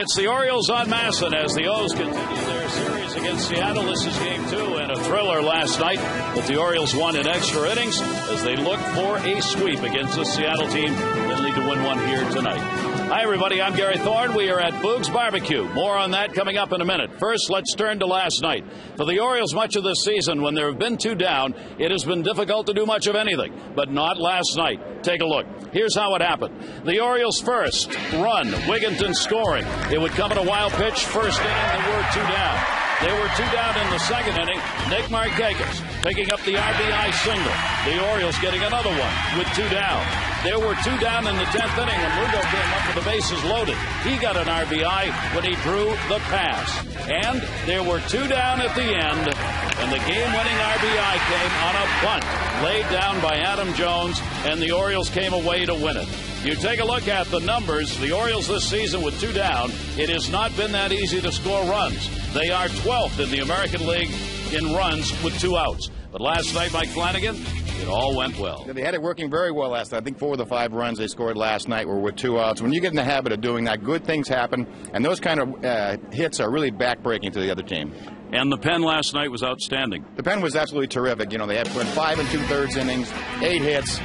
It's the Orioles on Masson as the O's continue their series against Seattle. This is game 2 and a thriller last night, but the Orioles won in extra innings as they look for a sweep against the Seattle team. They'll need to win one here tonight. Hi, everybody. I'm Gary Thorne. We are at Boog's Barbecue. More on that coming up in a minute. First, let's turn to last night. For the Orioles, much of this season, when there have been 2 down, it has been difficult to do much of anything, but not last night. Take a look. Here's how it happened. The Orioles' first run, Wigginton scoring. It would come at a wild pitch. First inning, they were 2 down. They were 2 down in the second inning. Nick Markakis picking up the RBI single. The Orioles getting another one with 2 down. There were 2 down in the 10th inning when Lugo came up with the bases loaded. He got an RBI when he drew the pass. And there were 2 down at the end, and the game-winning RBI came on a bunt laid down by Adam Jones, and the Orioles came away to win it. You take a look at the numbers, the Orioles this season with 2 down, it has not been that easy to score runs. They are 12th in the American League in runs with 2 outs. But last night, Mike Flanagan, it all went well. Yeah, they had it working very well last night. I think 4 of the 5 runs they scored last night were with 2 outs. When you get in the habit of doing that, good things happen, and those kind of hits are really backbreaking to the other team. And the pen last night was outstanding. The pen was absolutely terrific. You know, they had went 5 2/3 innings, 8 hits,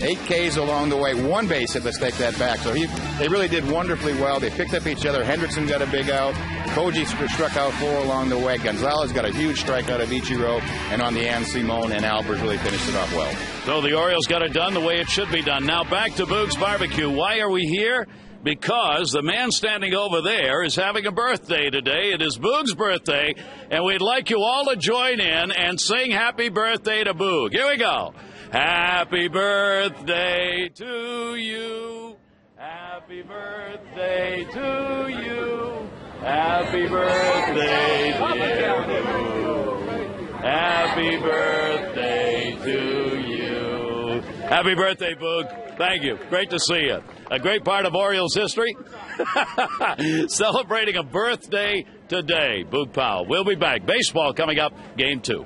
8 Ks along the way, 1 base hit. Let's take that back. So they really did wonderfully well. They picked up each other. Hendrickson got a big out. Koji struck out 4 along the way. Gonzalez got a huge strikeout of Ichiro, and on the end, Simone and Albers really finished it off well. So the Orioles got it done the way it should be done. Now back to Boog's Barbecue. Why are we here? Because the man standing over there is having a birthday today. It is Boog's birthday, and we'd like you all to join in and sing happy birthday to Boog. Here we go. Happy birthday to you. Happy birthday to you. Happy birthday, dear Boog. Happy birthday to you. Happy birthday, Boog. Thank you. Great to see you. A great part of Orioles history. Celebrating a birthday today. Boog Powell. We'll be back. Baseball coming up. Game 2.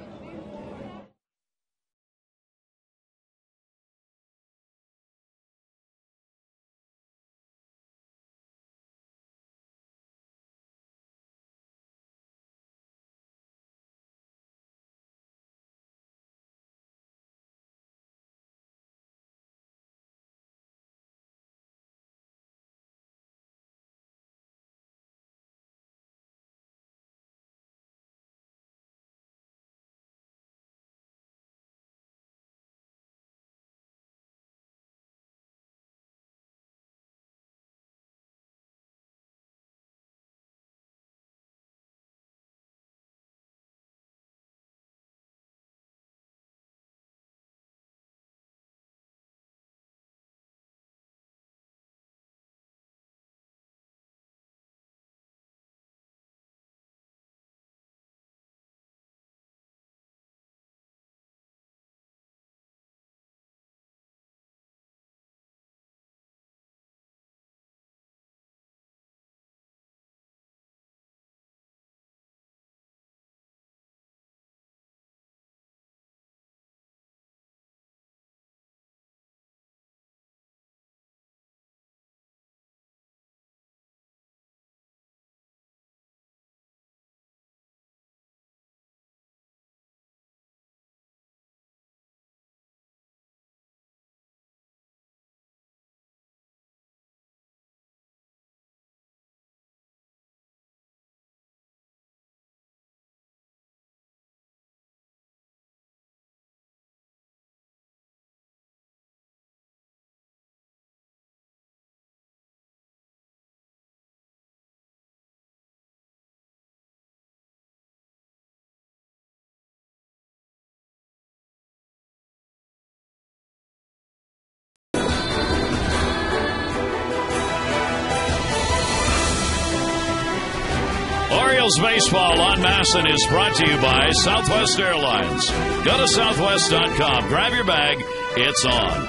Orioles baseball on Masson is brought to you by Southwest Airlines. Go to southwest.com. Grab your bag. It's on.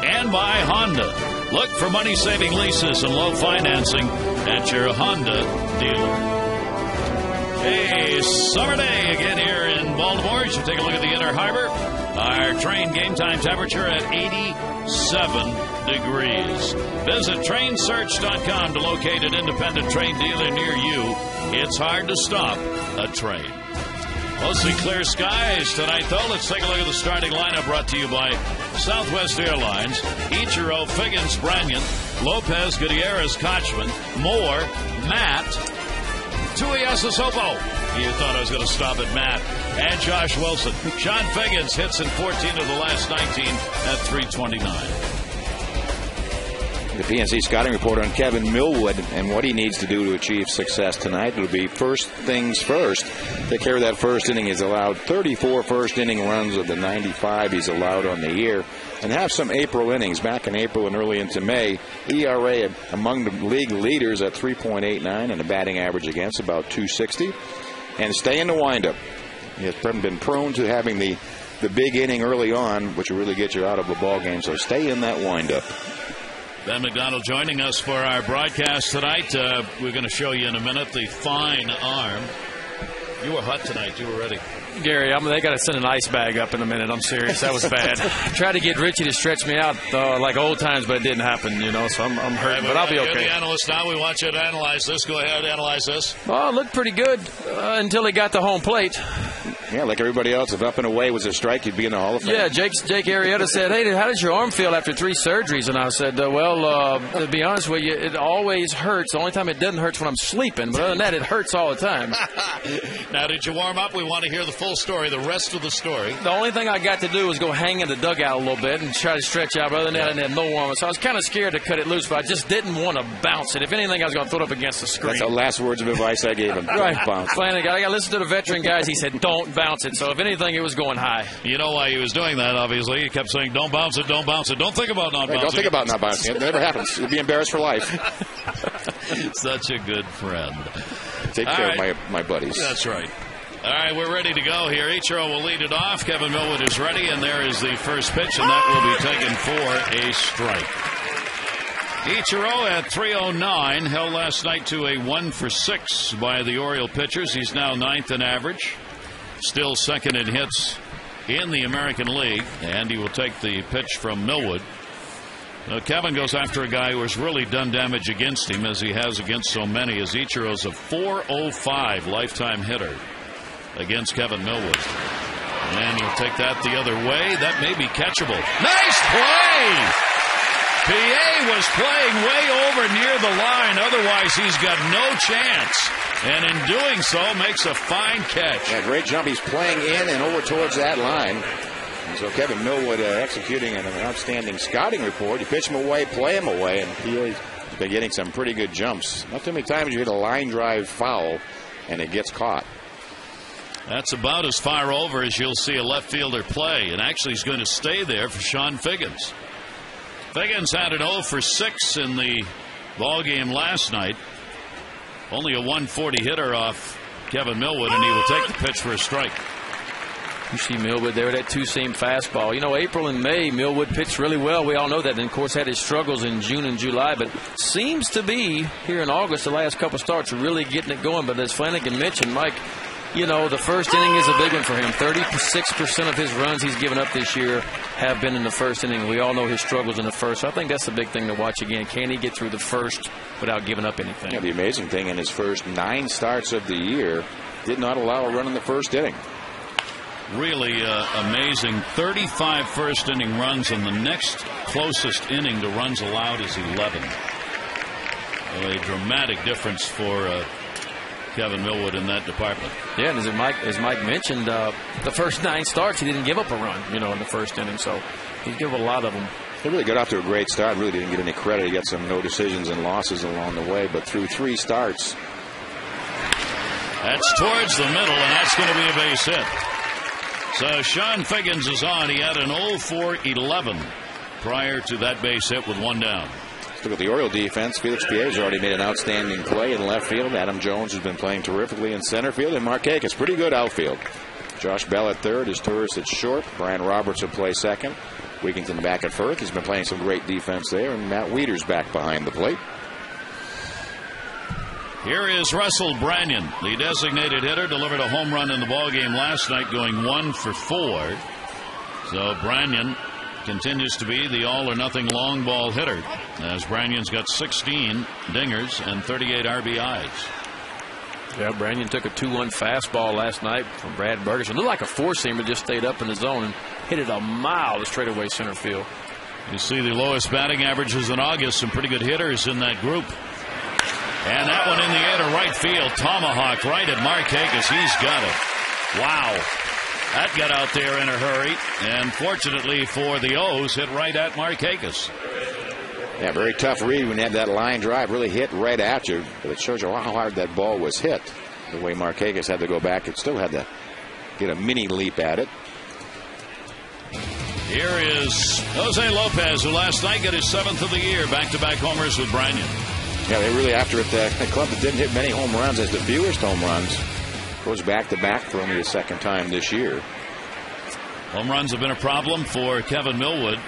And by Honda. Look for money-saving leases and low financing at your Honda dealer. A summer day again here in Baltimore. You should take a look at the Inner Harbor. Our train game time temperature at degrees. Visit trainsearch.com to locate an independent train dealer near you. It's hard to stop a train. Mostly clear skies tonight, though. Let's take a look at the starting lineup brought to you by Southwest Airlines. Ichiro, Figgins, Branyan, Lopez, Gutierrez, Kochman, Moore, Matt, Tuiasosopo. You thought I was going to stop at Matt. And Josh Wilson. Sean Figgins hits in 14 of the last 19 at .329. The PNC scouting report on Kevin Millwood and what he needs to do to achieve success tonight. It'll be first things first. Take care of that first inning. He's allowed 34 first inning runs of the 95 he's allowed on the year. And have some April innings. Back in April and early into May, ERA among the league leaders at 3.89 and a batting average against about .260. And stay in the windup. He has been prone to having the big inning early on, which will really get you out of a ball game. So stay in that windup. Ben McDonald joining us for our broadcast tonight. We're going to show you in a minute the fine arm. You were hot tonight. You were ready. Gary, they got to send an ice bag up in a minute. I'm serious. That was bad. Tried to get Richie to stretch me out like old times, but it didn't happen, so I'm hurting, but I'll be okay. You're the analyst now. We want you to analyze this. Go ahead, analyze this. Oh, it looked pretty good until he got the home plate. Yeah, like everybody else, if up and away was a strike, you'd be in the Hall of Fame. Yeah, Jake Arrieta said, hey, how does your arm feel after 3 surgeries? And I said, to be honest with you, it always hurts. The only time it doesn't hurt is when I'm sleeping. But other than that, it hurts all the time. Now, did you warm up? We want to hear the full story, the rest of the story. The only thing I got to do was go hang in the dugout a little bit and try to stretch out. But other than that, I didn't have no warm up. So I was kind of scared to cut it loose, but I just didn't want to bounce it. If anything, I was going to throw it up against the screen. That's the last words of advice I gave him. Right. Bounce. I got to listen to the veteran guys. He said, don't bounce it. So if anything, he was going high. You know why he was doing that, obviously. He kept saying, don't bounce it, don't bounce it. Don't think about not bouncing. Don't think about not bouncing it. It never happens. You'll be embarrassed for life. Such a good friend. Take care of my buddies. That's right. All right, we're ready to go here. Ichiro will lead it off. Kevin Millwood is ready, and there is the first pitch, and that will be taken for a strike. Ichiro at 309 held last night to a 1 for 6 by the Oriole pitchers. He's now 9th in average. Still second in hits in the American League, and he will take the pitch from Millwood. Now, Kevin goes after a guy who has really done damage against him, as he has against so many, as Ichiro's a .405 lifetime hitter against Kevin Millwood. And he'll take that the other way. That may be catchable. Nice play! PA was playing way over near the line. Otherwise, he's got no chance. And in doing so, makes a fine catch. Yeah, great jump. He's playing in and over towards that line. And so Kevin Millwood executing an outstanding scouting report. You pitch him away, play him away, and PA's been getting some pretty good jumps. Not too many times you hit a line drive foul, and it gets caught. That's about as far over as you'll see a left fielder play. And actually, he's going to stay there for Sean Figgins. Figgins had an 0 for 6 in the ball game last night. Only a 140 hitter off Kevin Millwood, and he will take the pitch for a strike. You see Millwood there, that two-seam fastball. April and May, Millwood pitched really well. We all know that, and of course had his struggles in June and July, but seems to be here in August, the last couple starts, really getting it going. But as Flanagan mentioned, Mike, the first inning is a big one for him. 36% of his runs he's given up this year have been in the first inning. We all know his struggles in the first. So I think that's the big thing to watch again. Can he get through the first without giving up anything? Yeah, the amazing thing, in his first 9 starts of the year, did not allow a run in the first inning. Really amazing. 35 first inning runs, and the next closest inning to runs allowed is 11. A dramatic difference for Kevin Millwood in that department. Yeah, and as Mike mentioned, the first 9 starts, he didn't give up a run, in the first inning. So he gave a lot of them. He really got off to a great start. Really didn't get any credit. He got some no decisions and losses along the way. But through 3 starts. That's towards the middle, and that's going to be a base hit. So Sean Figgins is on. He had an 0 for 11 prior to that base hit with 1 down. Look at the Oriole defense. Felix Pierre's already made an outstanding play in left field. Adam Jones has been playing terrifically in center field. And Markakis, pretty good outfield. Josh Bell at third. His Turris at short. Brian Roberts will play second. Wigington back at first. He's been playing some great defense there. And Matt Wieters back behind the plate. Here is Russell Branyan, the designated hitter, delivered a home run in the ballgame last night, going 1 for 4. So Branyan continues to be the all-or-nothing long ball hitter, as Brannion's got 16 dingers and 38 RBIs. Yeah, Brannion took a 2-1 fastball last night from Brad Bergerson. Looked like a four-seamer, just stayed up in the zone and hit it a mile to straightaway center field. You see the lowest batting averages in August. Some pretty good hitters in that group. And that one in the air to right field. Tomahawk right at Markakis. He's got it. Wow. That got out there in a hurry. And fortunately for the O's, hit right at Markakis. Yeah, very tough read when you have that line drive. Really hit right at you. But it shows you how hard that ball was hit. The way Markakis had to go back, it still had to get a mini leap at it. Here is Jose Lopez, who last night got his 7th of the year. Back-to-back homers with Brannion. Yeah, they really after it. The club that didn't hit many home runs has the fewest home runs. Goes back-to-back for only the second time this year. Home runs have been a problem for Kevin Millwood,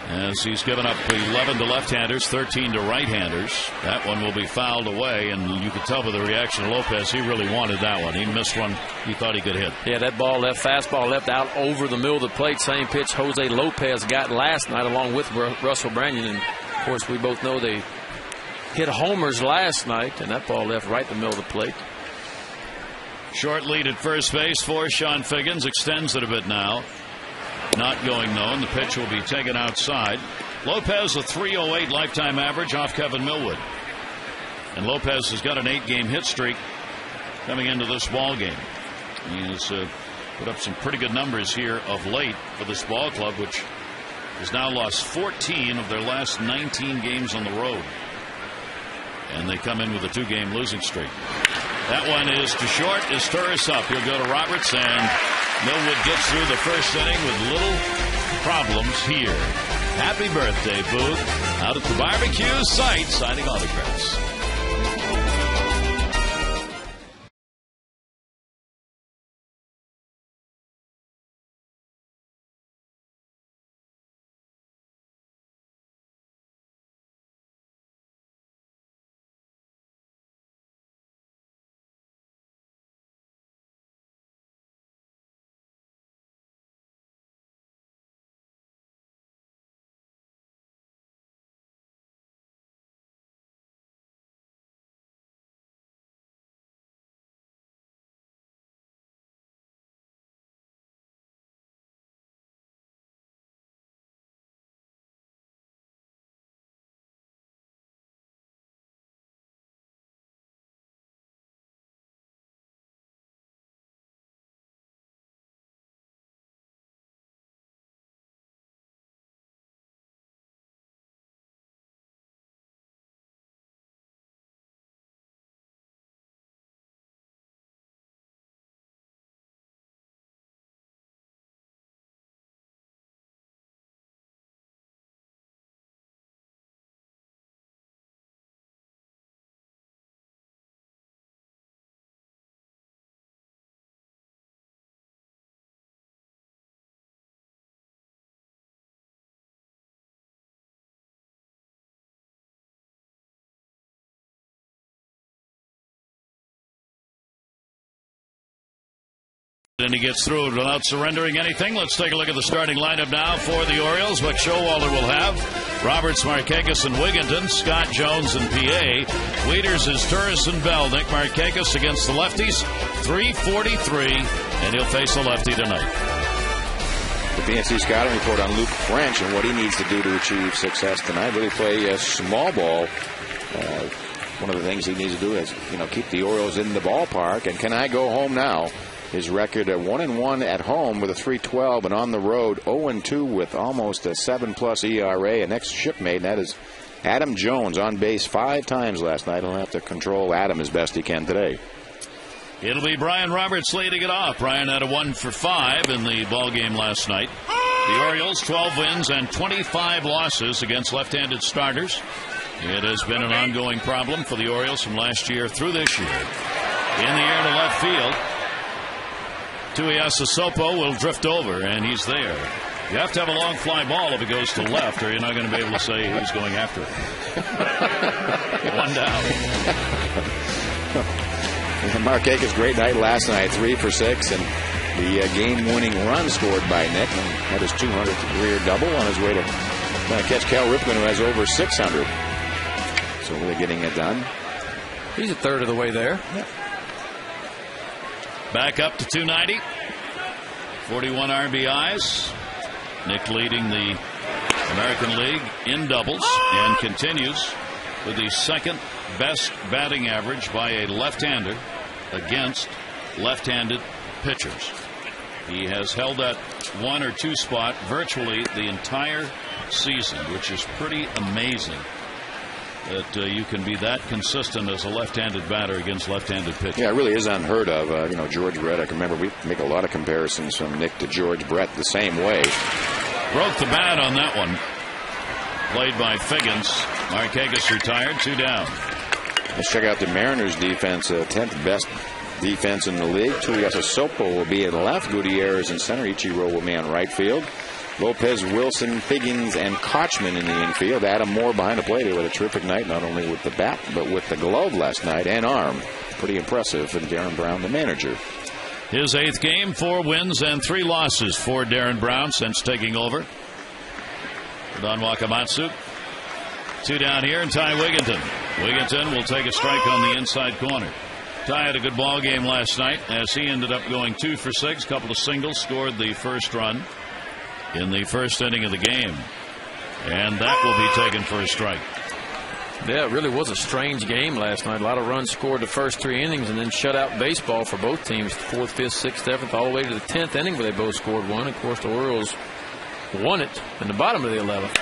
as he's given up 11 to left-handers, 13 to right-handers. That one will be fouled away, and you could tell by the reaction of Lopez, he really wanted that one. He missed one he thought he could hit. Yeah, that ball fastball left out over the middle of the plate. Same pitch Jose Lopez got last night along with Russell Brannion. And, of course, we both know they hit homers last night, and that ball left right in the middle of the plate. Short lead at first base for Sean Figgins. Extends it a bit now. Not going though, and the pitch will be taken outside. Lopez a .308 lifetime average off Kevin Millwood, and Lopez has got an 8-game hit streak coming into this ball game. He has put up some pretty good numbers here of late for this ball club, which has now lost 14 of their last 19 games on the road, and they come in with a 2-game losing streak. That one is too short. Is Turris up? He'll go to Roberts, and Millwood gets through the first inning with little problems here. Happy birthday, Booth. Out at the barbecue site, signing autographs. And he gets through it without surrendering anything. Let's take a look at the starting lineup now for the Orioles. What Showalter will have: Roberts, Markakis, and Wigginton, Scott, Jones, and PA. Leaders is Turris and Bell. Nick Markakis against the lefties, 343, and he'll face a lefty tonight. The PNC scouting report on Luke French and what he needs to do to achieve success tonight. Really play a small ball. One of the things he needs to do is, keep the Orioles in the ballpark. And can I go home now? His record 1-1 at home with a 3.12, and on the road 0-2 with almost a 7+ ERA. A next shipmate, and that is Adam Jones, on base 5 times last night. He'll have to control Adam as best he can today. It'll be Brian Roberts leading it off. Brian had a 1 for 5 in the ball game last night. The Orioles 12 wins and 25 losses against left-handed starters. It has been an ongoing problem for the Orioles from last year through this year. In the air to left field, Tuiasa Sopo will drift over, and he's there. You have to have a long fly ball if it goes to left, or you're not going to be able to say who's going after it. One down. Markakis, great night last night, 3 for 6, and the game-winning run scored by Nick, and had his 200th career double on his way to catch Cal Ripken, who has over 600. So really getting it done. He's a third of the way there. Yeah. Back up to 290. 41 RBIs. Nick leading the American League in doubles and continues with the second best batting average by a left-hander against left-handed pitchers. He has held that 1 or 2 spot virtually the entire season, which is pretty amazing that you can be that consistent as a left-handed batter against left-handed pitchers. Yeah, it really is unheard of. George Brett, I can remember we make a lot of comparisons from Nick to George Brett the same way. Broke the bat on that one. Played by Figgins. Markakis retired, 2 down. Let's check out the Mariners defense. 10th best defense in the league. Tuiasosopo will be in left. Gutierrez in center. Ichiro will be on right field. Lopez, Wilson, Figgins, and Kochman in the infield. Adam Moore behind the plate here with a terrific night, not only with the bat, but with the glove last night and arm. Pretty impressive. And Darren Brown, the manager. His 8th game, 4 wins and 3 losses for Darren Brown since taking over. Don Wakamatsu. 2 down here, and Ty Wigginton. Wigginton will take a strike on the inside corner. Ty had a good ball game last night as he ended up going 2 for 6, couple of singles, scored the first run in the first inning of the game, and that will be taken for a strike. Yeah, it really was a strange game last night. A lot of runs scored the first 3 innings, and then shutout baseball for both teams. 4th, 5th, 6th, 7th, all the way to the 10th inning where they both scored 1. Of course, the Orioles won it in the bottom of the 11th.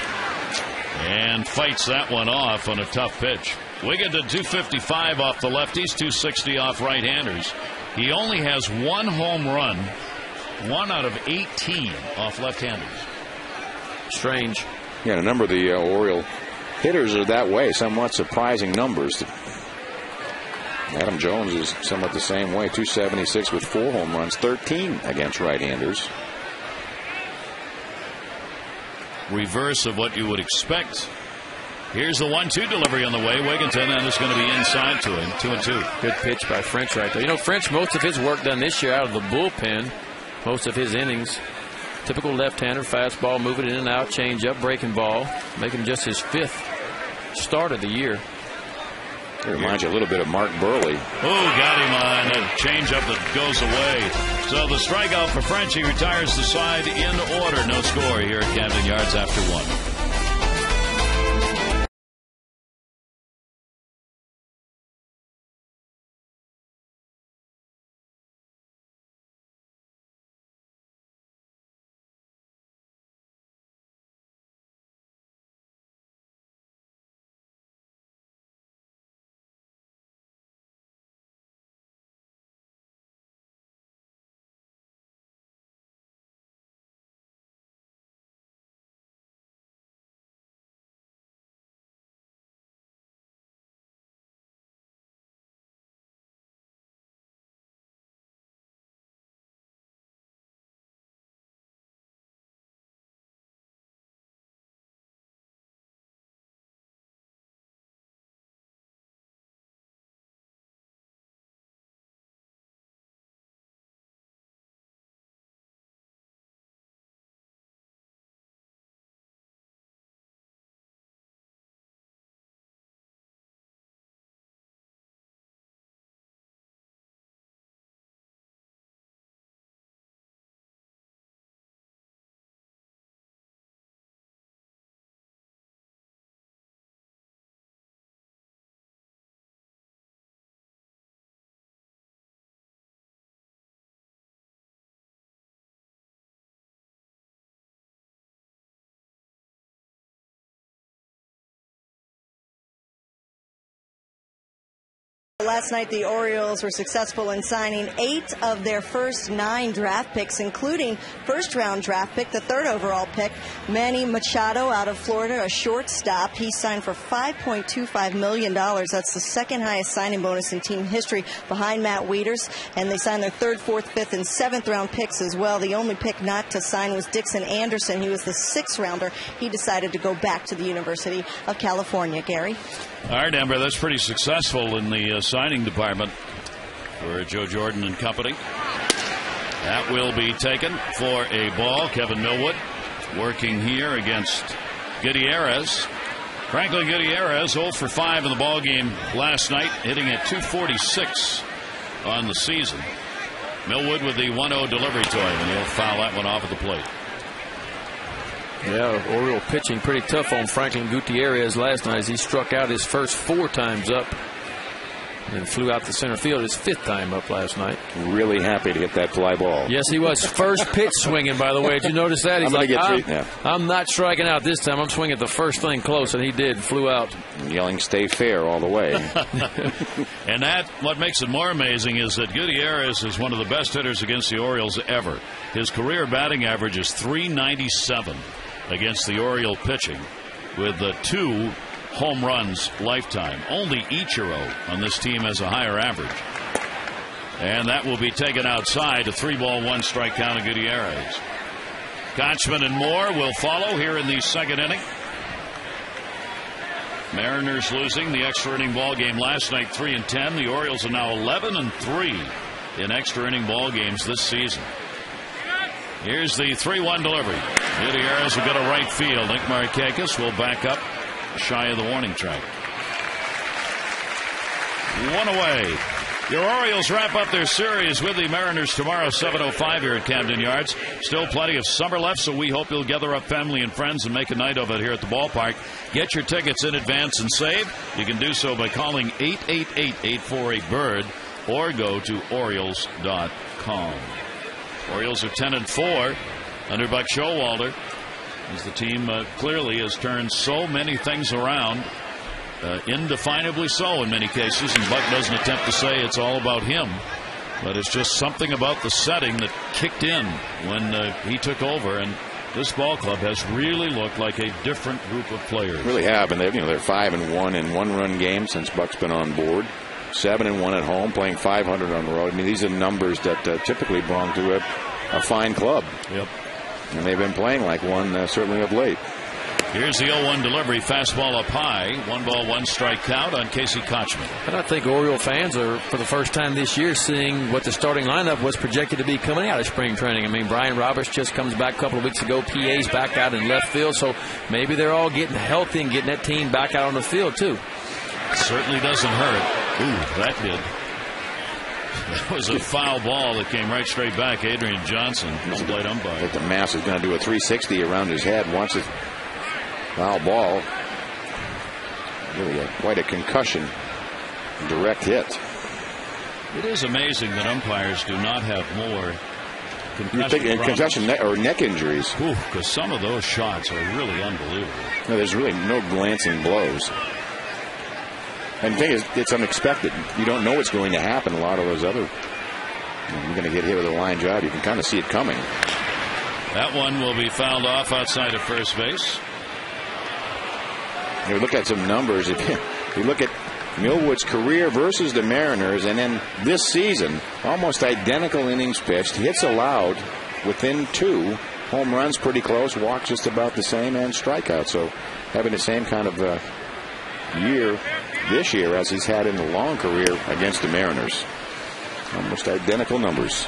And fights that one off on a tough pitch. Wigginton 255 off the lefties, 260 off right-handers. He only has 1 home run, 1 out of 18 off left-handers. Strange. Yeah, a number of the Oriole hitters are that way. Somewhat surprising numbers. Adam Jones is somewhat the same way. 276 with 4 home runs, 13 against right-handers. Reverse of what you would expect. Here's the 1-2 delivery on the way. Wigginton, and it's going to be inside to him. 2-2. Good pitch by French right there. French, most of his work done this year out of the bullpen. Most of his innings. Typical left-hander, fastball, moving in and out, change up, breaking ball. Making just his 5th start of the year. It reminds you a little bit of Mark Burley. Oh, got him on a changeup that goes away. So the strikeout for French. He retires the side in order. No score here at Camden Yards after 1. Last night, the Orioles were successful in signing 8 of their first 9 draft picks, including first-round draft pick, the 3rd overall pick, Manny Machado out of Florida, a shortstop. He signed for $5.25 million. That's the 2nd highest signing bonus in team history behind Matt Wieters. And they signed their 3rd, 4th, 5th, and 7th-round picks as well. The only pick not to sign was Dixon Anderson. He was the 6th-rounder. He decided to go back to the University of California. Gary? All right, Amber, that's pretty successful in the signing department for Joe Jordan and company. That will be taken for a ball. Kevin Millwood working here against Gutierrez. Franklin Gutierrez 0 for 5 in the ball game last night, hitting at .246 on the season. Millwood with the 1-0 delivery to him, and he'll foul that one off at the plate. Yeah, Oriole pitching pretty tough on Franklin Gutierrez last night as he struck out his first 4 times up and flew out to center field his 5th time up last night. Really happy to hit that fly ball. Yes, he was. First pitch swinging, by the way. Did you notice that? He's like, I'm not striking out this time. I'm swinging the first thing close, and he did. Flew out. Yelling, stay fair all the way. And what makes it more amazing is that Gutierrez is one of the best hitters against the Orioles ever. His career batting average is .397 against the Oriole pitching, with 2 home runs lifetime. Only Ichiro on this team has a higher average. And that will be taken outside. A 3-ball, 1-strike count of Gutierrez. Kochman and Moore will follow here in the 2nd inning. Mariners losing the extra inning ball game last night 3-10. The Orioles are now 11-3 in extra inning ball games this season. Here's the 3-1 delivery. Gutierrez will go to right field. Nick Markakis will back up shy of the warning track. 1 away. Your Orioles wrap up their series with the Mariners tomorrow, 7:05 here at Camden Yards. Still plenty of summer left, so we hope you'll gather up family and friends and make a night of it here at the ballpark. Get your tickets in advance and save. You can do so by calling 888-848-BIRD or go to Orioles.com. Orioles are 10-4 under Buck Showalter, as the team clearly has turned so many things around, indefinably so in many cases, and Buck doesn't attempt to say it's all about him, but it's just something about the setting that kicked in when he took over, and this ball club has really looked like a different group of players. Really have, and they're 5-1 in one-run games since Buck's been on board. 7-1 at home, playing .500 on the road. I mean, these are numbers that typically belong to a fine club. Yep. And they've been playing like one, certainly of late. Here's the 0-1 delivery, fastball up high. 1-ball, 1-strike count on Casey Kochman. And I think Oriole fans are, for the first time this year, seeing what the starting lineup was projected to be coming out of spring training. I mean, Brian Roberts just comes back a couple of weeks ago. PA's back out in left field, so maybe they're all getting healthy and getting that team back out on the field, too. Certainly doesn't hurt. Ooh, that did. That was a foul ball that came right straight back. Adrian Johnson, his plate umpire. I think the mass is going to do a 360 around his head once it's foul ball. Really quite a concussion. Direct hit. It is amazing that umpires do not have more concussion or neck injuries. Because some of those shots are really unbelievable. No, there's really no glancing blows. And the thing is, it's unexpected. You don't know what's going to happen. A lot of those other, you're going to get hit with a line job. You can kind of see it coming. That one will be fouled off outside of first base. You look at some numbers. If you look at Millwood's career versus the Mariners, and then this season, almost identical innings pitched, hits allowed within 2, home runs pretty close, walks just about the same, and strikeouts. So having the same kind of year this year as he's had in the long career against the Mariners. Almost identical numbers.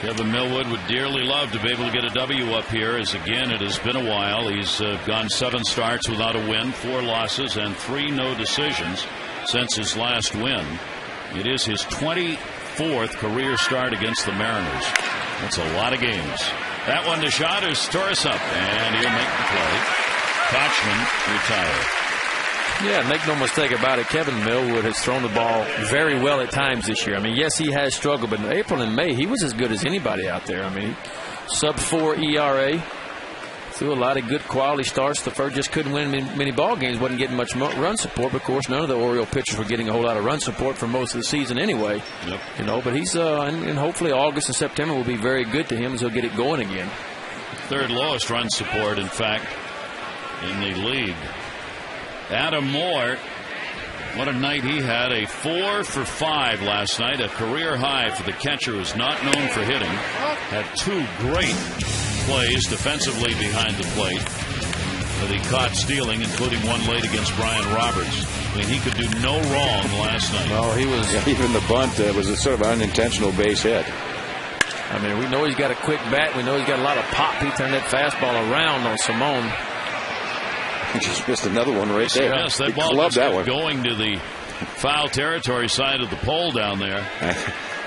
Kevin Millwood would dearly love to be able to get a W up here, as again it has been a while. He's gone 7 starts without a win, 4 losses, and 3 no decisions since his last win. It is his 24th career start against the Mariners. That's a lot of games. That one to shot is Torres-up, and he'll make the play. Kochman retired. Yeah, make no mistake about it, Kevin Millwood has thrown the ball very well at times this year. I mean, yes, he has struggled, but in April and May, he was as good as anybody out there. I mean, sub-4 ERA, threw a lot of good quality starts. The first just couldn't win many ball games, wasn't getting much run support. But of course, none of the Oriole pitchers were getting a whole lot of run support for most of the season anyway. Yep. But he's and hopefully August and September will be very good to him as he'll get it going again. Third lowest run support, in fact, in the league. Adam Moore, what a night he had. A 4 for 5 last night, a career high for the catcher who's not known for hitting. Had 2 great plays defensively behind the plate that he caught stealing, including one late against Brian Roberts. I mean, he could do no wrong last night. No, he was. Even the bunt was a sort of unintentional base hit. I mean, we know he's got a quick bat. We know he's got a lot of pop. He turned that fastball around on Simone. He just missed another one right there. Yes, that ball clubbed that one. Going to the foul territory side of the pole down there. I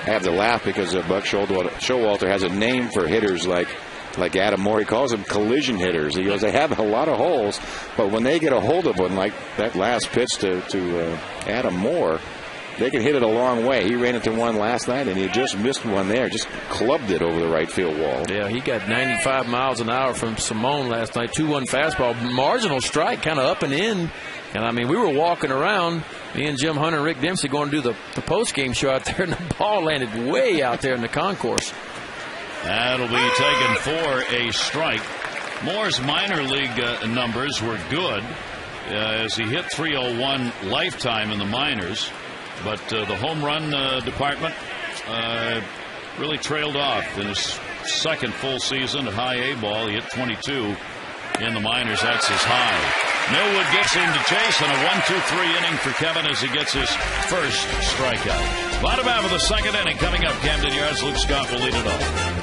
have to laugh because Buck Showalter has a name for hitters like Adam Moore. He calls them collision hitters. He goes, they have a lot of holes, but when they get a hold of one, like that last pitch to Adam Moore, they can hit it a long way. He ran into one last night, and he just missed one there. Just clubbed it over the right field wall. Yeah, he got 95 miles an hour from Simone last night. 2-1 fastball. Marginal strike, kind of up and in. And, I mean, we were walking around, me and Jim Hunter and Rick Dempsey going to do the post-game show out there, and the ball landed way out there in the concourse. That'll be taken for a strike. Moore's minor league numbers were good as he hit .301 lifetime in the minors. But the home run department really trailed off in his second full season at high A ball. He hit 22 in the minors. That's his high. Millwood gets him to chase, and a 1-2-3 inning for Kevin as he gets his first strikeout. Bottom half of the second inning coming up. Camden Yards. Luke Scott will lead it off.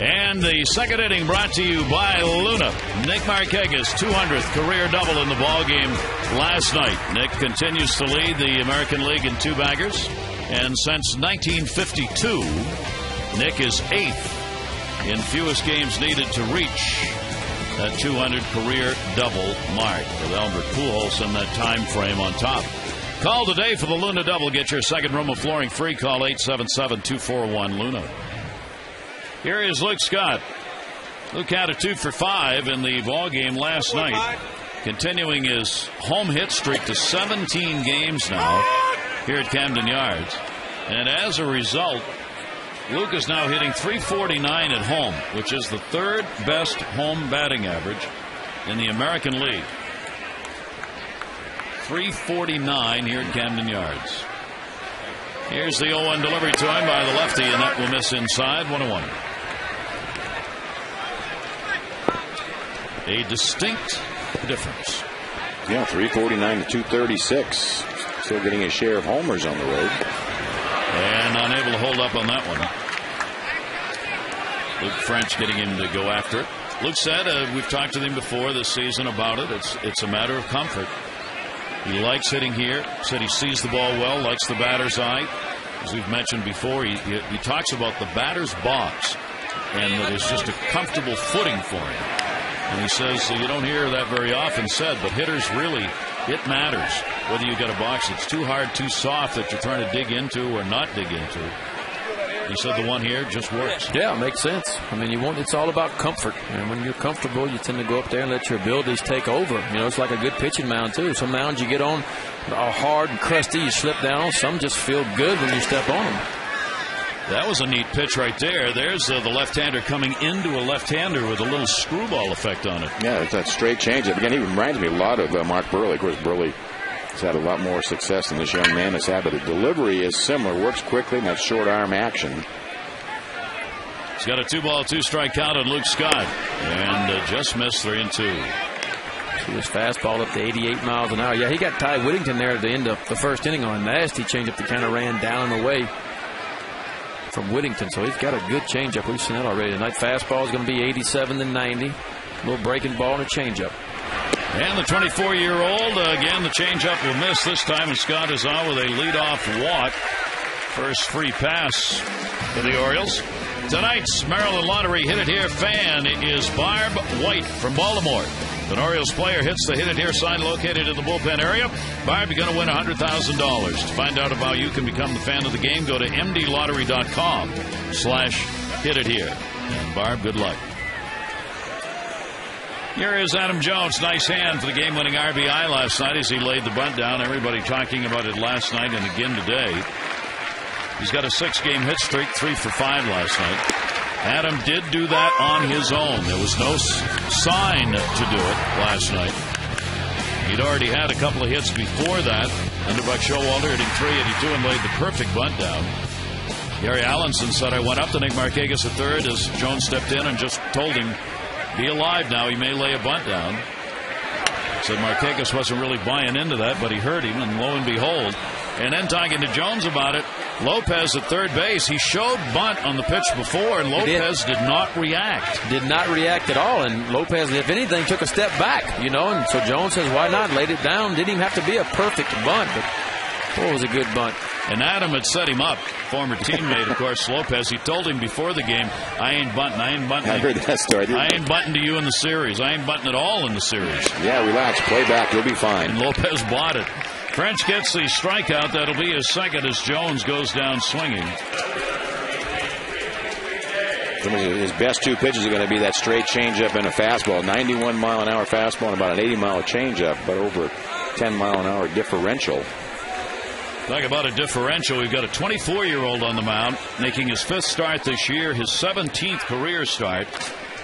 And the second inning brought to you by Luna. Nick Markakis, 200th career double in the ballgame last night. Nick continues to lead the American League in two-baggers. And since 1952, Nick is 8th in fewest games needed to reach that 200 career double mark, with Albert Pujols in that time frame on top. Call today for the Luna double. Get your second room of flooring free. Call 877-241-LUNA. Here is Luke Scott. Luke had a 2 for 5 in the ball game last night, continuing his home hit streak to 17 games now here at Camden Yards. And as a result, Luke is now hitting .349 at home, which is the third best home batting average in the American League. .349 here at Camden Yards. Here's the 0-1 delivery to him by the lefty, and that will miss inside. 1-1. A distinct difference. Yeah, 349 to 236. Still getting his share of homers on the road. And unable to hold up on that one. Luke French getting him to go after it. Luke said, we've talked to him before this season about it. It's a matter of comfort. He likes hitting here. Said he sees the ball well, likes the batter's eye. As we've mentioned before, he talks about the batter's box and that it's just a comfortable footing for him. And he says you don't hear that very often said, but hitters really, it matters whether you got a box that's too hard, too soft that you're trying to dig into or not dig into. He said the one here just works. Yeah, makes sense. I mean, it's all about comfort. And when you're comfortable, you tend to go up there and let your abilities take over. You know, it's like a good pitching mound, too. Some mounds you get on are hard and crusty, you slip down on. Some just feel good when you step on them. That was a neat pitch right there. There's the left-hander coming into a left-hander with a little screwball effect on it. Yeah, it's that straight changeup. Again, he reminds me a lot of Mark Burley. Of course, Burley He's had a lot more success than this young man has had, but the delivery is similar, works quickly, and that short arm action. He's got a 2-ball, 2-strike count on Luke Scott, and just missed 3-2. See his fastball up to 88 miles an hour. Yeah, he got Ty Whittington there at the end of the first inning on a nasty changeup that kind of ran down and away from Whittington. So he's got a good changeup. We've seen that already tonight. Fastball is going to be 87 to 90. A little breaking ball and a changeup. And the 24-year-old, again, the changeup will miss this time, and Scott is on with a leadoff walk. First free pass for the Orioles. Tonight's Maryland Lottery Hit It Here fan is Barb White from Baltimore. If an Orioles player hits the Hit It Here sign located in the bullpen area, Barb, you're going to win $100,000. To find out how you can become the fan of the game, go to mdlottery.com/Hit It Here. And Barb, good luck. Here is Adam Jones. Nice hand for the game-winning RBI last night as he laid the bunt down. Everybody talking about it last night and again today. He's got a 6-game hit streak, 3 for 5 last night. Adam did do that on his own. There was no sign to do it last night. He'd already had a couple of hits before that. Underbuck Showalter hitting .382 and laid the perfect bunt down. Gary Allenson said, I went up to Nick Markakis at third as Jones stepped in and just told him, be alive now, he may lay a bunt down. Said Markakis wasn't really buying into that, but he heard him, and lo and behold. And then talking to Jones about it, Lopez at third base, he showed bunt on the pitch before, and Lopez did not react. Did not react at all, and Lopez, if anything, took a step back, and so Jones says, why not? Laid it down. Didn't even have to be a perfect bunt, but it was a good bunt. And Adam had set him up. Former teammate, of course, Lopez. He told him before the game, I ain't bunting. I heard that story. I ain't bunting to you in the series. I ain't bunting at all in the series. Yeah, relax. Play back. You'll be fine. And Lopez bought it. French gets the strikeout. That'll be his second as Jones goes down swinging. His best 2 pitches are going to be that straight changeup and a fastball. 91-mile-an-hour fastball and about an 80-mile changeup, but over 10-mile-an-hour differential. Talk about a differential. We've got a 24-year-old on the mound making his 5th start this year, his 17th career start.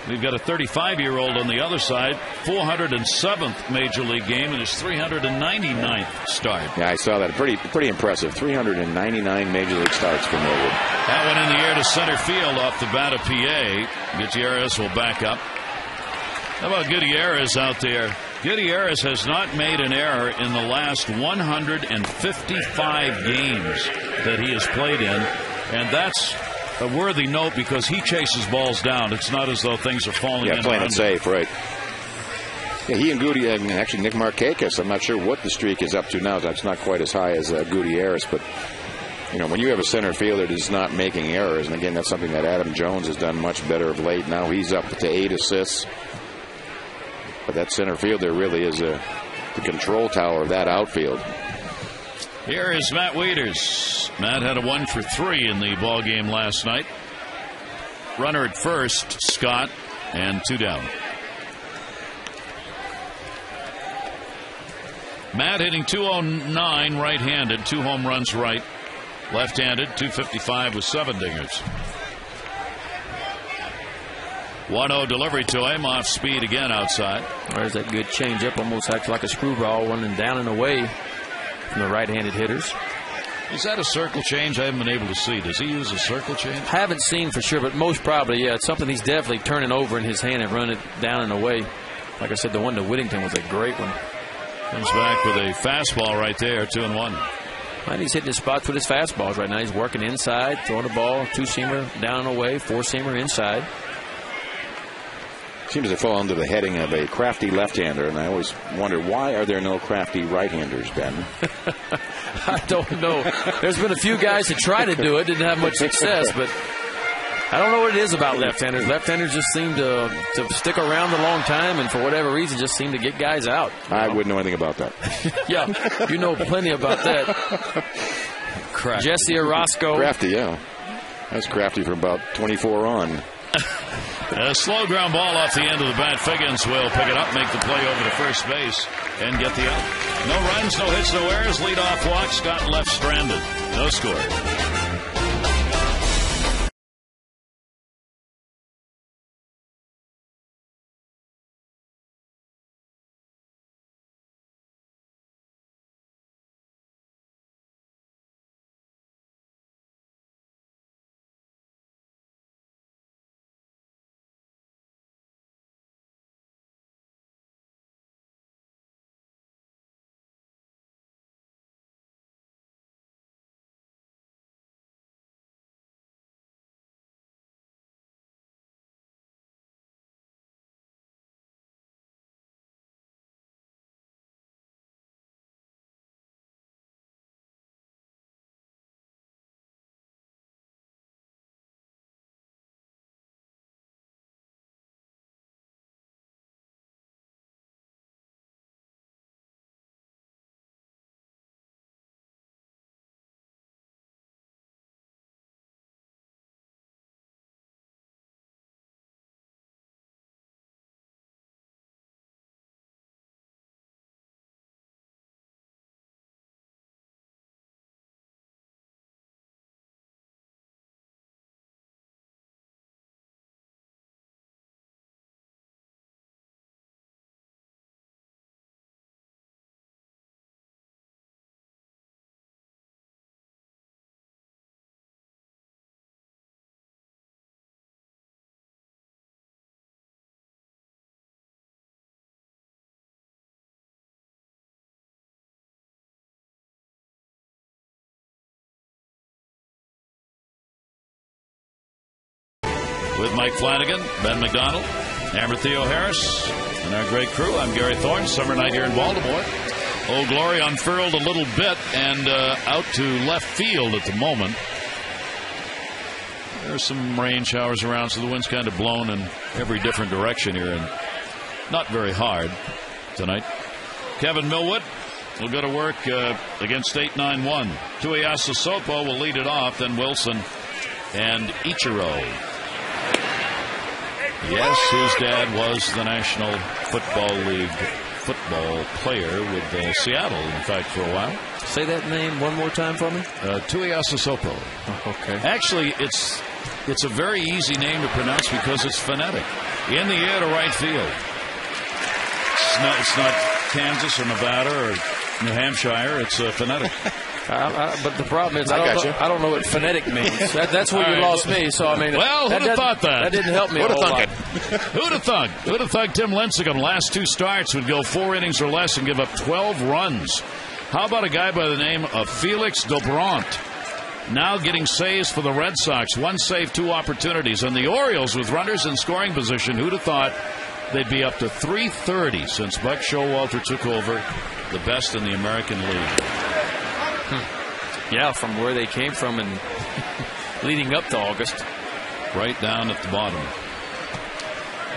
We've got a 35-year-old on the other side, 407th Major League game and his 399th start. Yeah, I saw that. Pretty impressive. 399 Major League starts for Millwood. That one in the air to center field off the bat of PA. Gutierrez will back up. How about Gutierrez out there? Gutierrez has not made an error in the last 155 games that he has played in, and that's a worthy note because he chases balls down. It's not as though things are falling in. Yeah, playing it safe, right. Yeah, he and Goody, and actually Nick Markakis, I'm not sure what the streak is up to now. That's not quite as high as Gutierrez, but when you have a center fielder that's not making errors, and again, that's something that Adam Jones has done much better of late. Now he's up to 8 assists. But that center fielder really is the control tower of that outfield. Here is Matt Wieters. Matt had a 1 for 3 in the ball game last night. Runner at first, Scott, and 2 down. Matt hitting .209 right-handed, 2 home runs right. Left-handed, .255 with 7 dingers. 1-0 delivery to him, off speed again outside. There's that good changeup, almost acts like a screwball, running down and away from the right-handed hitters. Is that a circle change? I haven't been able to see. Does he use a circle change? Haven't seen for sure, but most probably, yeah. It's something he's definitely turning over in his hand and running it down and away. Like I said, the one to Whittington was a great one. Comes back with a fastball right there, 2-1. And he's hitting his spots with his fastballs right now. He's working inside, throwing the ball, 2-seamer down and away, 4-seamer inside. Seems to fall under the heading of a crafty left-hander, and I always wonder, why are there no crafty right-handers, Ben? I don't know. There's been a few guys that tried to do it, didn't have much success, but I don't know what it is about left-handers. Left-handers just seem to stick around a long time, and for whatever reason, just seem to get guys out. I wouldn't know anything about that. Yeah, you know plenty about that. Crafty. Jesse Orozco. Crafty, yeah. That's crafty from about 24 on. A slow ground ball off the end of the bat. Figgins will pick it up, make the play over to first base, and get the out. No runs, no hits, no errors. Leadoff walk. Scott left stranded. No score. With Mike Flanagan, Ben McDonald, Amber Theo Harris, and our great crew, I'm Gary Thorne. Summer night here in Baltimore. Old Glory unfurled a little bit and out to left field at the moment. There's some rain showers around, so the wind's kind of blown in every different direction here, and not very hard tonight. Kevin Millwood will go to work against 8-9-1. Tuiasa Sopo will lead it off, then Wilson and Ichiro. Yes, his dad was the National Football League football player with Seattle, in fact, for a while. Say that name one more time for me. Tuiasa Sopo. Oh, okay. Actually, it's a very easy name to pronounce because it's phonetic. In the air to right field. It's not Kansas or Nevada or New Hampshire. It's phonetic. But the problem is, I don't know what phonetic means. That's where you lost me. So I mean, well, who'd have thought that? That didn't help me. Who'd have thought it? Who'd have thought? Who'd have thought Tim Lincecum last 2 starts would go 4 innings or less and give up 12 runs? How about a guy by the name of Felix Dobront? Now getting saves for the Red Sox. 1 save, 2 opportunities. And the Orioles with runners in scoring position. Who'd have thought they'd be up to 330 since Buck Showalter took over, the best in the American League? Yeah, from where they came from and leading up to August. Right down at the bottom.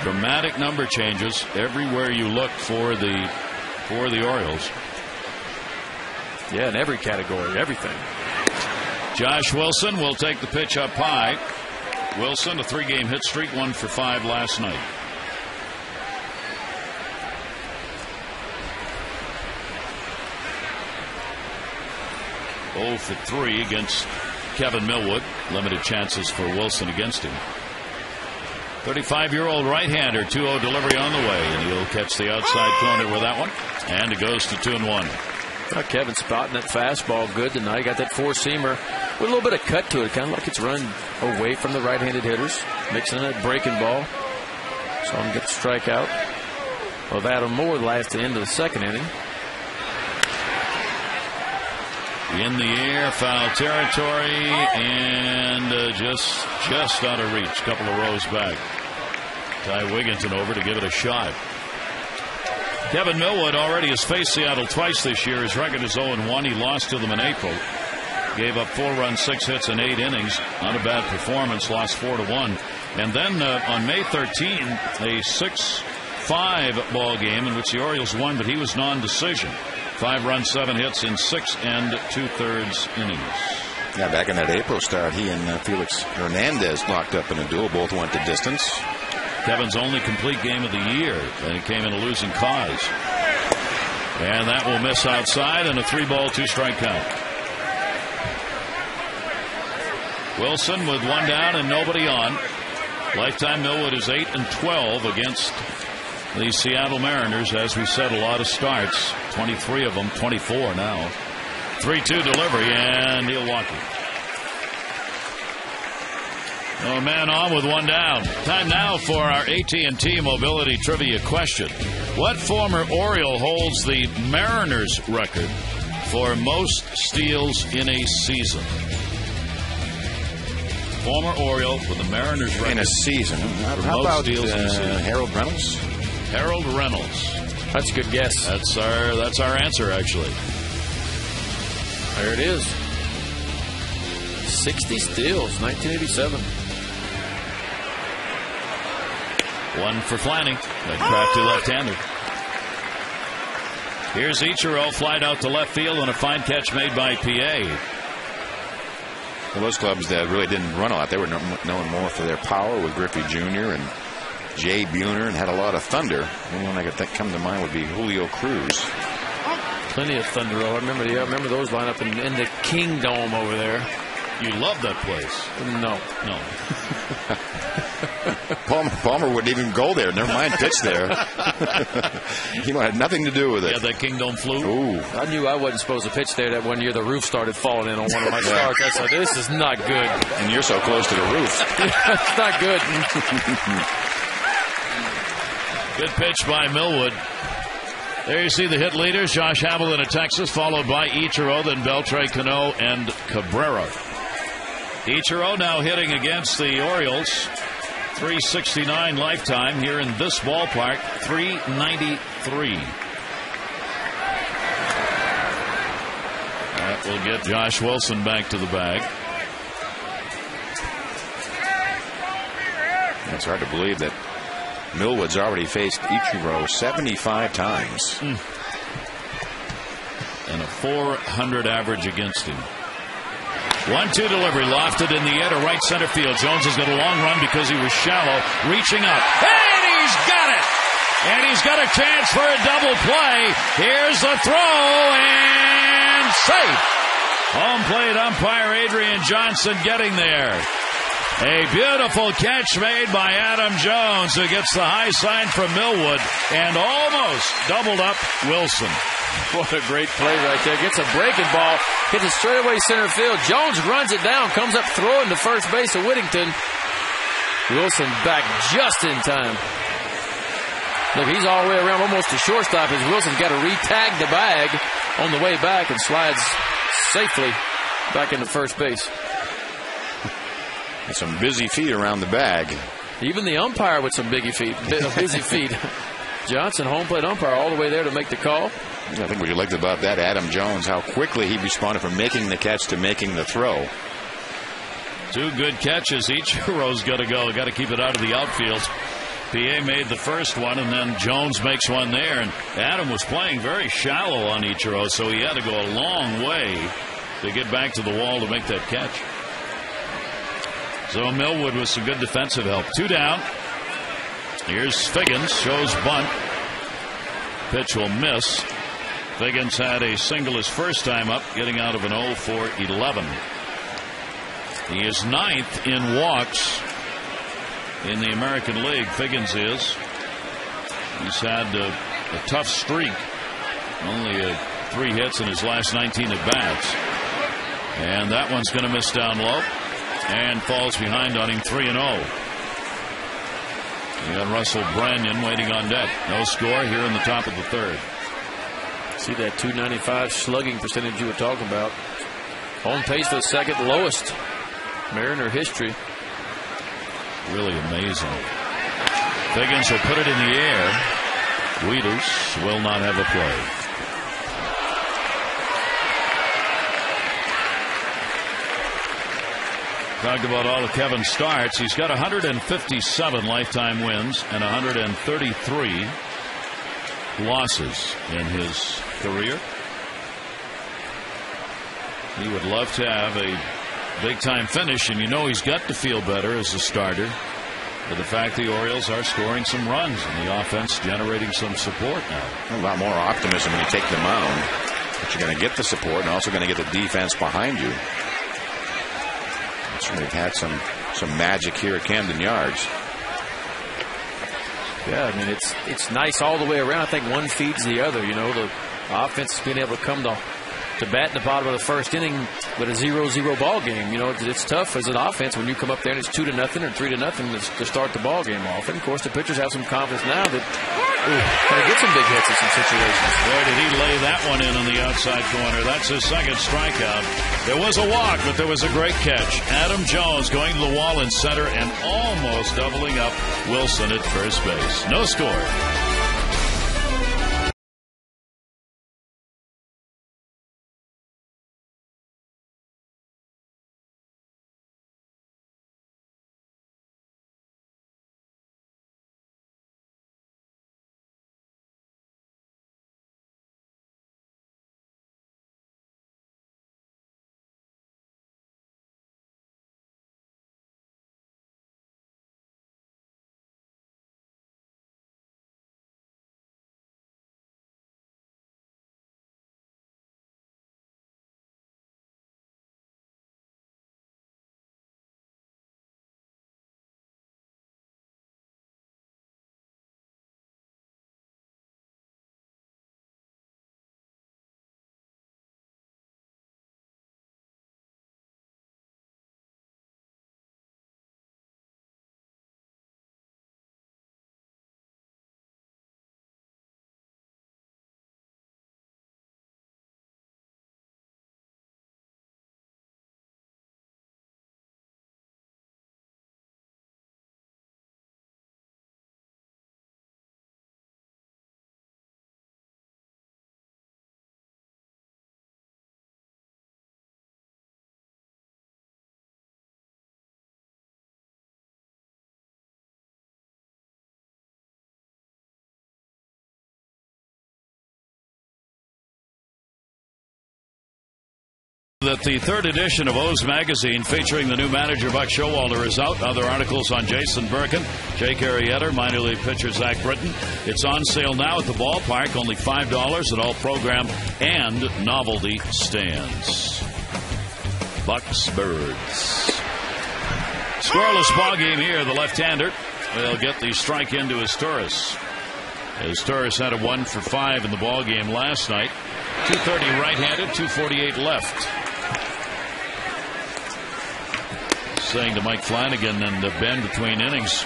Dramatic number changes everywhere you look for the Orioles. Yeah, in every category, everything. Josh Wilson will take the pitch up high. Wilson, a 3-game hit streak, 1 for 5 last night. Oh for 3 against Kevin Millwood. Limited chances for Wilson against him. 35-year-old right-hander, 2-0 delivery on the way, and he'll catch the outside corner with that one, and it goes to 2-1. Kevin spotting that fastball good tonight. He got that 4-seamer with a little bit of cut to it, kind of like it's run away from the right-handed hitters, mixing that breaking ball. Saw him get the strikeout of Adam Moore last end of the 2nd inning. In the air, foul territory, and just out of reach. Couple of rows back. Ty Wigginton over to give it a shot. Kevin Millwood already has faced Seattle twice this year. His record is 0-1. He lost to them in April. Gave up 4 runs, 6 hits in 8 innings. Not a bad performance. Lost 4-1. And then on May 13, a 6-5 ball game in which the Orioles won, but he was non-decision. 5 runs, 7 hits in 6 2/3 innings. Yeah, back in that April start, he and Felix Hernandez locked up in a duel. Both went the distance. Kevin's only complete game of the year, and it came in a losing cause. And that will miss outside, and a 3-ball, 2-strike count. Wilson with 1 down and nobody on. Lifetime Millwood is 8-12 against the Seattle Mariners. As we said, a lot of starts, 23 of them, 24 now. 3-2 delivery, and he'll walk it. A man on with 1 down. Time now for our AT&T Mobility Trivia question. What former Oriole holds the Mariners record for most steals in a season? Former Oriole with the Mariners record in a season. How about Harold Reynolds? Harold Reynolds. That's a good guess. That's our answer, actually. There it is. 60 steals, 1987. 1 for Flanning, that crafty left-hander. Here's Ichiro, flied out to left field, and a fine catch made by PA. Well, those clubs that really didn't run a lot, they were known more for their power with Griffey Jr. and Jay Buhner, and had a lot of thunder. The one that come to mind would be Julio Cruz. Plenty of thunder. I remember those line up in the King Dome over there. You love that place. No. Palmer wouldn't even go there. Never mind pitch there. He had nothing to do with it. Yeah, that King Dome flu. Ooh. I knew I wasn't supposed to pitch there that one year. The roof started falling in on one of my starts. I said, this is not good. And you're so close to the roof. It's not good. Good pitch by Millwood. There you see the hit leaders, Josh Hamilton of Texas, followed by Ichiro, then Beltre, Cano, and Cabrera. Ichiro now hitting against the Orioles. 369 lifetime here in this ballpark. 393. That will get Josh Wilson back to the bag. It's hard to believe that Millwood's already faced Ichiro 75 times. And a 400 average against him. 1-2 delivery, lofted in the air to right center field. Jones has got a long run because he was shallow, reaching up, and he's got it! And he's got a chance for a double play. Here's the throw, and safe! Home plate umpire Adrian Johnson getting there. A beautiful catch made by Adam Jones, who gets the high sign from Millwood and almost doubled up Wilson. What a great play right there. Gets a breaking ball, hits it straight away center field. Jones runs it down, comes up throwing to first base of Whittington. Wilson back just in time. Look, he's all the way around almost to shortstop as Wilson's got to re-tag the bag on the way back and slides safely back into first base. And some busy feet around the bag. Even the umpire with some busy feet. Johnson, home plate umpire, all the way there to make the call. I think what you liked about that, Adam Jones, how quickly he responded from making the catch to making the throw. 2 good catches. Ichiro's got to go. Got to keep it out of the outfield. PA made the first one, and then Jones makes one there. And Adam was playing very shallow on Ichiro, so he had to go a long way to get back to the wall to make that catch. So Millwood with some good defensive help. 2 down. Here's Figgins. Shows bunt. Pitch will miss. Figgins had a single his first time up, getting out of an 0 for 11. He is 9th in walks in the American League. Figgins is. He's had a tough streak. Only 3 hits in his last 19 at bats. And that one's going to miss down low and falls behind on him 3-0. You got Russell Branyan waiting on deck. No score here in the top of the 3rd. See that 295 slugging percentage you were talking about. On pace for the second lowest Mariner history. Really amazing. Figgins will put it in the air. Wieters will not have a play. Talked about all of Kevin's starts. He's got 157 lifetime wins and 133 losses in his career. He would love to have a big-time finish, and you know he's got to feel better as a starter with the fact the Orioles are scoring some runs and the offense generating some support now. A lot more optimism when you take the mound, but you're going to get the support and also going to get the defense behind you. We've had some magic here at Camden Yards. Yeah, I mean it's nice all the way around. I think one feeds the other. You know, the offense has been able to come to bat in the bottom of the first inning with a 0-0 ball game. You know, it's tough as an offense when you come up there and it's 2-0 or 3-0 to start the ball game off. And of course, the pitchers have some confidence now that they get some big hits in some situations. Boy, did he lay that one in on the outside corner. That's his second strikeout. There was a walk, but there was a great catch. Adam Jones going to the wall in center and almost doubling up Wilson at first base. No score. That the third edition of O's Magazine featuring the new manager Buck Showalter is out. Other articles on Jason Birkin, Jake Arrieta, minor league pitcher Zach Britton. It's on sale now at the ballpark, only $5 at all program and novelty stands. Bucks Birds. Scoreless ball game here. The left-hander will get the strike into Asturias. Asturias had a 1 for 5 in the ball game last night. 230 right-handed, 248 left. Saying to Mike Flanagan and Ben between innings,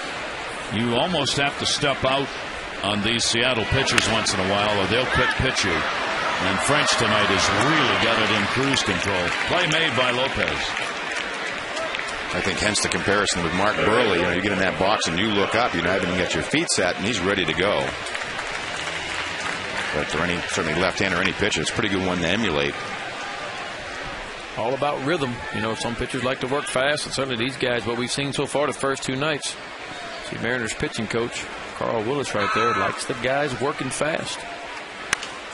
you almost have to step out on these Seattle pitchers once in a while or they'll quit pitch you. And French tonight has really got it in cruise control. Play made by Lopez. I think hence the comparison with Mark Burley. You get in that box and you look up, you haven't even got your feet set, and he's ready to go. But for any, certainly left-hander or any pitcher, it's a pretty good one to emulate. All about rhythm. Some pitchers like to work fast, and certainly these guys, what we've seen so far the first 2 nights. See Mariners pitching coach Carl Willis right there likes the guys working fast.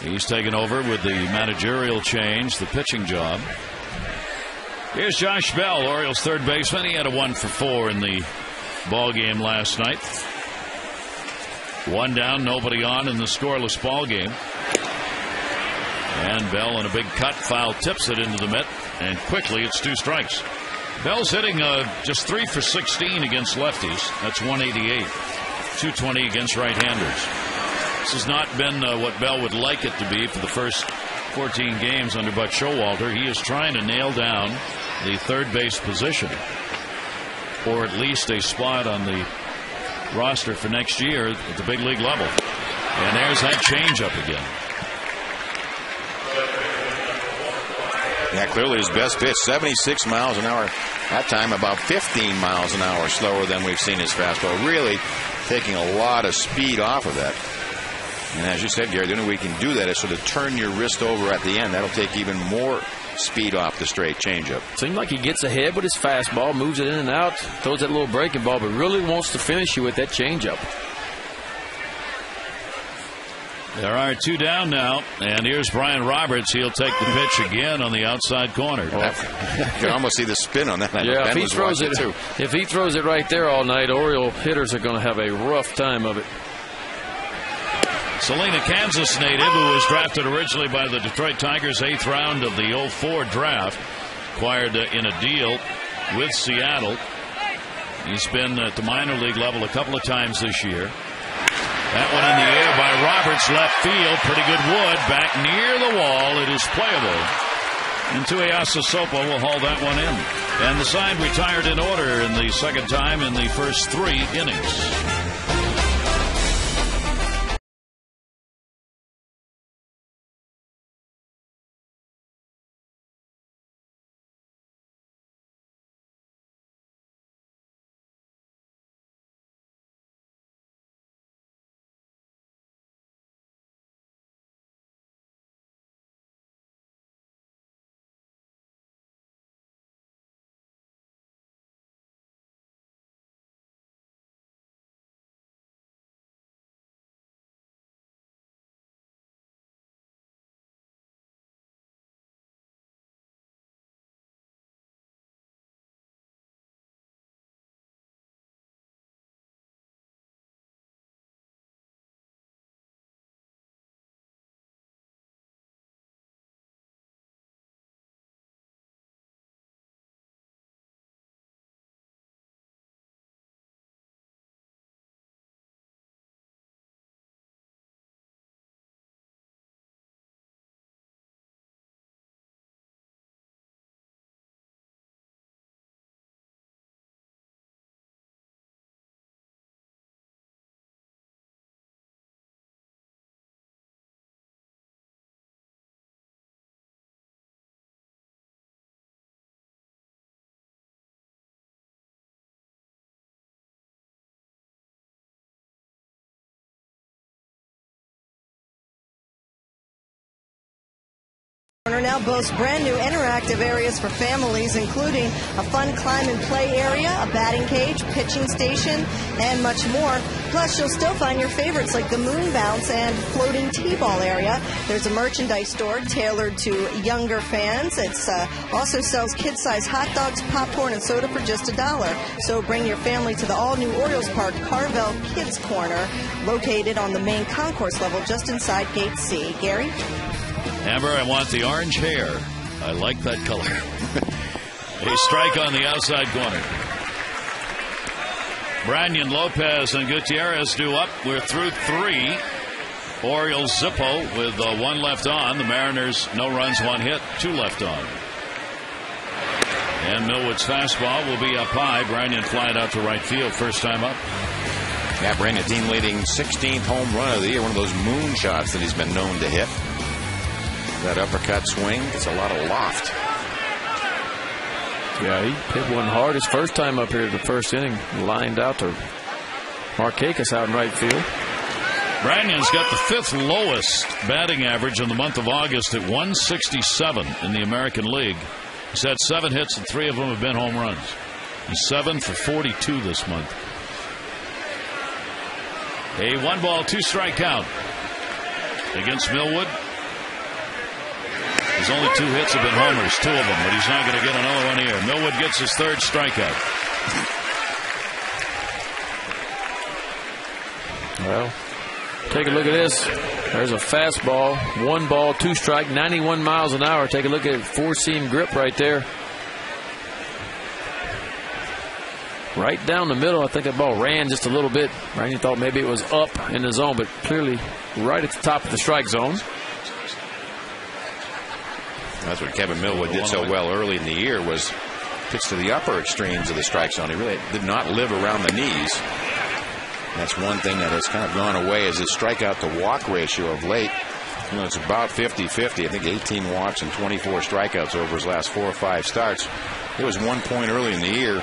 He's taken over with the managerial change, the pitching job. Here's Josh Bell, Orioles third baseman. He had a 1 for 4 in the ball game last night. 1 down, nobody on in the scoreless ball game. And Bell in a big cut foul tips it into the mitt, and quickly it's 2 strikes. Bell's hitting just 3 for 16 against lefties. That's 188. 220 against right-handers. This has not been what Bell would like it to be for the first 14 games under Buck Showalter. He is trying to nail down the third base position, or at least a spot on the roster for next year at the big league level. And there's that changeup again. Yeah, clearly his best pitch, 76 miles an hour. That time about 15 miles an hour slower than we've seen his fastball. Really taking a lot of speed off of that. And as you said, Gary, the only way you can do that is sort of turn your wrist over at the end. That'll take even more speed off the straight changeup. Seems like he gets ahead with his fastball, moves it in and out, throws that little breaking ball, but really wants to finish you with that changeup. There are 2 down now, and here's Brian Roberts. He'll take the pitch again on the outside corner. You can almost see the spin on that. Yeah, if he throws it right there all night, Oriole hitters are going to have a rough time of it. Salina, Kansas native, who was drafted originally by the Detroit Tigers 8th round of the 04 draft, acquired in a deal with Seattle. He's been at the minor league level a couple of times this year. That one in the air by Roberts, left field. Pretty good wood. Back near the wall. It is playable. And Tuiasa Sopo will haul that one in. And the side retired in order in the second time in the first 3 innings. now boasts brand new interactive areas for families, including a fun climb and play area, a batting cage, pitching station, and much more. Plus, you'll still find your favorites like the moon bounce and floating T-ball area. There's a merchandise store tailored to younger fans. It also sells kid-sized hot dogs, popcorn, and soda for just $1. So bring your family to the all-new Orioles Park Carvel Kids Corner, located on the main concourse level just inside Gate C. Gary? Amber, I want the orange hair. I like that color. A strike on the outside corner. Branyan, Lopez, and Gutierrez due up. We're through 3. Orioles Zippo with 1 left on. The Mariners, no runs, 1 hit, 2 left on. And Millwood's fastball will be up high. Branyan flying out to right field, first time up. Yeah, Branyan, team-leading 16th home run of the year. One of those moon shots that he's been known to hit. That uppercut swing, it's a lot of loft. Yeah, he hit one hard his first time up here the first inning. Lined out to Markakis out in right field. Branyan's got the 5th lowest batting average in the month of August at 167 in the American League. He's had 7 hits and 3 of them have been home runs. He's 7 for 42 this month. A 1-ball, 2-strike count against Millwood. His only 2 hits have been homers, 2 of them, but he's not going to get another one here. Millwood gets his 3rd strikeout. Well, take a look at this. There's a fastball, 1-ball, 2-strike, 91 miles an hour. Take a look at it, 4-seam grip right there. Right down the middle. I think that ball ran just a little bit. Randy thought maybe it was up in the zone, but clearly right at the top of the strike zone. That's what Kevin Millwood did so well early in the year, was pitch to the upper extremes of the strike zone. He really did not live around the knees. That's one thing that has kind of gone away, is his strikeout to walk ratio of late. You know, it's about 50-50. I think 18 walks and 24 strikeouts over his last 4 or 5 starts. There was one point early in the year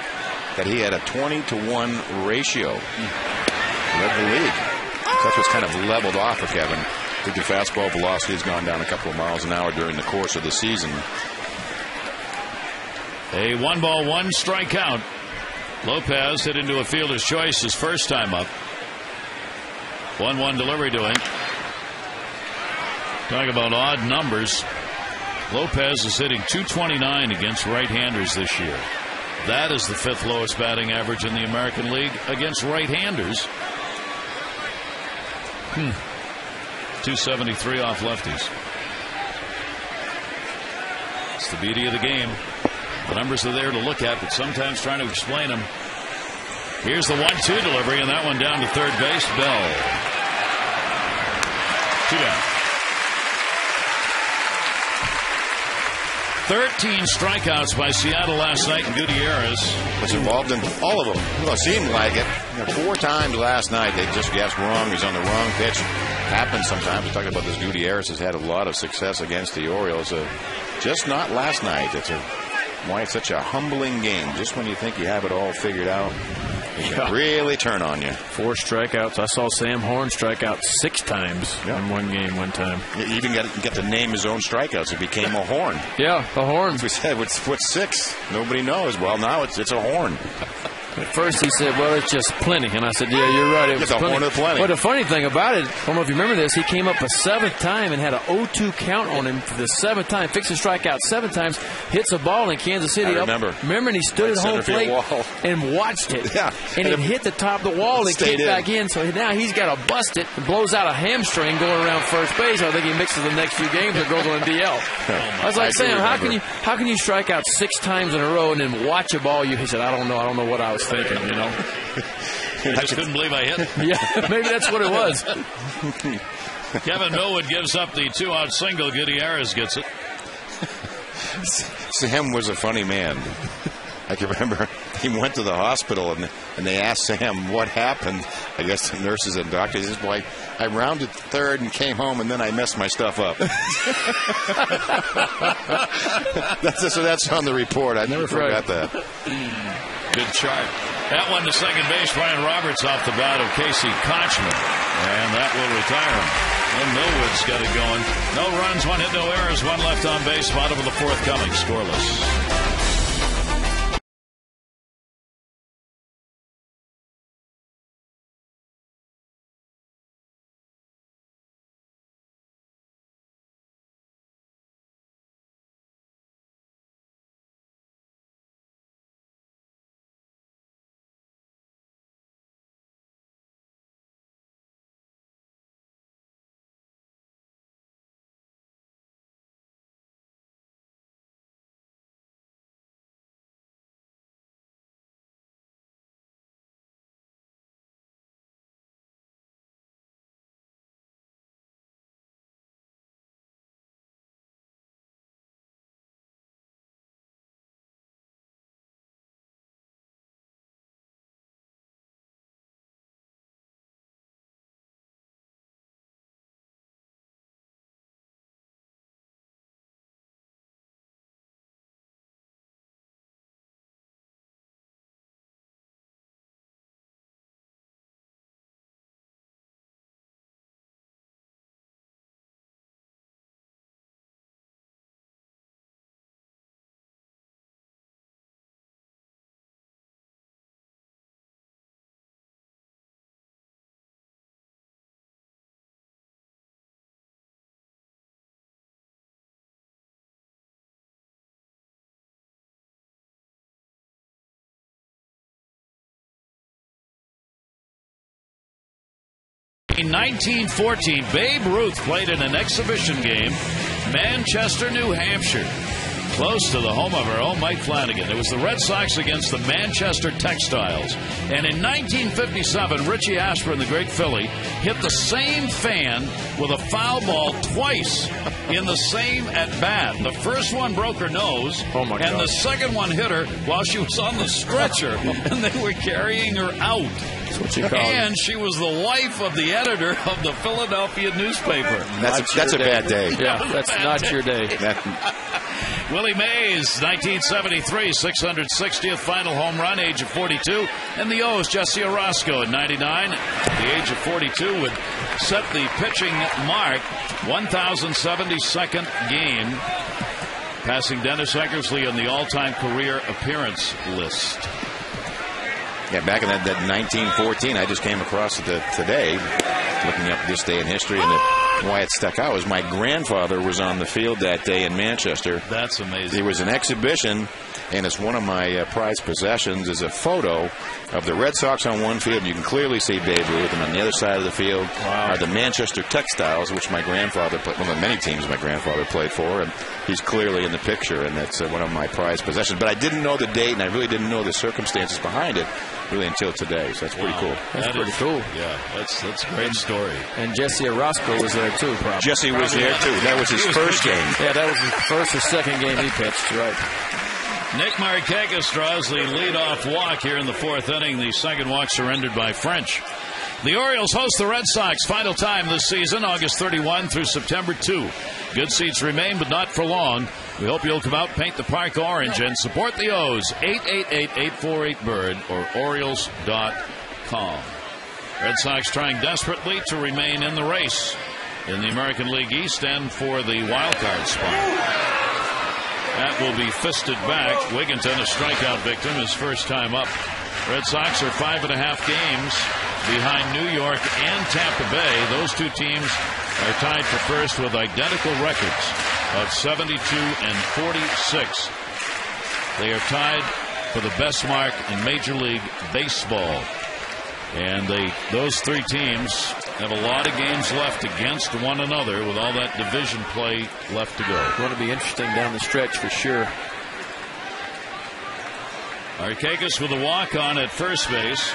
that he had a 20-to-1 ratio. Led the league. So that's what's kind of leveled off for Kevin. I think the fastball velocity has gone down a couple of miles an hour during the course of the season. A 1-ball, 1-strike count. Lopez hit into a fielder's choice his first time up. 1-1 delivery to him. Talk about odd numbers. Lopez is hitting .229 against right-handers this year. That is the 5th lowest batting average in the American League against right-handers. .273 off lefties. It's the beauty of the game. The numbers are there to look at, but sometimes trying to explain them. Here's the 1-2 delivery, and that one down to third base. Bell. 2 down. 13 strikeouts by Seattle last night, and Gutierrez was involved in all of them. Well, it seemed like it. 4 times last night they just guessed wrong. He's on the wrong pitch. Happens sometimes. We're talking about this. Gutierrez has had a lot of success against the Orioles. Just not last night. It's why it's such a humbling game. Just when you think you have it all figured out, it can really turn on you. 4 strikeouts. I saw Sam Horn strike out 6 times in one game one time. He even get to name his own strikeouts. It became a horn. Yeah, a horn. As we said, what's 6? Nobody knows. Well, now it's a horn. At first he said, well, it's just plenty. And I said, yeah, you're right. It was a horn of plenty. But the funny thing about it, I don't know if you remember this, he came up a 7th time and had an 0-2 count on him for the 7th time. Fixed a strikeout 7 times, hits a ball in Kansas City. I remember. Remember, and he stood at home plate and watched it. Yeah. And it hit the top of the wall and kicked back in. So now he's got to bust it and blows out a hamstring going around first base. I think he mixes the next few games or goes on DL. I was like, Sam, how can you strike out 6 times in a row and then watch a ball? He said, I don't know what I was thinking, you know. I just couldn't believe I hit. Yeah, maybe that's what it was. Kevin Millwood gives up the 2-out single. Gutierrez gets it. Sam was a funny man. I can remember he went to the hospital and they asked Sam what happened. I guess the nurses and doctors. He said, boy, I rounded third and came home and then I messed my stuff up. That's on the report. I never forgot that. Good chart. That one to second base. Ryan Roberts off the bat of Casey Kochman. And that will retire him. And Millwood's got it going. No runs, 1 hit, no errors, 1 left on base. Bottom of the 4th coming, scoreless. In 1914, Babe Ruth played in an exhibition game, Manchester, New Hampshire, close to the home of our own Mike Flanagan. It was the Red Sox against the Manchester Textiles. And in 1957, Richie Ashburn, the great Philly, hit the same fan with a foul ball twice in the same at-bat. The first one broke her nose, and the second one hit her while she was on the stretcher, and they were carrying her out. And she was the wife of the editor of the Philadelphia newspaper. That's a bad day. Yeah, that's not your day. Willie Mays, 1973, 660th final home run, age of 42. And the O's, Jesse Orozco at 99, at the age of 42, would set the pitching mark, 1,072nd game, passing Dennis Eckersley on the all-time career appearance list. Yeah, back in that 1914, I just came across it today, looking up this day in history, and why it stuck out was my grandfather was on the field that day in Manchester. That's amazing. There was an exhibition, and it's one of my prized possessions, is a photo of the Red Sox on one field, and you can clearly see Babe Ruth, and on the other side of the field are the Manchester Textiles, which my grandfather played, one of the many teams my grandfather played for, and he's clearly in the picture, and that's one of my prized possessions. But I didn't know the date, and I really didn't know the circumstances behind it really until today, so that's pretty cool. That's pretty cool. Yeah, that's a great story. And Jesse Orozco was there too, probably. Jesse was there too. That was his first game. Yeah, that was his first or second game he pitched, right. Nick Markakis draws the leadoff walk here in the 4th inning. The second walk surrendered by French. The Orioles host the Red Sox. Final time this season, August 31 through September 2. Good seats remain, but not for long. We hope you'll come out, paint the park orange, and support the O's. 888-848-BIRD or Orioles.com. Red Sox trying desperately to remain in the race in the American League East and for the wild card spot. That will be fisted back. Wigginton, a strikeout victim, his first time up. Red Sox are 5.5 games behind New York and Tampa Bay. Those two teams are tied for first with identical records of 72 and 46. They are tied for the best mark in Major League Baseball. And those three teams have a lot of games left against one another with all that division play left to go. It's going to be interesting down the stretch for sure. Markakis with a walk-on at first base.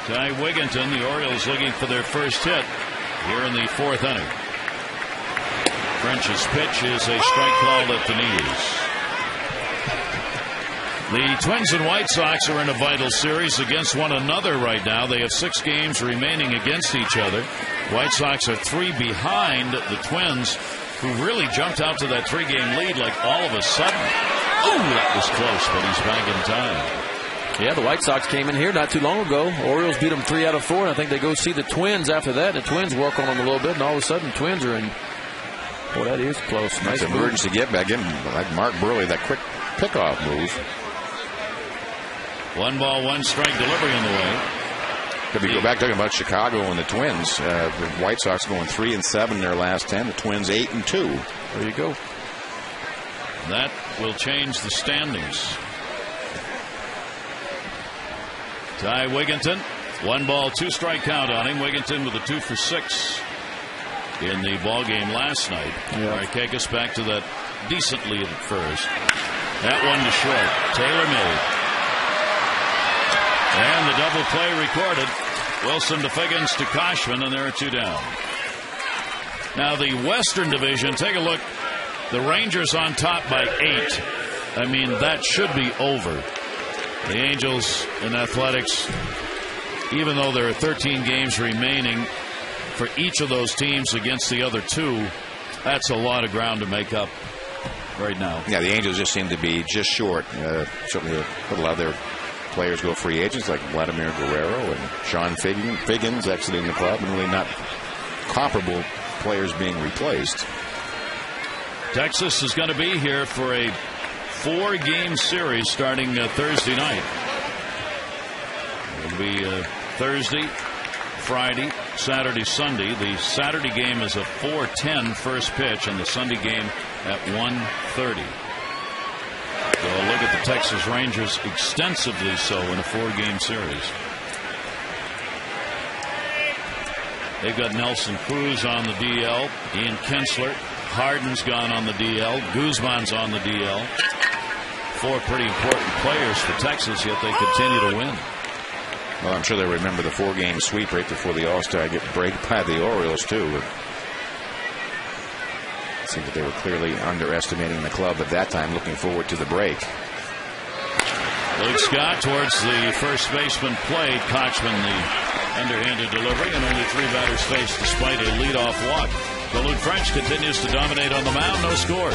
Ty Wigginton, the Orioles looking for their first hit here in the 4th inning. French's pitch is a strike called at the knees. The Twins and White Sox are in a vital series against one another right now. They have 6 games remaining against each other. White Sox are 3 behind the Twins, who really jumped out to that 3-game lead like all of a sudden. Oh, that was close, but he's back in time. Yeah, the White Sox came in here not too long ago. Orioles beat them 3 out of 4, and I think they go see the Twins after that. The Twins work on them a little bit, and all of a sudden, Twins are in. Boy, that is close. Nice emergency get back in, like Mark Burley, that quick pickoff move. 1 ball, 1 strike delivery on the way. Could we go back talking about Chicago and the Twins? The White Sox going 3-7 in their last 10. The Twins 8-2. There you go. That will change the standings. Ty Wigginton, 1 ball, 2 strike count on him. Wigginton with a 2 for 6 in the ball game last night. Markakis back to that decent lead at first. That one to short. Taylor made. And the double play recorded. Wilson to Figgins to Koshman, and there are 2 down. Now the Western Division, take a look. The Rangers on top by 8. I mean, that should be over. The Angels and Athletics, even though there are 13 games remaining for each of those teams against the other 2, that's a lot of ground to make up right now. Yeah, the Angels just seem to be just short. Certainly a lot of their players go free agents, like Vladimir Guerrero and Sean Figgins exiting the club, and really not comparable players being replaced. Texas is going to be here for a 4-game series starting Thursday night. It'll be Thursday, Friday, Saturday, Sunday. The Saturday game is a 4:10 first pitch, and the Sunday game at 1:30. So look at the Texas Rangers, extensively so in a 4-game series. They've got Nelson Cruz on the DL, Ian Kinsler, Harden's gone on the DL, Guzman's on the DL. 4 pretty important players for Texas, yet they continue to win. Well, I'm sure they remember the 4-game sweep right before the All-Star break by the Orioles, too. It seemed that they were clearly underestimating the club at that time, looking forward to the break. Luke Scott towards the first baseman plate. Kochman the underhanded delivery, and only 3 batters faced despite a leadoff walk. The Luke French continues to dominate on the mound. No score.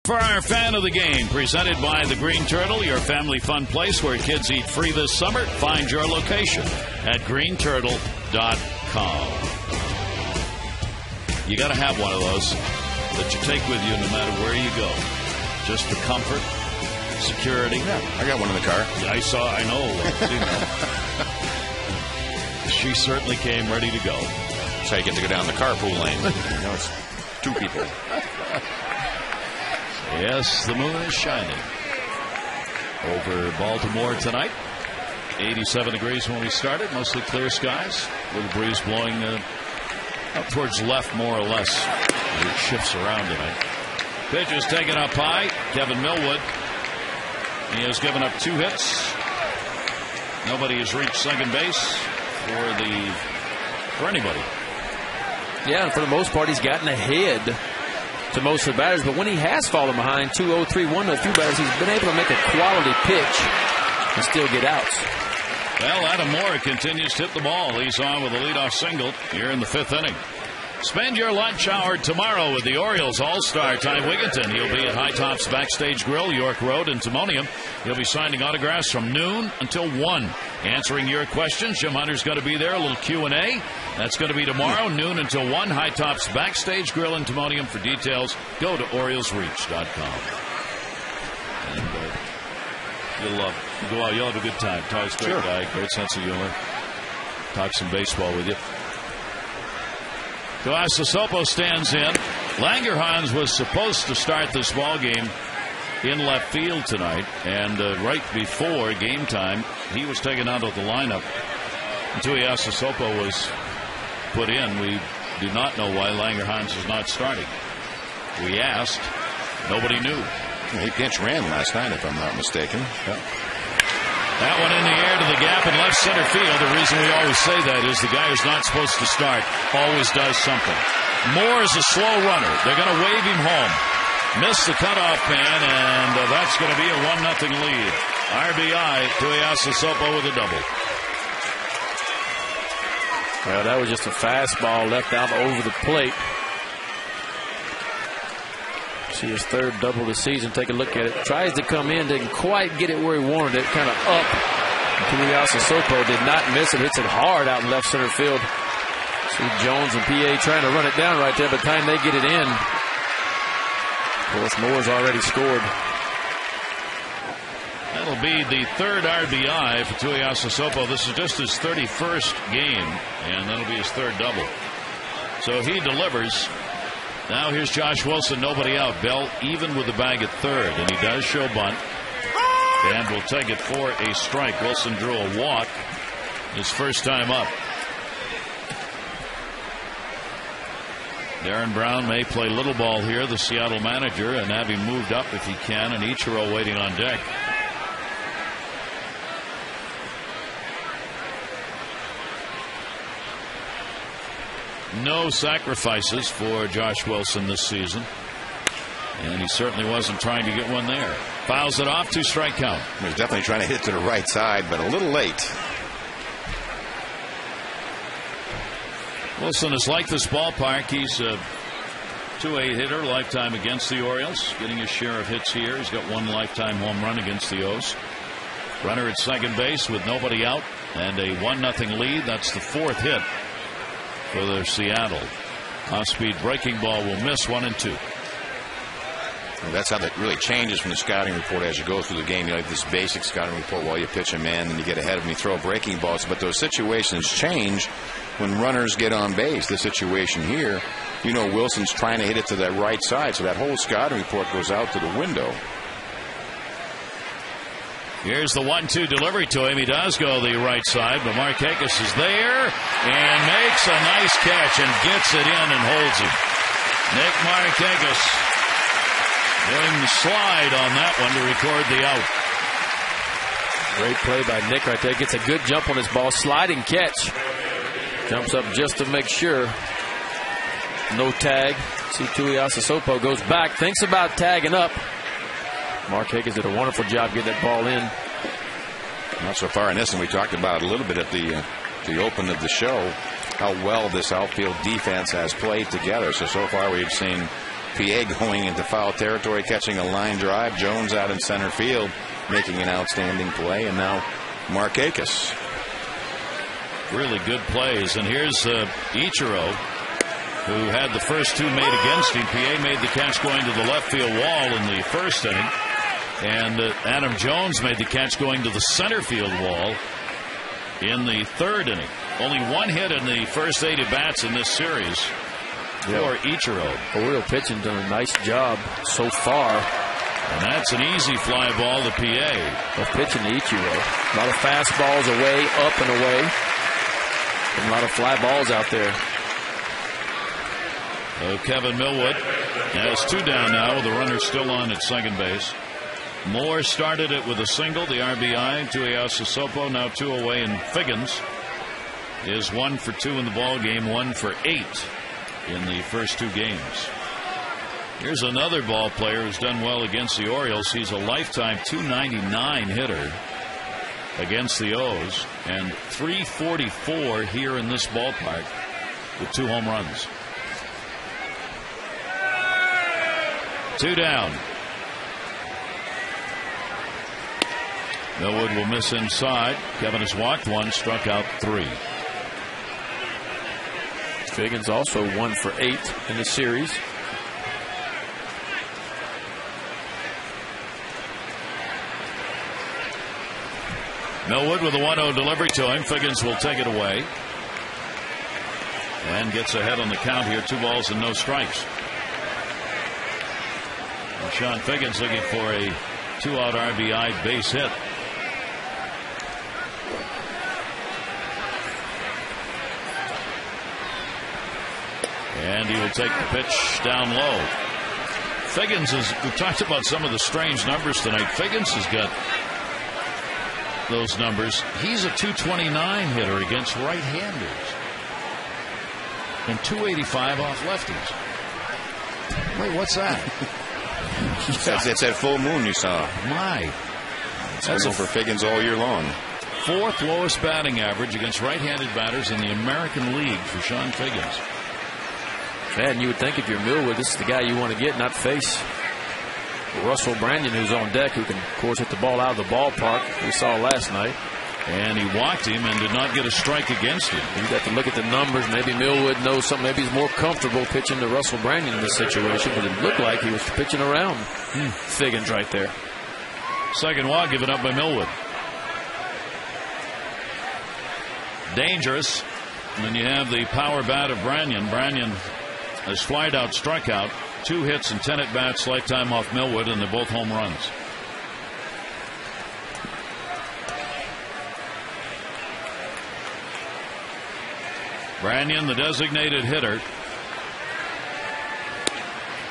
For our fan of the game, presented by the Green Turtle, your family fun place where kids eat free this summer. Find your location at greenturtle.com. You got to have one of those that you take with you no matter where you go. Just for comfort, security. Yeah, I got one in the car. I know. She certainly came ready to go. So you get to go down the carpool lane. You know, it's 2 people. Yes, the moon is shining over Baltimore tonight. 87 degrees when we started. Mostly clear skies. A little breeze blowing up towards left more or less. It shifts around tonight. Pitch is taken up high. Kevin Millwood. He has given up 2 hits. Nobody has reached second base for anybody. Yeah, and for the most part, he's gotten ahead to most of the batters. But when he has fallen behind 2-0, 3-1 to a few batters, he's been able to make a quality pitch and still get outs. Well, Adam Moore continues to hit the ball. He's on with a leadoff single here in the 5th inning. Spend your lunch hour tomorrow with the Orioles All-Star Ty Wigginton. He'll be at High Top's Backstage Grill, York Road in Timonium. He'll be signing autographs from noon until 1. Answering your questions. Jim Hunter's going to be there. A little Q&A. That's going to be tomorrow, noon until 1. High Top's Backstage Grill in Timonium. For details, go to OriolsReach.com. And you'll go out. You'll have a good time. Ty's a great guy. Great sense of humor. Talk some baseball with you. Sopo stands in. Langerhans was supposed to start this ball game in left field tonight, and right before game time, he was taken out of the lineup. Sopo was put in. We do not know why Langerhans is not starting. We asked. Nobody knew. He pinch ran last night, if I'm not mistaken. Yeah. That one in the air to the gap in left center field. The reason we always say that is the guy who's not supposed to start always does something. Moore is a slow runner. They're going to wave him home. Missed the cutoff man, and that's going to be a 1-0 lead. RBI to Sopo with a double. Well, that was just a fastball left out over the plate. See his 3rd double of the season. Take a look at it. Tries to come in. Didn't quite get it where he wanted it. Kind of up. Sopo did not miss it. Hits it hard out in left center field. See Jones and PA trying to run it down right there. By the time they get it in, of course, Moore's already scored. That'll be the 3rd RBI for Sopo. This is just his 31st game, and that'll be his 3rd double. So he delivers. Now here's Josh Wilson, nobody out. Bell even with the bag at 3rd, and he does show bunt. And will take it for a strike. Wilson drew a walk his first time up. Darren Brown may play little ball here, the Seattle manager, and have him moved up if he can, and Ichiro waiting on deck. No sacrifices for Josh Wilson this season. And he certainly wasn't trying to get one there. Fouls it off, 2-strike count. He was definitely trying to hit to the right side, but a little late. Wilson is like this ballpark. He's a 2-8 hitter, lifetime against the Orioles. Getting his share of hits here. He's got 1 lifetime home run against the O's. Runner at second base with nobody out and a 1-0 lead. That's the 4th hit for the Seattle. Off-speed breaking ball will miss 1 and 2. Well, that's how that really changes from the scouting report as you go through the game. You have this basic scouting report while you pitch a man, and you get ahead of him, you throw breaking balls. But those situations change when runners get on base. The situation here, Wilson's trying to hit it to that right side, so that whole scouting report goes out to the window. Here's the 1-2 delivery to him. He does go the right side, but Markakis is there and makes a nice catch and gets it in and holds it. Nick Markakis doing the slide on that one to record the out. Great play by Nick right there. Gets a good jump on his ball. Sliding catch. Jumps up just to make sure. No tag. See Sopo goes back. Thinks about tagging up. Markakis did a wonderful job getting that ball in. Not so far in this, and we talked about a little bit at the open of the show how well this outfield defense has played together. So far we've seen PA going into foul territory, catching a line drive. Jones out in center field, making an outstanding play, and now Markakis. Really good plays, and here's Ichiro, who had the first 2 made against him. PA made the catch going to the left field wall in the 1st inning. And Adam Jones made the catch going to the center field wall in the 3rd inning. Only 1 hit in the first 8 at-bats in this series for Ichiro. Oriole pitching done a nice job so far. And that's an easy fly ball to PA. Of pitching to Ichiro. A lot of fastballs away, up and away. And a lot of fly balls out there. Kevin Millwood has 2 down now with the runner still on at second base. Moore started it with a single, the RBI to Sopo. Now 2 away, and Figgins is 1 for 2 in the ball game, 1 for 8 in the first 2 games. Here's another ball player who's done well against the Orioles. He's a lifetime .299 hitter against the O's and .344 here in this ballpark with 2 home runs. 2 down. Millwood will miss inside. Kevin has walked 1, struck out 3. Figgins also 1 for 8 in the series. Millwood with a 1-0 delivery to him. Figgins will take it away and gets ahead on the count here. 2 balls and no strikes. And Sean Figgins looking for a 2-out RBI base hit. And he will take the pitch down low. Figgins we talked about some of the strange numbers tonight. Figgins has got those numbers. He's a .229 hitter against right-handers and .285 off lefties. Wait, what's that? It's that full moon you saw. My. That's for Figgins all year long. 4th lowest batting average against right-handed batters in the American League for Sean Figgins. And you would think if you're Millwood, this is the guy you want to get, not face Russell Brandon, who's on deck, who can, of course, hit the ball out of the ballpark. We saw last night. And he walked him and did not get a strike against him. You got to look at the numbers. Maybe Millwood knows something. Maybe he's more comfortable pitching to Russell Brandon in this situation, but it looked like he was pitching around Figgins right there. Second walk given up by Millwood. Dangerous. And then you have the power bat of Branyan. Branyan has flied out, struck out, 2 hits and 10 at-bats lifetime off Millwood, and they're both home runs. Branyan, the designated hitter.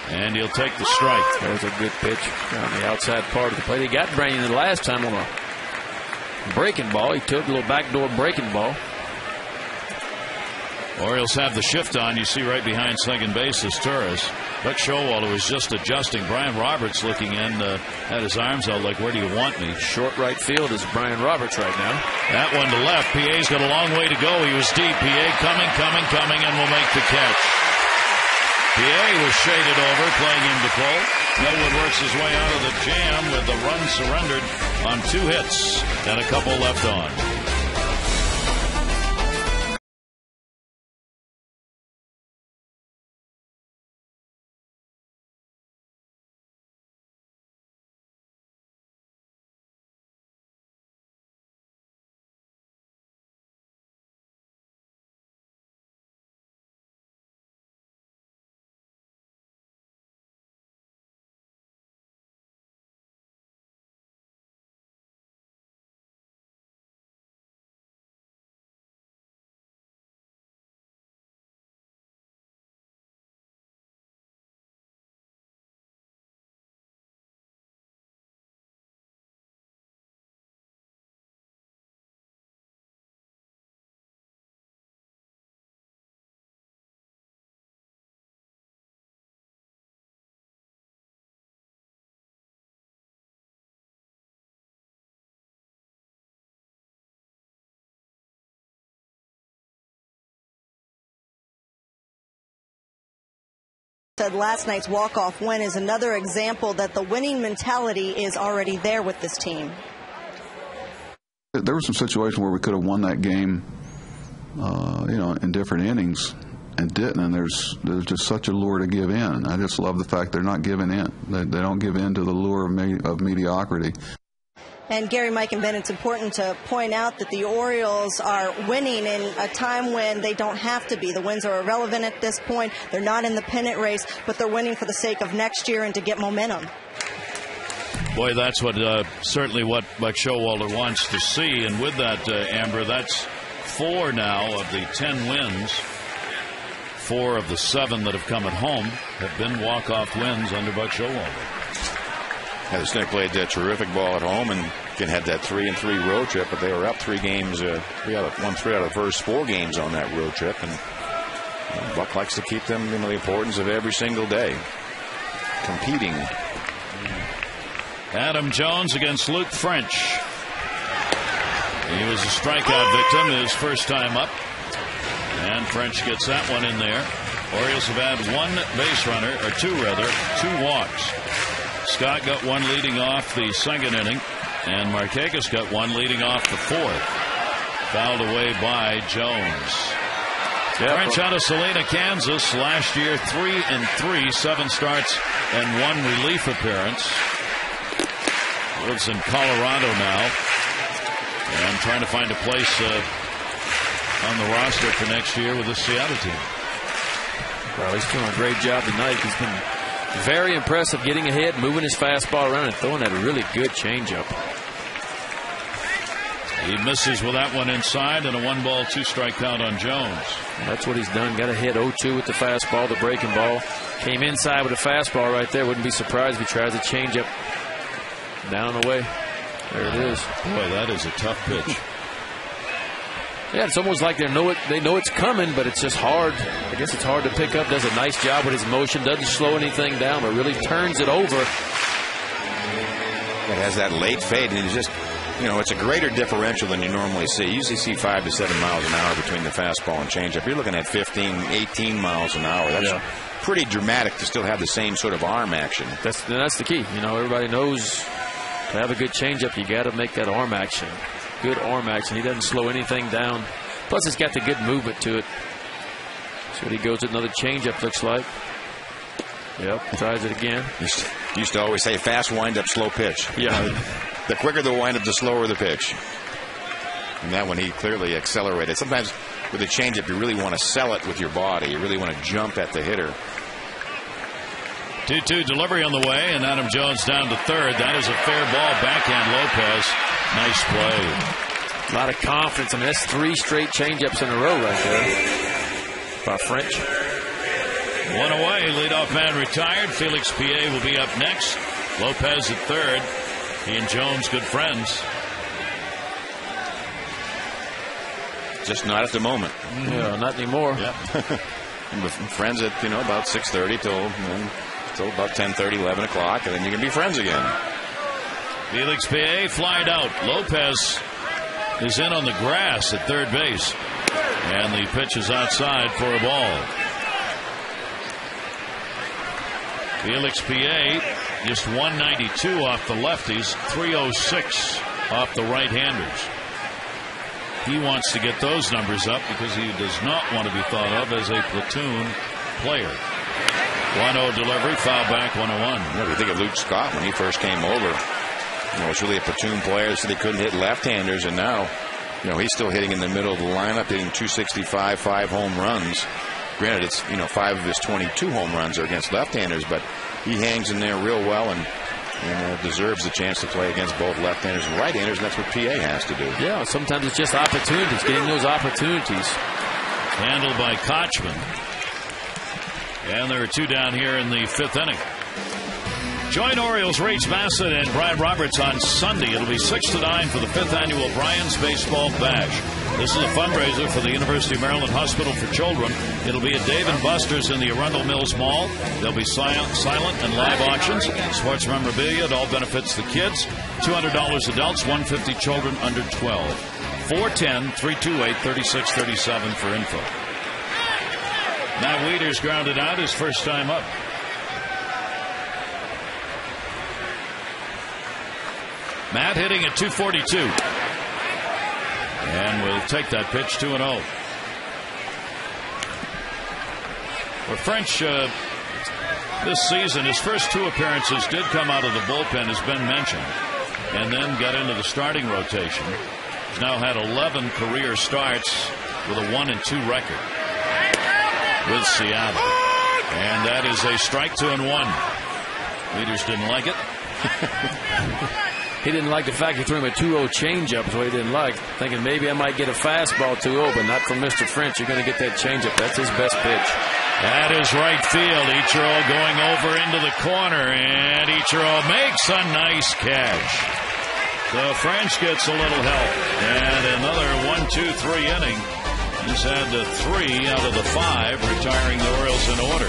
And he'll take the strike. That was a good pitch on the outside part of the plate. He got Branyan the last time on a breaking ball. He took a little backdoor breaking ball. Orioles have the shift on. You see right behind second base is Torres. Buck Showalter was just adjusting. Brian Roberts looking in, had his arms out like, where do you want me? Short right field is Brian Roberts right now. That one to left. PA's got a long way to go. He was deep. PA coming, and will make the catch. PA was shaded over, playing him to pull. Millwood works his way out of the jam with the run surrendered on 2 hits and a couple left on. Said last night's walk-off win is another example that the winning mentality is already there with this team. There were some situations where we could have won that game, in different innings and didn't, and there's just such a lure to give in. I just love the fact they're not giving in. They don't give in to the lure of mediocrity. And Gary, Mike, and Ben, it's important to point out that the Orioles are winning in a time when they don't have to be. The wins are irrelevant at this point. They're not in the pennant race, but they're winning for the sake of next year and to get momentum. Boy, that's what certainly what Buck Showalter wants to see. And with that, Amber, that's 4 now of the 10 wins. 4 of the 7 that have come at home have been walk-off wins under Buck Showalter. The Snick played that terrific ball at home and had that 3-3 road trip, but they were up 3 games. Won 3 out of the first 4 games on that road trip, and Buck likes to keep them the importance of every single day. competing. Adam Jones against Luke French. He was a strikeout victim his first time up. And French gets that one in there. Orioles have had one base runner, or two rather, 2 walks. Scott got one leading off the second inning, and Markakis got one leading off the fourth. Fouled away by Jones. French out of Salina, Kansas. Last year, 3-3, 7 starts and 1 relief appearance. Lives in Colorado now, and trying to find a place on the roster for next year with the Seattle team. Well, he's doing a great job tonight. He's been very impressive getting ahead, moving his fastball around, and throwing that really good changeup. He misses with that one inside, and a 1-ball, 2-strike count on Jones. That's what he's done. Got a hit 0-2 with the fastball, the breaking ball. Came inside with a fastball right there. Wouldn't be surprised if he tries a changeup down and away. There it is. Boy, that is a tough pitch. Yeah, it's almost like they know it's coming, but it's just hard. I guess it's hard to pick up. Does a nice job with his motion. Doesn't slow anything down, but really turns it over. It has that late fade, and it's just, it's a greater differential than you normally see. You usually see 5 to 7 miles an hour between the fastball and changeup. You're looking at 15, 18 miles an hour. That's pretty dramatic to still have the same sort of arm action. That's the key. Everybody knows to have a good changeup, you got to make that arm action. Good arm action. He doesn't slow anything down. Plus, it's got the good movement to it. So he goes with another changeup, looks like. Yep, tries it again. Used to always say fast windup, slow pitch. Yeah. The quicker the windup, the slower the pitch. And that one he clearly accelerated. Sometimes with a changeup, you really want to sell it with your body. You really want to jump at the hitter. 2-2 delivery on the way, and Adam Jones down to third. That is a fair ball. Backhand Lopez. Nice play. A lot of confidence. I mean, that's 3 straight changeups in a row right there by French. One away. Leadoff man retired. Felix Pie will be up next. Lopez at third. He and Jones good friends. Just not at the moment. Yeah, not anymore. Yeah. Friends at about 6:30 till about 10:30, 11 o'clock, and then you can be friends again. Felix Pie flied out. Lopez is in on the grass at third base, and the pitch is outside for a ball. Felix Pie just 192 off the lefties, 306 off the right-handers. He wants to get those numbers up because he does not want to be thought of as a platoon player. 1-0 delivery, foul back, 1-1. You think of Luke Scott when he first came over. It's really a platoon player, so they couldn't hit left-handers, and now, he's still hitting in the middle of the lineup, hitting 265, 5 home runs. Granted, it's 5 of his 22 home runs are against left-handers, but he hangs in there real well and deserves the chance to play against both left-handers and right-handers, and that's what PA has to do. Yeah, sometimes it's just opportunities, getting those opportunities. Handled by Kochman. And there are 2 down here in the 5th inning. Join Orioles Rach Bassett and Brian Roberts on Sunday. It'll be 6 to 9 for the 5th annual Brian's Baseball Bash. This is a fundraiser for the University of Maryland Hospital for Children. It'll be at Dave & Buster's in the Arundel Mills Mall. There'll be silent and live auctions, sports memorabilia. It all benefits the kids. $200 adults, $150 children under 12. 410-328-3637 for info. Matt Wieters grounded out his first time up. Matt hitting at 242. And we'll take that pitch 2-0. For French, this season, his first 2 appearances did come out of the bullpen, as Ben mentioned, and then got into the starting rotation. He's now had 11 career starts with a 1-2 record with Seattle. And that is a strike 2-1. Wieters didn't like it. He didn't like the fact he threw him a 2-0 changeup, is what he didn't like. Thinking maybe I might get a fastball 2-0, but not from Mr. French. You're going to get that changeup. That's his best pitch. That is right field. Ichiro going over into the corner, and Ichiro makes a nice catch. So French gets a little help. And another 1-2-3 inning. He's had 3 out of the 5, retiring the Orioles in order.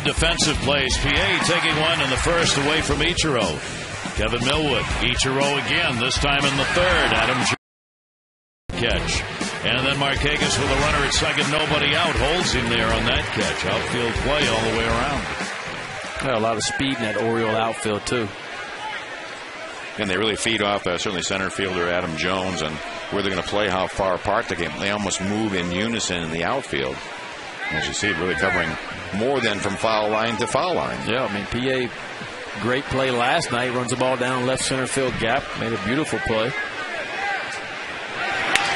defensive plays. PA taking one in the first away from Ichiro. Kevin Millwood. Ichiro again, this time in the third. Adam catch. And then Markakis with a runner at second. Nobody out. Holds him there on that catch. Outfield play all the way around. A lot of speed in that Oriole outfield, too. And they really feed off certainly center fielder Adam Jones and where they're going to play, how far apart they almost move in unison in the outfield. As you see, really covering more than from foul line to foul line. Yeah, I mean, PA, great play last night. Runs the ball down left center field gap. Made a beautiful play.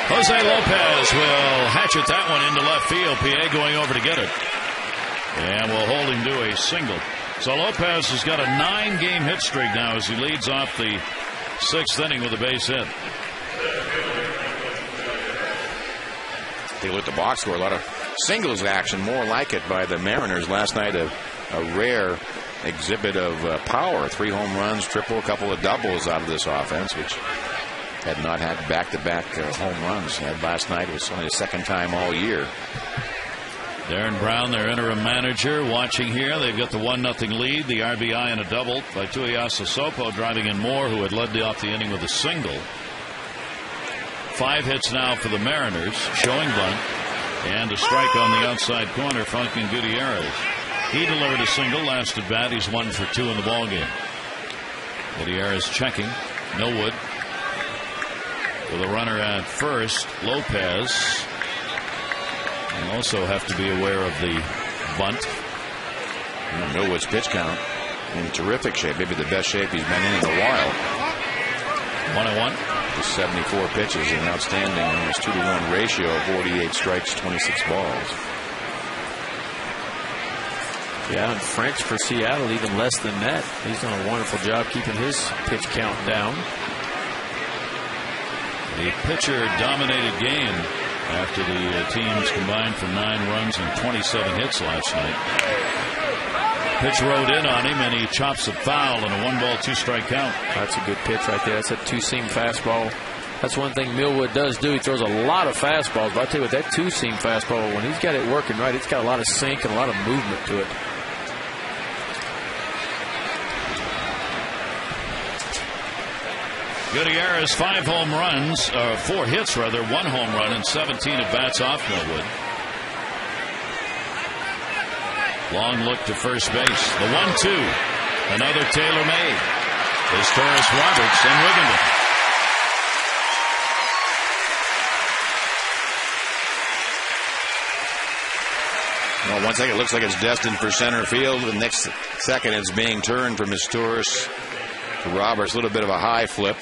Jose Lopez will hatchet that one into left field. PA going over to get it. And will hold him to a single. So Lopez has got a 9-game hit streak now as he leads off the 6th inning with a base hit. They look at the box score. A lot of singles action, more like it by the Mariners last night. A rare exhibit of power. 3 home runs, triple, a couple of doubles out of this offense, which had not had back-to-back home runs. Had last night. It was only the 2nd time all year. Darren Brown, their interim manager, watching here. They've got the 1-0 lead. The RBI and a double by Tuiasa Sopo, driving in Moore, who had led off the inning with a single. 5 hits now for the Mariners. Showing bunt. And a strike on the outside corner, Franklin Gutierrez. He delivered a single last at bat. He's 1 for 2 in the ballgame. Gutierrez checking. Millwood with a runner at first. Lopez. You also have to be aware of the bunt. Millwood's pitch count in terrific shape. Maybe the best shape he's been in a while. 1-1. With 74 pitches, an outstanding almost 2-to-1 ratio of 48 strikes, 26 balls. Yeah, and French for Seattle, even less than that. He's done a wonderful job keeping his pitch count down. The pitcher-dominated game after the teams combined for 9 runs and 27 hits last night. Pitch rode in on him, and he chops it foul in a 1-ball, 2-strike count. That's a good pitch right there. That's a 2-seam fastball. That's one thing Millwood does do. He throws a lot of fastballs. But I tell you what, that 2-seam fastball, when he's got it working right, it's got a lot of sink and a lot of movement to it. Gutierrez, 4 hits rather, 1 home run and 17 at bats off Millwood. Long look to first base. The 1-2. Another tailor-made. Is Torres Roberts and Wigginton. Well, 1 second, it looks like it's destined for center field. The next second, it's being turned from his Torres to Roberts. A little bit of a high flip.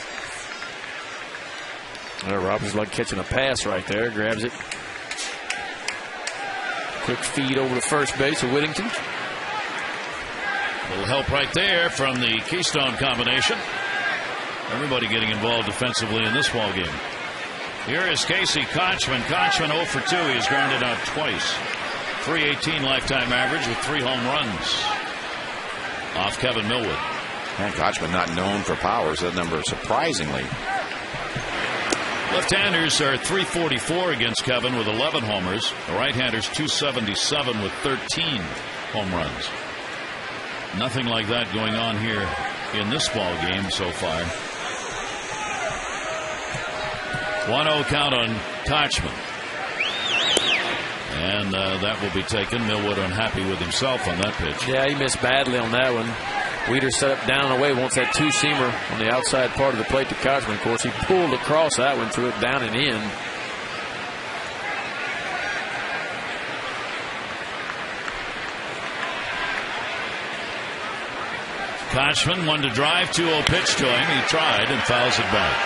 Roberts like catching a pass right there. Grabs it. Quick feed over to first base of Whittington. A little help right there from the Keystone combination. Everybody getting involved defensively in this ball game. Here is Casey Kochman. Kochman 0 for 2. He has grounded out twice. 318 lifetime average with 3 home runs off Kevin Millwood. And Kochman not known for power, so that number surprisingly. Left-handers are 344 against Kevin with 11 homers. The right-handers 277 with 13 home runs. Nothing like that going on here in this ball game so far. 1-0 count on Kochman. And that will be taken. Millwood unhappy with himself on that pitch. Yeah, he missed badly on that one. Weeder set up down and away, wants that 2-seamer on the outside part of the plate to Kochman. Of course, he pulled across that one, threw it down and in. Kochman, 1 to drive, 2-0 pitch to him. He tried and fouls it back.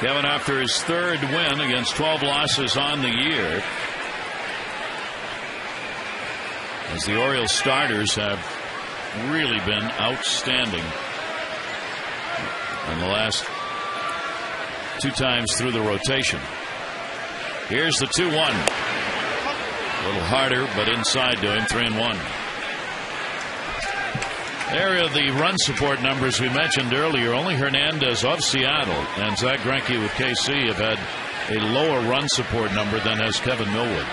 Kevin, after his 3rd win against 12 losses on the year, as the Orioles starters have really been outstanding in the last 2 times through the rotation. Here's the 2-1. A little harder, but inside to him, 3-1. There are the run support numbers we mentioned earlier. Only Hernandez of Seattle and Zach Greinke with KC have had a lower run support number than has Kevin Millwood,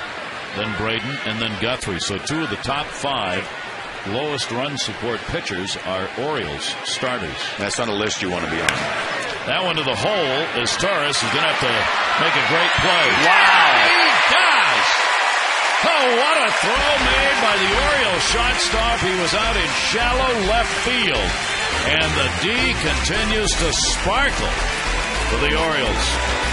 then Braden, and then Guthrie. So 2 of the top 5 lowest run support pitchers are Orioles starters. That's on the list you want to be on. That one to the hole is Torres. He's going to have to make a great play. Wow! He does! Oh, what a throw made by the Orioles shortstop. He was out in shallow left field. And the D continues to sparkle for the Orioles.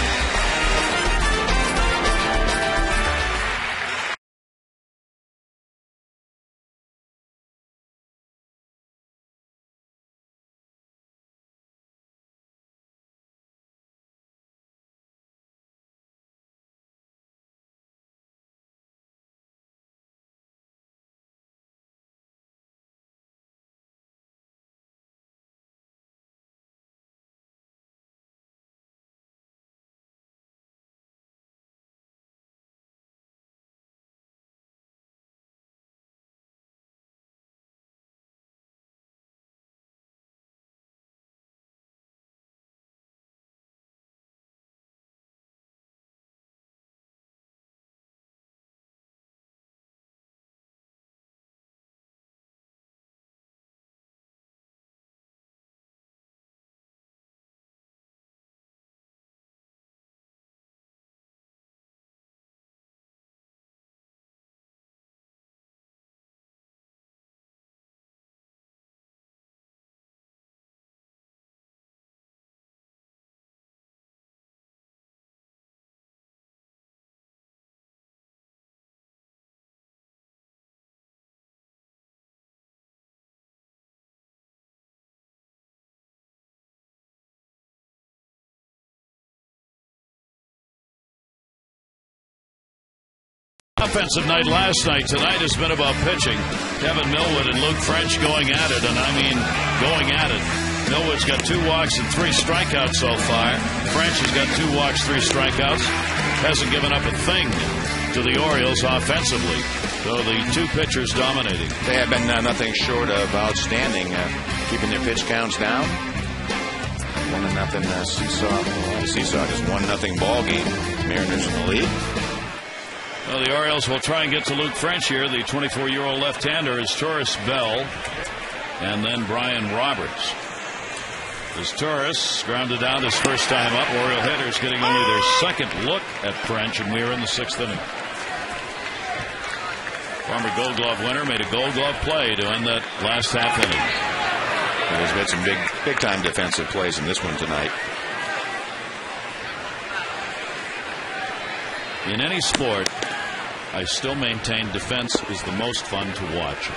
Offensive night last night. Tonight has been about pitching. Kevin Millwood and Luke French going at it, and I mean going at it. Millwood's got 2 walks and 3 strikeouts so far. French has got 2 walks, 3 strikeouts. Hasn't given up a thing to the Orioles offensively. So the 2 pitchers dominating. They have been nothing short of outstanding, keeping their pitch counts down. 1-0 seesaw. Seesaw just 1-0 ball game. Mariners in the lead. Well, the Orioles will try and get to Luke French here. The 24-year-old left-hander is Torres Bell, and then Brian Roberts. As Torres grounded out his first time up, Oriole hitters getting only their second look at French, and we are in the 6th inning. Former Gold Glove winner made a Gold Glove play to end that last half inning. There's been some big-time defensive plays in this one tonight. In any sport, I still maintain defense is the most fun to watch.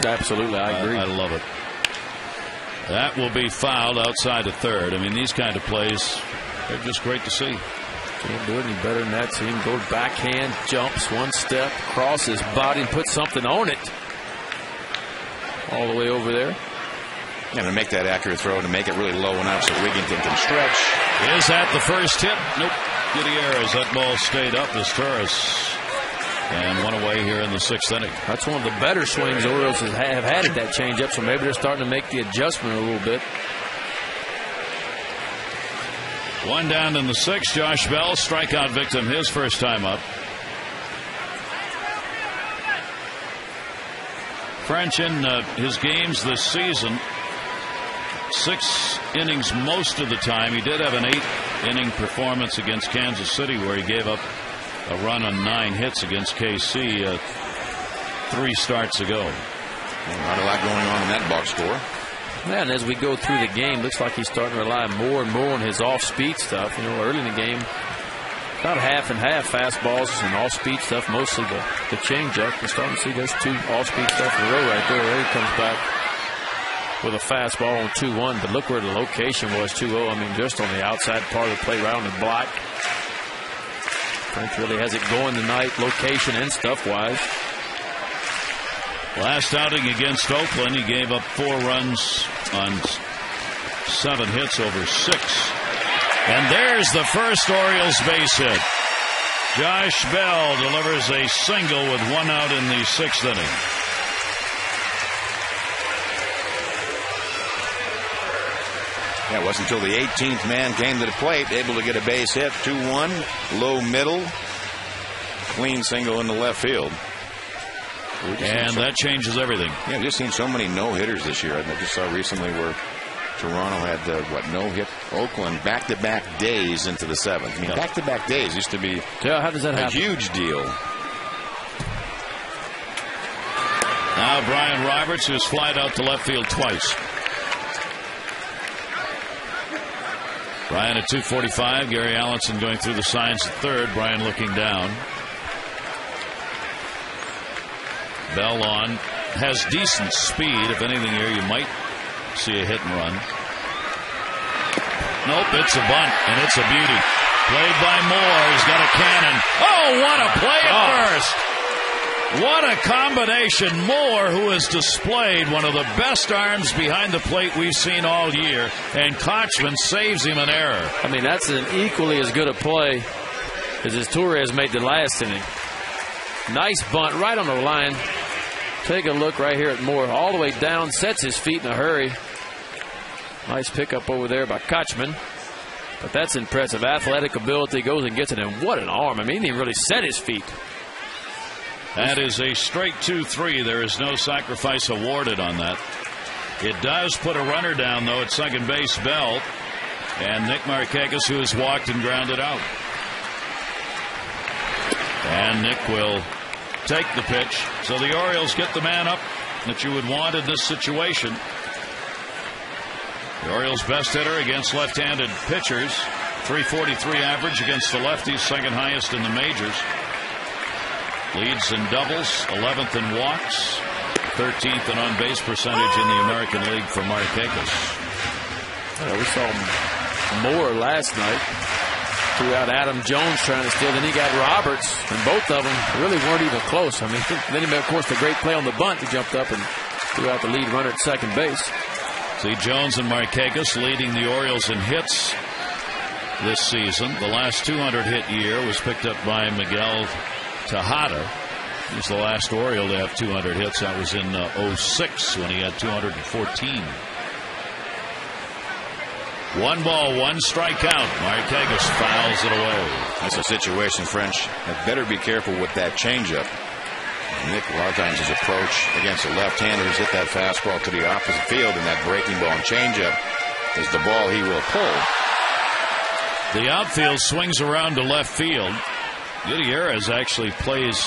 Absolutely, I agree. I love it. That will be fouled outside the third. I mean, these kind of plays, they're just great to see. Can't do it any better than that. See him go backhand, jumps 1 step, cross his body, and put something on it. All the way over there. And to make that accurate throw, to make it really low enough so Wigginton can stretch. Is that the first hit? Nope. Gutierrez. That ball stayed up as Torres and one away here in the 6th inning. That's one of the better swings the Orioles have had at that changeup, so maybe they're starting to make the adjustment a little bit. 1 down in the 6th. Josh Bell, strikeout victim, his first time up. French in his games this season, 6 innings most of the time. He did have an 8-inning performance against Kansas City where he gave up a run on 9 hits against KC 3 starts ago. Not a lot going on in that box score. Yeah, and as we go through the game, looks like he's starting to rely more and more on his off-speed stuff. You know, early in the game, about half and half fastballs and off-speed stuff, mostly the changeup. We're starting to see those 2 off-speed stuff in a row right there. There he comes back with a fastball on 2-1, but look where the location was, 2-0. I mean, just on the outside part of the plate, right on the block. French really has it going tonight, location and stuff-wise. Last outing against Oakland, he gave up 4 runs on 7 hits over 6. And there's the first Orioles base hit. Josh Bell delivers a single with 1 out in the 6th inning. Yeah, it wasn't until the 18th man came to the plate, able to get a base hit. 2-1, low middle, clean single in the left field. And that changes everything. Yeah, we've just seen so many no-hitters this year. I just saw recently where Toronto had, no-hit Oakland back-to-back days into the 7th. I mean, back-to-back days used to be how does that happen? A huge deal. Now Brian Roberts, who's flied out to left field twice. Brian at 245. Gary Allenson going through the signs at third. Brian looking down. Bell on. Has decent speed. If anything here, you might see a hit and run. Nope, it's a bunt, and it's a beauty. Played by Moore. He's got a cannon. Oh, what a play at first. What a combination. Moore, who has displayed one of the best arms behind the plate we've seen all year, and Kochman saves him an error. I mean, that's an equally as good a play as Torres made the last inning. Nice bunt right on the line. Take a look right here at Moore. All the way down, sets his feet in a hurry. Nice pickup over there by Kochman. But that's impressive. Athletic ability, goes and gets it, and what an arm. I mean, he didn't really set his feet. That is a straight 2-3. There is no sacrifice awarded on that. It does put a runner down, though, at second base, Bell. And Nick Markakis, who has walked and grounded out. And Nick will take the pitch. So the Orioles get the man up that you would want in this situation. The Orioles' best hitter against left-handed pitchers. 343 average against the lefties, second highest in the majors. Leads in doubles, 11th in walks, 13th in on-base percentage in the American League for Markakis. We saw Moore last night. Threw out Adam Jones trying to steal. Then he got Roberts, and both of them really weren't even close. I mean, then he made, of course, the great play on the bunt. He jumped up and threw out the lead runner at second base. See, Jones and Markakis leading the Orioles in hits this season. The last 200-hit year was picked up by Miguel Tejada. He's the last Oriole to have 200 hits. That was in 06 when he had 214. 1 ball, 1 strikeout. Markakis fouls it away. That's a situation, French, that better be careful with that changeup. Nick, a lot of times his approach against the left-handers, hit that fastball to the opposite field, and that breaking ball and changeup is the ball he will pull. The outfield swings around to left field. Gutierrez actually plays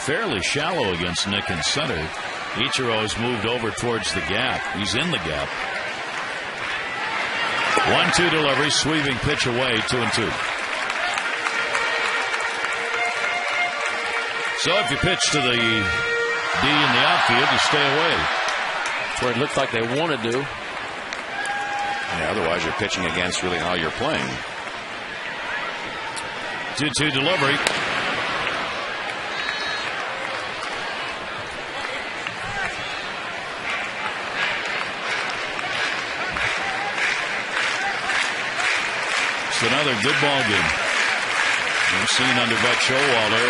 fairly shallow against Nick in center. Ichiro has moved over towards the gap. He's in the gap. 1-2 delivery, sweeping pitch away, 2-2. So if you pitch to the D in the outfield, you stay away. That's where it looked like they wanted to. Yeah, otherwise you're pitching against really how you're playing. 2-2 delivery. It's another good ball game. We've seen under Buck Showalter,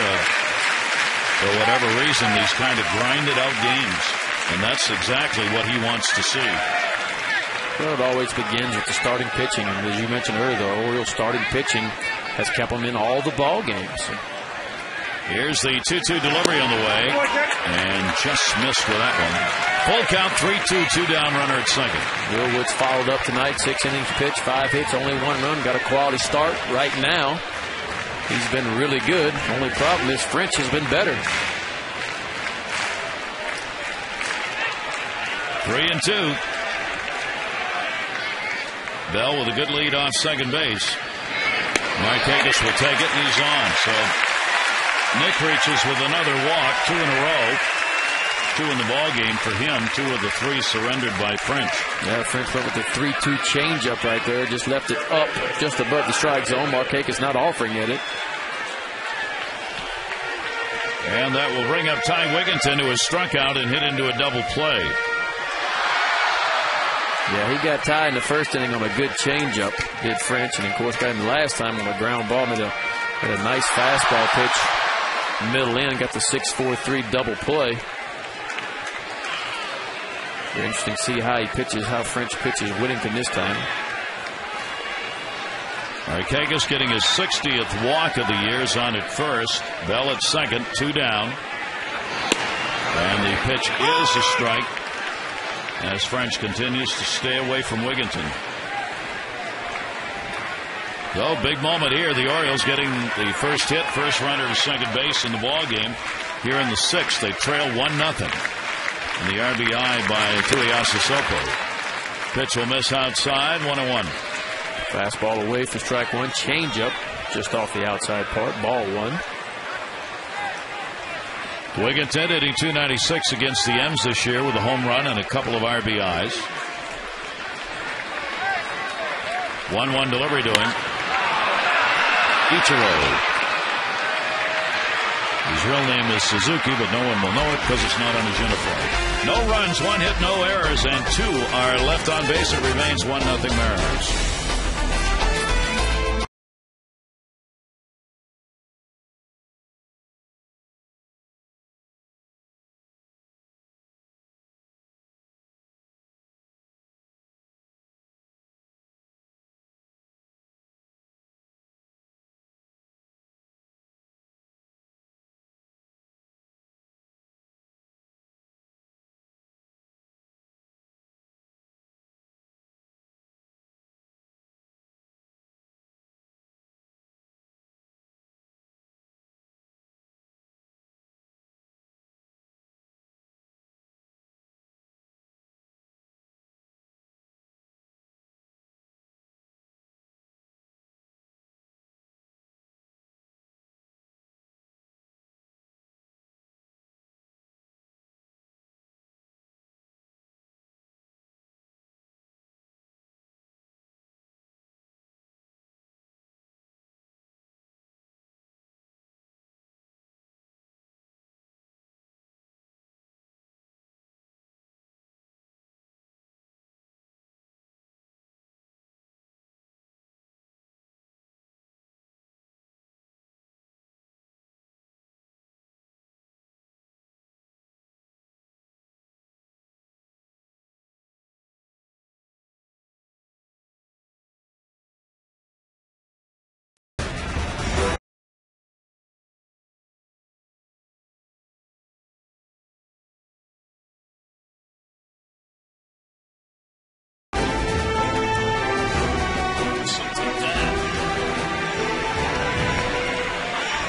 for whatever reason, these kind of grinded out games. And that's exactly what he wants to see. Well, it always begins with the starting pitching. And as you mentioned earlier, the Orioles starting pitching has kept them in all the ball games. Here's the 2-2 delivery on the way. And just missed with that one. Full count, 3-2, 2 down runner at second. Will Woods followed up tonight, 6 innings pitched, 5 hits, only 1 run. Got a quality start right now. He's been really good. Only problem is French has been better. 3-2. Bell with a good lead off second base. Markakis will take it, and he's on. So Nick reaches with another walk, 2 in a row. 2 in the ball game for him. 2 of the 3 surrendered by French. Yeah, French went with the 3-2 changeup right there. Just left it up just above the strike zone. Markakis not offering at it. And that will bring up Ty Wigginton, who has struck out and hit into a double play. Yeah, he got Ty in the first inning on a good changeup, did French, and of course got him the last time on a ground ball. Made a nice fastball pitch, middle in, got the 6-4-3 double play. Very interesting to see how he pitches, how French pitches Whittington this time. Markakis getting his 60th walk of the year is on at first. Bell at second, 2 down. And the pitch is a strike as French continues to stay away from Wigginton. So big moment here. The Orioles getting the first hit, first runner to second base in the ball game. Here in the 6th, they trail 1-0. And the RBI by Tuiasa Sopo. Pitch will miss outside, 1-1. Fastball away for strike one. Changeup just off the outside part. Ball 1. Wigginton hitting .296 against the M's this year with a home run and a couple of RBIs. 1-1 delivery to him. Ichiro. His real name is Suzuki, but no one will know it because it's not on his uniform. No runs, 1 hit, no errors, and 2 are left on base. It remains 1-0 Mariners.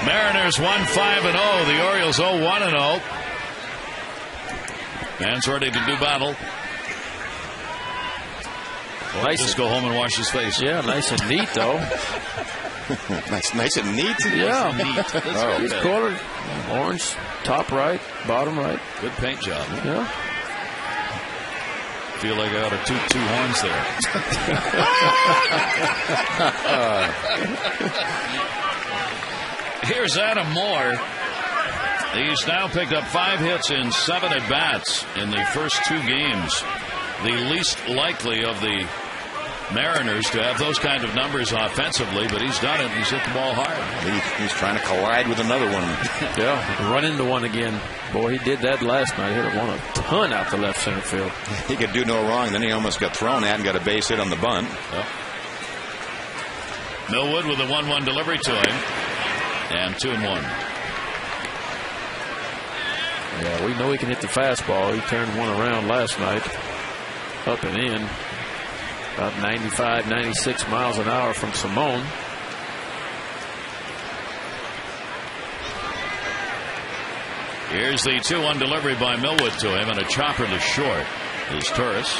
Mariners 1-5-0. The Orioles 0-1-0. Man's ready to do battle. Nice. Just go home and wash his face. Yeah, nice and neat though. nice and neat. Yeah, Neat. Good color. Orange, top right, bottom right. Good paint job. Yeah. Feel like I ought to toot 2 horns there. Here's Adam Moore. He's now picked up 5 hits in 7 at-bats in the first 2 games. The least likely of the Mariners to have those kind of numbers offensively, but he's done it. He's hit the ball hard. He's trying to collide with another one. Yeah, run into one again. Boy, he did that last night. Hit one a ton out the left center field. He could do no wrong. Then he almost got thrown at and got a base hit on the bunt. Yep. Millwood with a 1-1 delivery to him. And 2-1. Yeah, we know he can hit the fastball. He turned one around last night. Up and in. About 95, 96 miles an hour from Simone. Here's the 2-1 delivery by Millwood to him, and a chopper to short is Turris.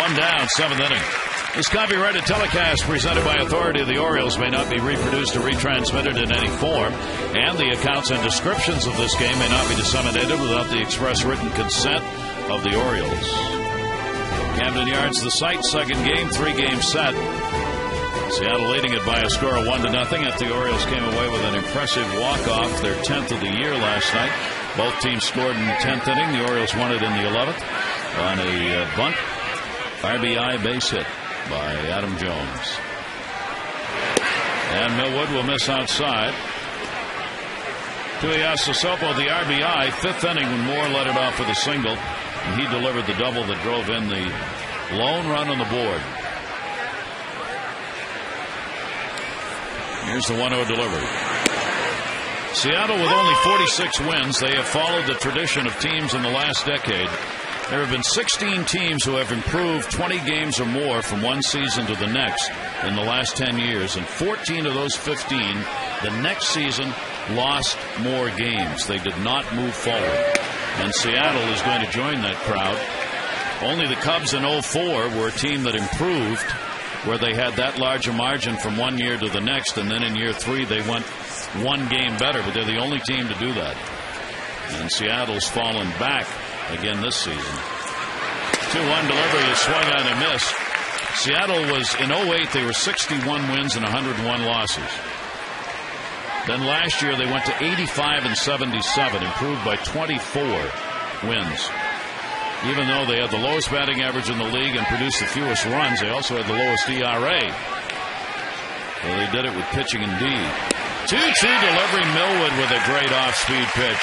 1 down, 7th inning. This copyrighted telecast presented by authority of the Orioles may not be reproduced or retransmitted in any form, and the accounts and descriptions of this game may not be disseminated without the express written consent of the Orioles. Camden Yards, the site, 2nd game, 3-game set. Seattle leading it by a score of 1-0 after the Orioles came away with an impressive walk-off, their 10th of the year last night. Both teams scored in the 10th inning. The Orioles won it in the 11th on a bunt RBI base hit by Adam Jones. And Millwood will miss outside. Tuiasa Sopo, the RBI, 5th inning when Moore led it off with a single. And he delivered the double that drove in the Lone run on the board. Here's the 1-0 delivery. Seattle with only 46 wins. They have followed the tradition of teams in the last decade. There have been 16 teams who have improved 20 games or more from one season to the next in the last 10 years. And 14 of those 15, the next season, lost more games. They did not move forward. And Seattle is going to join that crowd. Only the Cubs in 04 were a team that improved, where they had that large a margin from one year to the next. And then in year 3, they went one game better. But they're the only team to do that. And Seattle's fallen back again this season. 2-1 delivery is swung on and missed. Seattle was in 08, they were 61 wins and 101 losses. Then last year they went to 85 and 77, improved by 24 wins. Even though they had the lowest batting average in the league and produced the fewest runs, they also had the lowest ERA. Well, they did it with pitching and D. 2-2 delivery, Millwood with a great off-speed pitch.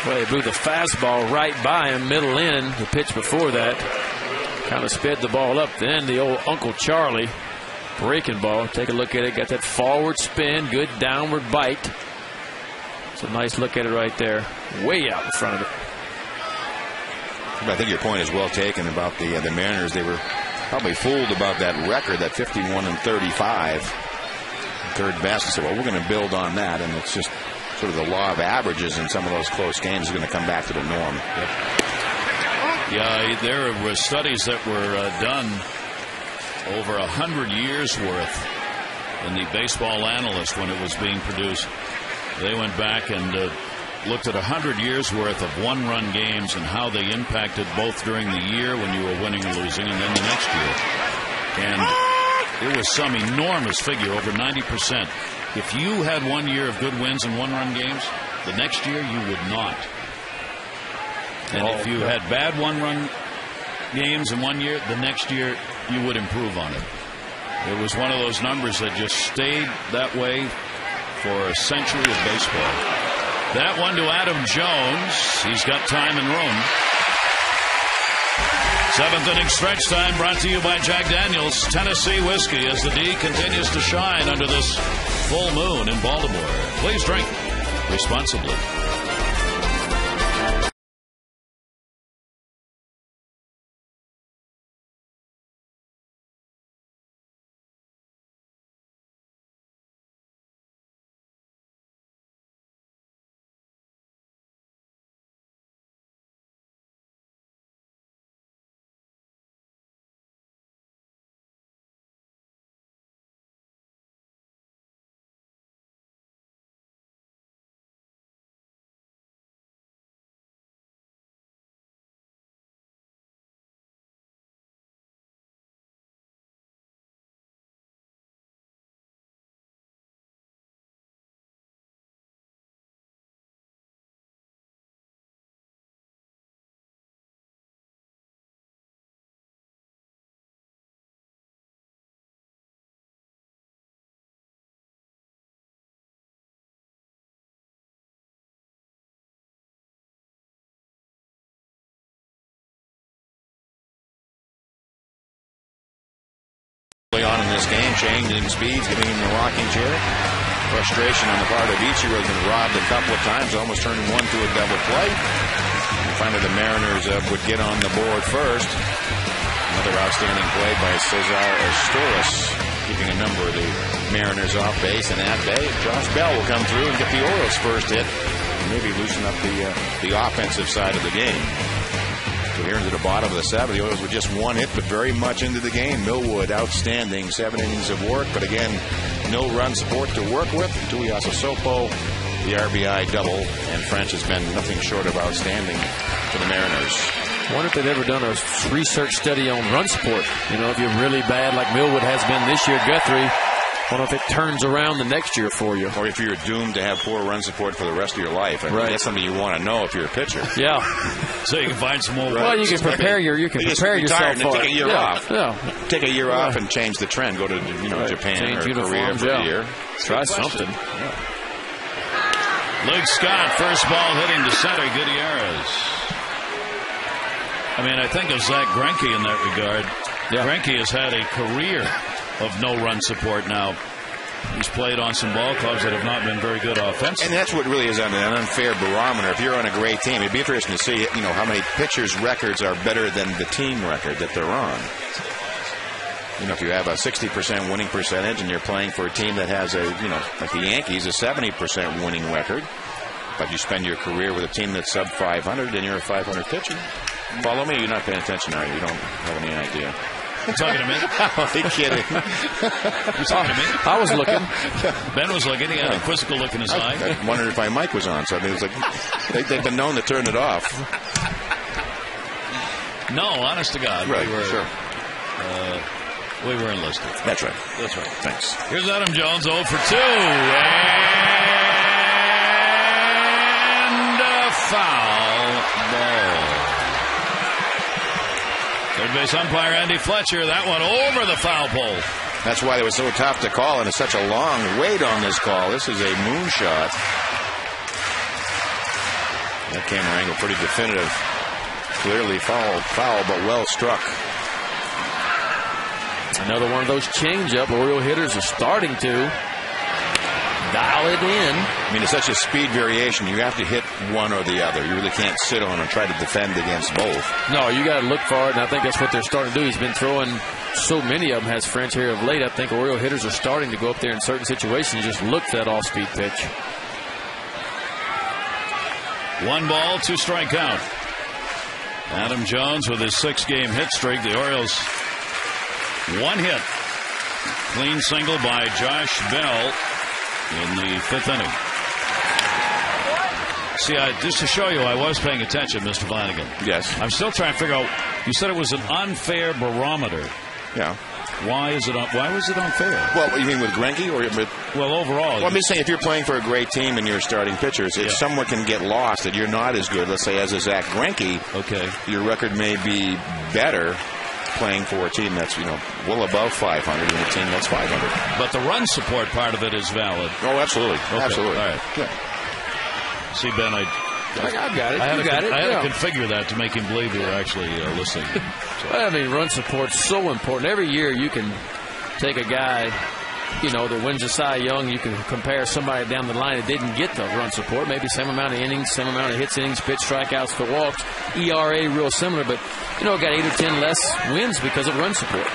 Well, he blew the fastball right by him, middle in. The pitch before that kind of sped the ball up. Then the old Uncle Charlie breaking ball. Take a look at it. Got that forward spin, good downward bite. It's a nice look at it right there, way out in front of it. I think your point is well taken about the Mariners. They were probably fooled about that record, that 51 and 35, third best. So, well, we're going to build on that, and it's just sort of the law of averages in some of those close games is going to come back to the norm. Yep. Yeah, there were studies that were done over 100 years worth in the Baseball Analyst when it was being produced. They went back and looked at 100 years worth of one-run games and how they impacted both during the year when you were winning or losing and then the next year. And it was some enormous figure, over 90%. If you had 1 year of good wins and one-run games, the next year you would not. And if you had bad one-run games in 1 year, the next year you would improve on it. It was one of those numbers that just stayed that way for a century of baseball. That one to Adam Jones. He's got time and room. Seventh inning stretch time brought to you by Jack Daniels Tennessee Whiskey as the D continues to shine under this full moon in Baltimore. Please drink responsibly. On in this game, changing speeds, giving him the rocking chair. Frustration on the part of Ichiro has been robbed a couple of times, almost turning one to a double play. And finally, the Mariners would get on the board first. Another outstanding play by Cesar Astores, keeping a number of the Mariners off base and at bay. Josh Bell will come through and get the Orioles' first hit, and maybe loosen up the offensive side of the game. So here into the bottom of the seventh, the Orioles with just one hit, but very much into the game. Millwood, outstanding, 7 innings of work, but again, no run support to work with. Tuiasa Sopo, the RBI double, and French has been nothing short of outstanding for the Mariners. I wonder if they've ever done a research study on run support. You know, if you're really bad like Millwood has been this year, Guthrie, I wonder if it turns around the next year for you. Or if you're doomed to have poor run support for the rest of your life. I mean, that's something you want to know if you're a pitcher. Yeah. So you can find some more. Well, you can prepare yourself for take a year off. Yeah. Take a year off and change the trend. Go to Japan change or Korea for a year. Try something. Yeah. Luke Scott, first ball hitting to center. Gutierrez. I mean, I think of Zach Greinke in that regard. Yeah. Greinke has had a career of no run support now. He's played on some ball clubs that have not been very good offensively. And that's what really is an unfair barometer. If you're on a great team, it'd be interesting to see, how many pitchers' records are better than the team record that they're on. If you have a 60% winning percentage and you're playing for a team that has like the Yankees, a 70% winning record, but you spend your career with a team that's sub 500 and you're a 500 pitcher. Follow me? You're not paying attention, are you? You don't have any idea. You talking to me? Are you kidding? You talking to me? I was looking. Ben was looking. He had a quizzical look in his eye. I wondered if my mic was on. So it was like they've been known to turn it off. No, honest to God. Right, sure. We were enlisted. That's right. That's right. Thanks. Here's Adam Jones, 0 for 2. And a foul ball. Third base umpire Andy Fletcher. That one over the foul pole. That's why it was so tough to call, and it's such a long wait on this call. This is a moonshot. That camera angle pretty definitive. Clearly foul, but well struck. Another one of those change-up Oriole hitters are starting to dial it in. I mean, it's such a speed variation. You have to hit one or the other. You really can't sit on and try to defend against both. No, you got to look for it, and I think that's what they're starting to do. He's been throwing so many of them, has French here of late. I think Oriole hitters are starting to go up there in certain situations and just look for that off-speed pitch. 1 ball, 2 strike count. Adam Jones with his 6-game hit streak. The Orioles 1 hit. Clean single by Josh Bell in the 5th inning. See, just to show you, I was paying attention, Mr. Flanagan. Yes. I'm still trying to figure out. You said it was an unfair barometer. Yeah. Why was it unfair? Well, you mean with Greinke or with? Well, overall. Well, I'm just saying, if you're playing for a great team and you're starting pitchers, if someone can get lost that you're not as good, let's say as a Zach Greinke, okay, your record may be better playing for a team that's well above 500 and a team that's 500. But the run support part of it is valid. Oh, absolutely, okay. Absolutely. All right. Yeah. See, Ben, I've got it. I had to configure that to make him believe you were actually listening. So. I mean, run support's so important. Every year you can take a guy, that wins a Cy Young. You can compare somebody down the line that didn't get the run support. Maybe same amount of innings, same amount of hits, innings, pitch, strikeouts, for walks. ERA real similar, but, got 8 or 10 less wins because of run support.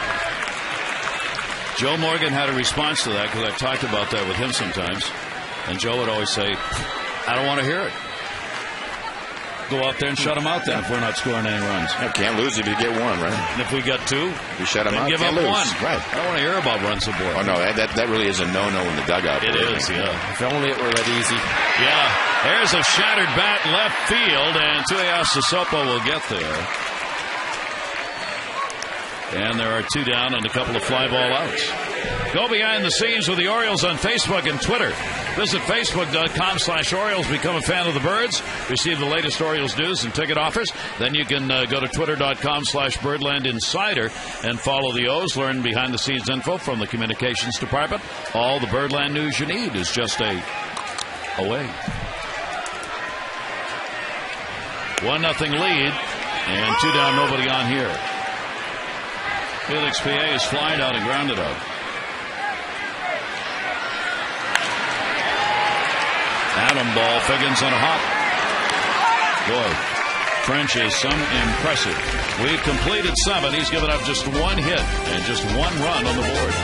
Joe Morgan had a response to that because I've talked about that with him sometimes. And Joe would always say, I don't want to hear it. Go out there and shut them out then if we're not scoring any runs. You can't lose if you get 1, right? And if we got 2, you shut them out, give up lose. 1. Right. I don't want to hear about run support. Oh, no, that really is a no-no in the dugout. It is, yeah. If only it were that easy. Yeah. There's a shattered bat left field, and Tuyas Sosopo will get there. And there are 2 down and a couple of fly ball outs. Go behind the scenes with the Orioles on Facebook and Twitter. Visit Facebook.com/Orioles. Become a fan of the Birds. Receive the latest Orioles news and ticket offers. Then you can go to Twitter.com/Birdland Insider and follow the O's. Learn behind the scenes info from the communications department. All the Birdland news you need is just away. 1-0 lead and 2 down, nobody on here. Felix P.A. is flying out and grounded out. Adam ball, Figgins on a hop. Boy, French is some impressive. We've completed 7. He's given up just 1 hit and just 1 run on the board.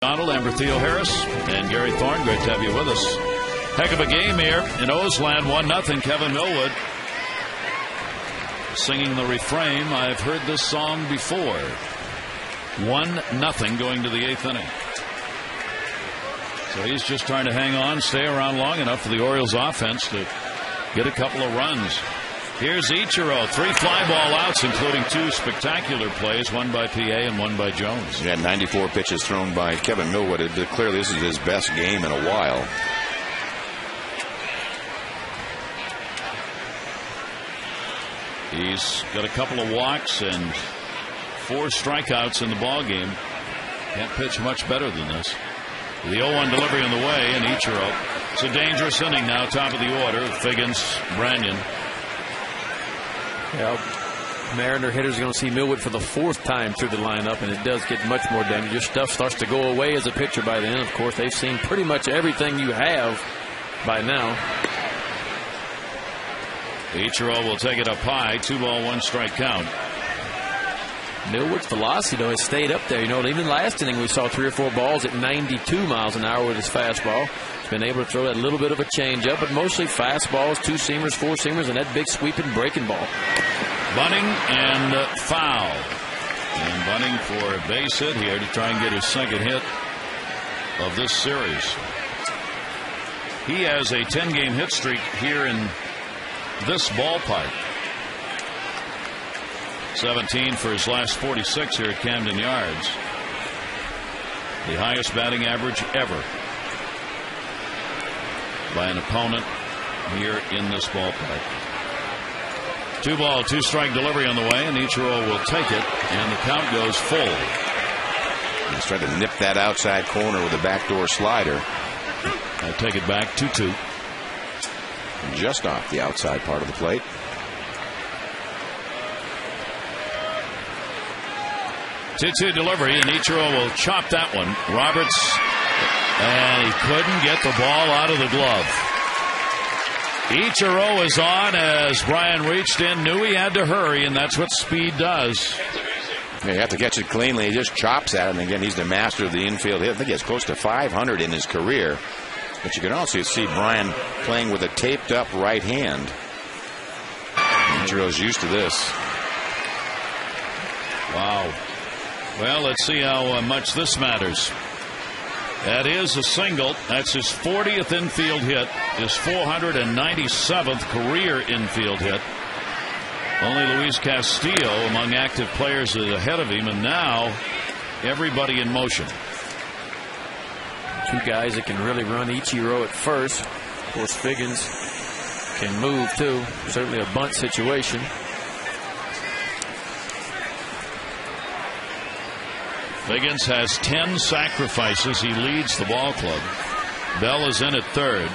Donald, Amber Theo Harris, and Gary Thorne. Great to have you with us. Heck of a game here in Oseland. 1-0. Kevin Millwood singing the refrain. I've heard this song before. 1-0 going to the 8th inning. So he's just trying to hang on, stay around long enough for the Orioles offense to get a couple of runs. Here's Ichiro. 3 fly ball outs, including 2 spectacular plays, one by PA and one by Jones. He had 94 pitches thrown by Kevin Millwood. Clearly this is his best game in a while. He's got a couple of walks and 4 strikeouts in the ball game. Can't pitch much better than this. The 0-1 delivery on the way, and Ichiro. It's a dangerous inning now, top of the order. Figgins, Branyan. Yeah, Mariner hitters are going to see Millwood for the 4th time through the lineup, and it does get much more damage. Your stuff starts to go away as a pitcher by then. Of course, they've seen pretty much everything you have by now. Ichiro will take it up high. 2-ball, 1-strike count. Millwood's velocity, though, has stayed up there. You know, even last inning we saw 3 or 4 balls at 92 miles an hour with his fastball. He's been able to throw that little bit of a changeup, but mostly fastballs, 2-seamers, 4-seamers, and that big sweeping breaking ball. Bunting and foul. And Bunting for a base hit here to try and get his 2nd hit of this series. He has a 10-game hit streak here in this ballpark. 17 for his last 46 here at Camden Yards. The highest batting average ever by an opponent here in this ballpark. 2-ball, 2-strike delivery on the way, and Ichiro will take it, and the count goes full. He's trying to nip that outside corner with a backdoor slider. I'll take it back 2-2. Just off the outside part of the plate. 2-2 delivery, and Ichiro will chop that one. Roberts, and he couldn't get the ball out of the glove. Ichiro is on as Brian reached in, knew he had to hurry, and that's what speed does. Yeah, you have to catch it cleanly. He just chops at it, and again, he's the master of the infield hit. I think he has close to 500 in his career. But you can also see Brian playing with a taped-up right hand. Ichiro's used to this. Wow. Well, let's see how much this matters. That is a single. That's his 40th infield hit, his 497th career infield hit. Only Luis Castillo among active players is ahead of him, and now everybody in motion. 2 guys that can really run. Ichiro at first. Of course, Figgins can move too. Certainly a bunt situation. Figgins has 10 sacrifices. He leads the ball club. Bell is in at 3rd.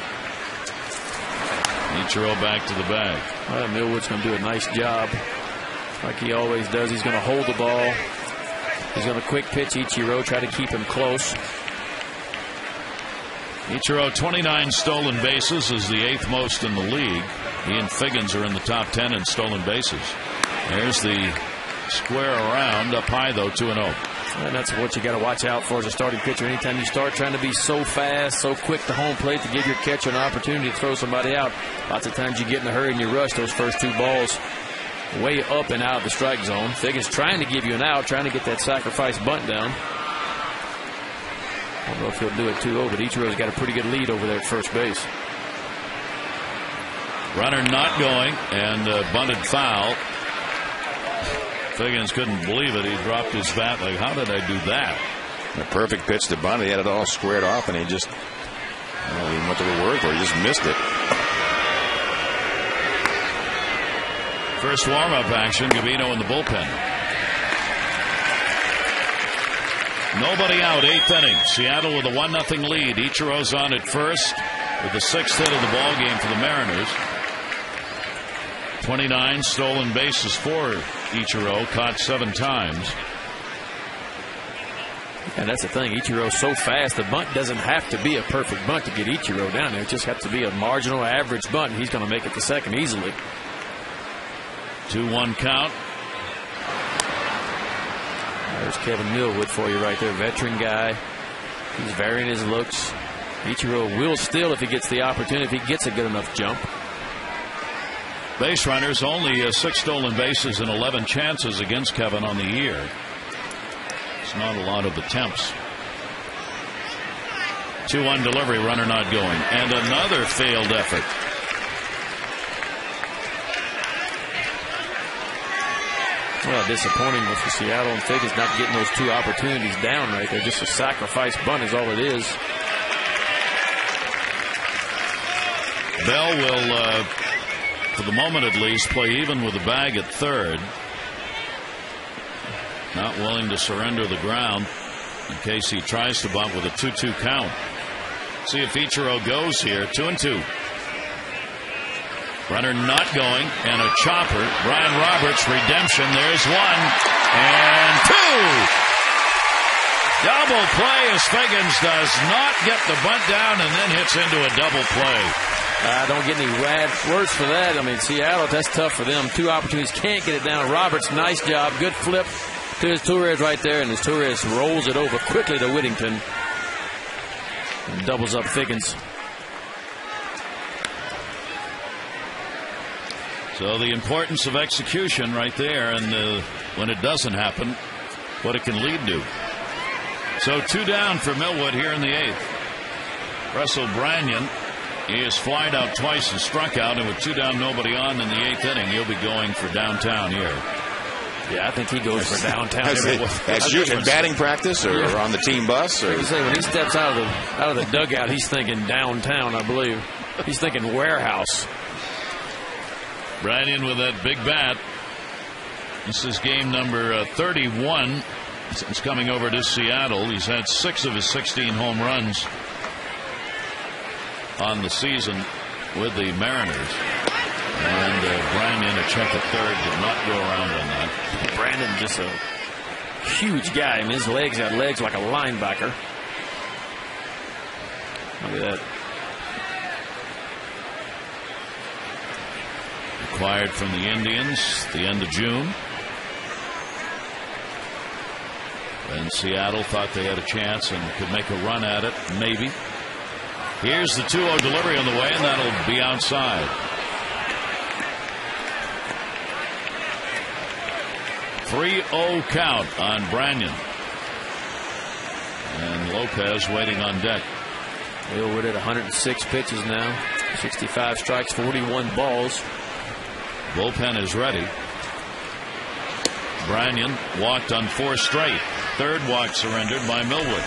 Ichiro back to the bag. Well, Millwood's going to do a nice job like he always does. He's going to hold the ball. He's going to quick pitch Ichiro, try to keep him close. Ichiro, 29 stolen bases, is the 8th most in the league. He and Figgins are in the top 10 in stolen bases. There's the square around, up high though, 2-0. And that's what you got to watch out for as a starting pitcher. Anytime you start trying to be so fast, so quick to home plate to give your catcher an opportunity to throw somebody out, lots of times you get in a hurry and you rush those first 2 balls way up and out of the strike zone. Figgins trying to give you an out, trying to get that sacrifice bunt down. I don't know if he'll do it 2-0, but Ichiro's got a pretty good lead over there at first base. Runner not going, and bunted foul. Figgins couldn't believe it. He dropped his bat like, how did I do that? A perfect pitch to bunt. He had it all squared off, and he just, I don't know even what the word for it. He just missed it. First warm-up action, Gavino in the bullpen. Nobody out, 8th inning. Seattle with a 1-0 lead. Ichiro's on at first with the 6th hit of the ball game for the Mariners. 29 stolen bases for Ichiro, caught 7 times. And that's the thing. Ichiro's so fast, the bunt doesn't have to be a perfect bunt to get Ichiro down there. It just has to be a marginal average bunt, and he's going to make it to second easily. 2-1 count. There's Kevin Millwood for you right there, veteran guy. He's varying his looks. Ichiro will steal if he gets the opportunity, if he gets a good enough jump. Base runners, only 6 stolen bases and 11 chances against Kevin on the year. It's not a lot of attempts. 2-1 delivery, runner not going. And another failed effort. Well, disappointing for Seattle and Figgins not getting those 2 opportunities down right there. Just a sacrifice bunt is all it is. Bell will, for the moment at least, play even with the bag at third. Not willing to surrender the ground in case he tries to bunt with a 2-2 count. See if Ichiro goes here. 2-2. Runner not going, and a chopper. Brian Roberts, redemption. There's 1 and 2. Double play as Figgins does not get the bunt down and then hits into a double play. Don't get any words for that. I mean, Seattle, that's tough for them. 2 opportunities, can't get it down. Roberts, nice job. Good flip to his Torres right there, and his Torres rolls it over quickly to Whittington. And doubles up Figgins. So the importance of execution right there, and when it doesn't happen, what it can lead to. So 2 down for Millwood here in the 8th. Russell Branyan, he has flied out twice and struck out, and with 2 down, nobody on in the 8th inning, he'll be going for downtown here. Yeah, I think he goes for downtown. That's usually batting practice or on the team bus. Or? Say, when he steps out of the dugout, he's thinking downtown, I believe. He's thinking warehouse. Branyan with that big bat. This is game number 31 since coming over to Seattle. He's had 6 of his 16 home runs on the season with the Mariners. And Branyan, a check at third, did not go around on that. Brandon, just a huge guy. I mean, his legs got legs like a linebacker. Look at that. Acquired from the Indians the end of June. And Seattle thought they had a chance and could make a run at it, maybe. Here's the 2-0 delivery on the way, and that'll be outside. 3-0 count on Branyan. And Lopez waiting on deck. We're at 106 pitches now. 65 strikes, 41 balls. Bullpen is ready. Branyan walked on 4 straight. 3rd walk surrendered by Millwood.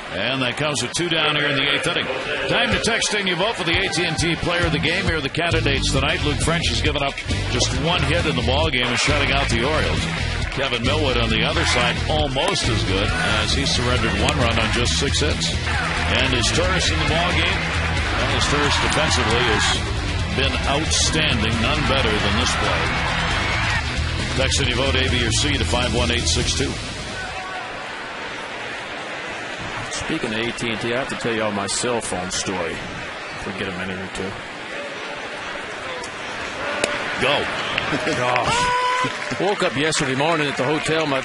And that comes with 2 down here in the 8th inning. Time to text in your vote for the AT&T Player of the Game. Here are the candidates tonight. Luke French has given up just 1 hit in the ballgame and shutting out the Orioles. Kevin Millwood on the other side, almost as good, as he surrendered 1 run on just 6 hits. And his Turris in the ballgame, well, his Turris defensively has been outstanding. None better than this play. Text in your vote, A, B, or C, to 51862. Speaking of AT&T, I have to tell you all my cell phone story. If we get a minute or 2. Go. Gosh. Woke up yesterday morning at the hotel. My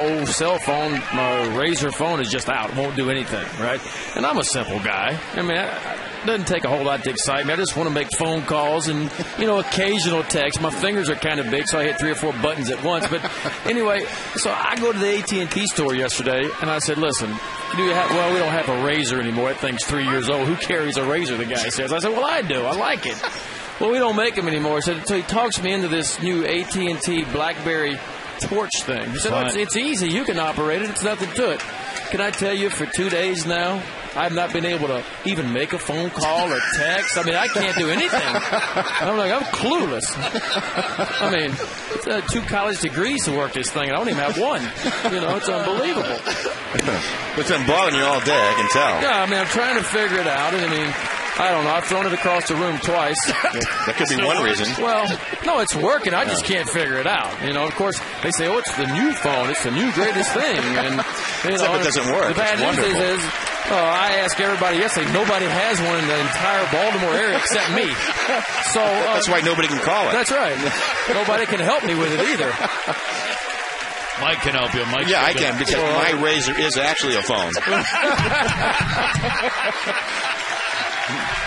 old cell phone, my Razor phone, is just out. It won't do anything, right? And I'm a simple guy. I mean, it doesn't take a whole lot to excite me. I just want to make phone calls and, occasional text. My fingers are kind of big, so I hit 3 or 4 buttons at once. But anyway, so I go to the AT&T store yesterday, and I said, listen, we don't have a Razor anymore. That thing's 3 years old. Who carries a Razor, the guy says. I said, well, I do. I like it. Well, we don't make them anymore. So he talks me into this new AT&T BlackBerry torch thing. He said, it's easy. You can operate it. It's nothing to it. Can I tell you, for 2 days now, I've not been able to even make a phone call or text. I mean, I can't do anything. I'm clueless. I mean, it's 2 college degrees to work this thing, and I don't even have 1. It's unbelievable. It's been bothering you all day, I can tell. Yeah, I mean, I'm trying to figure it out, and I don't know. I've thrown it across the room twice. That could be one reason. Well, no, it's working. I just can't figure it out. Of course, they say, it's the new phone. It's the new greatest thing. And except it doesn't work. The bad news is, I ask everybody yesterday, nobody has one in the entire Baltimore area except me. So that's why nobody can call it. That's right. Nobody can help me with it either. Mike can help you. Mike, yeah, I can, because my razor is actually a phone.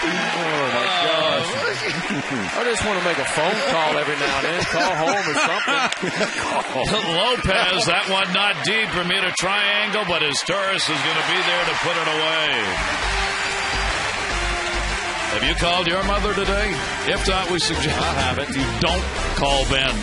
Oh, my gosh. I just want to make a phone call every now and then. Call home or something. Lopez, that one not deep. Bermuda Triangle, but his Taurus is going to be there to put it away. Have you called your mother today? If not, we suggest I haven't. you don't call Ben.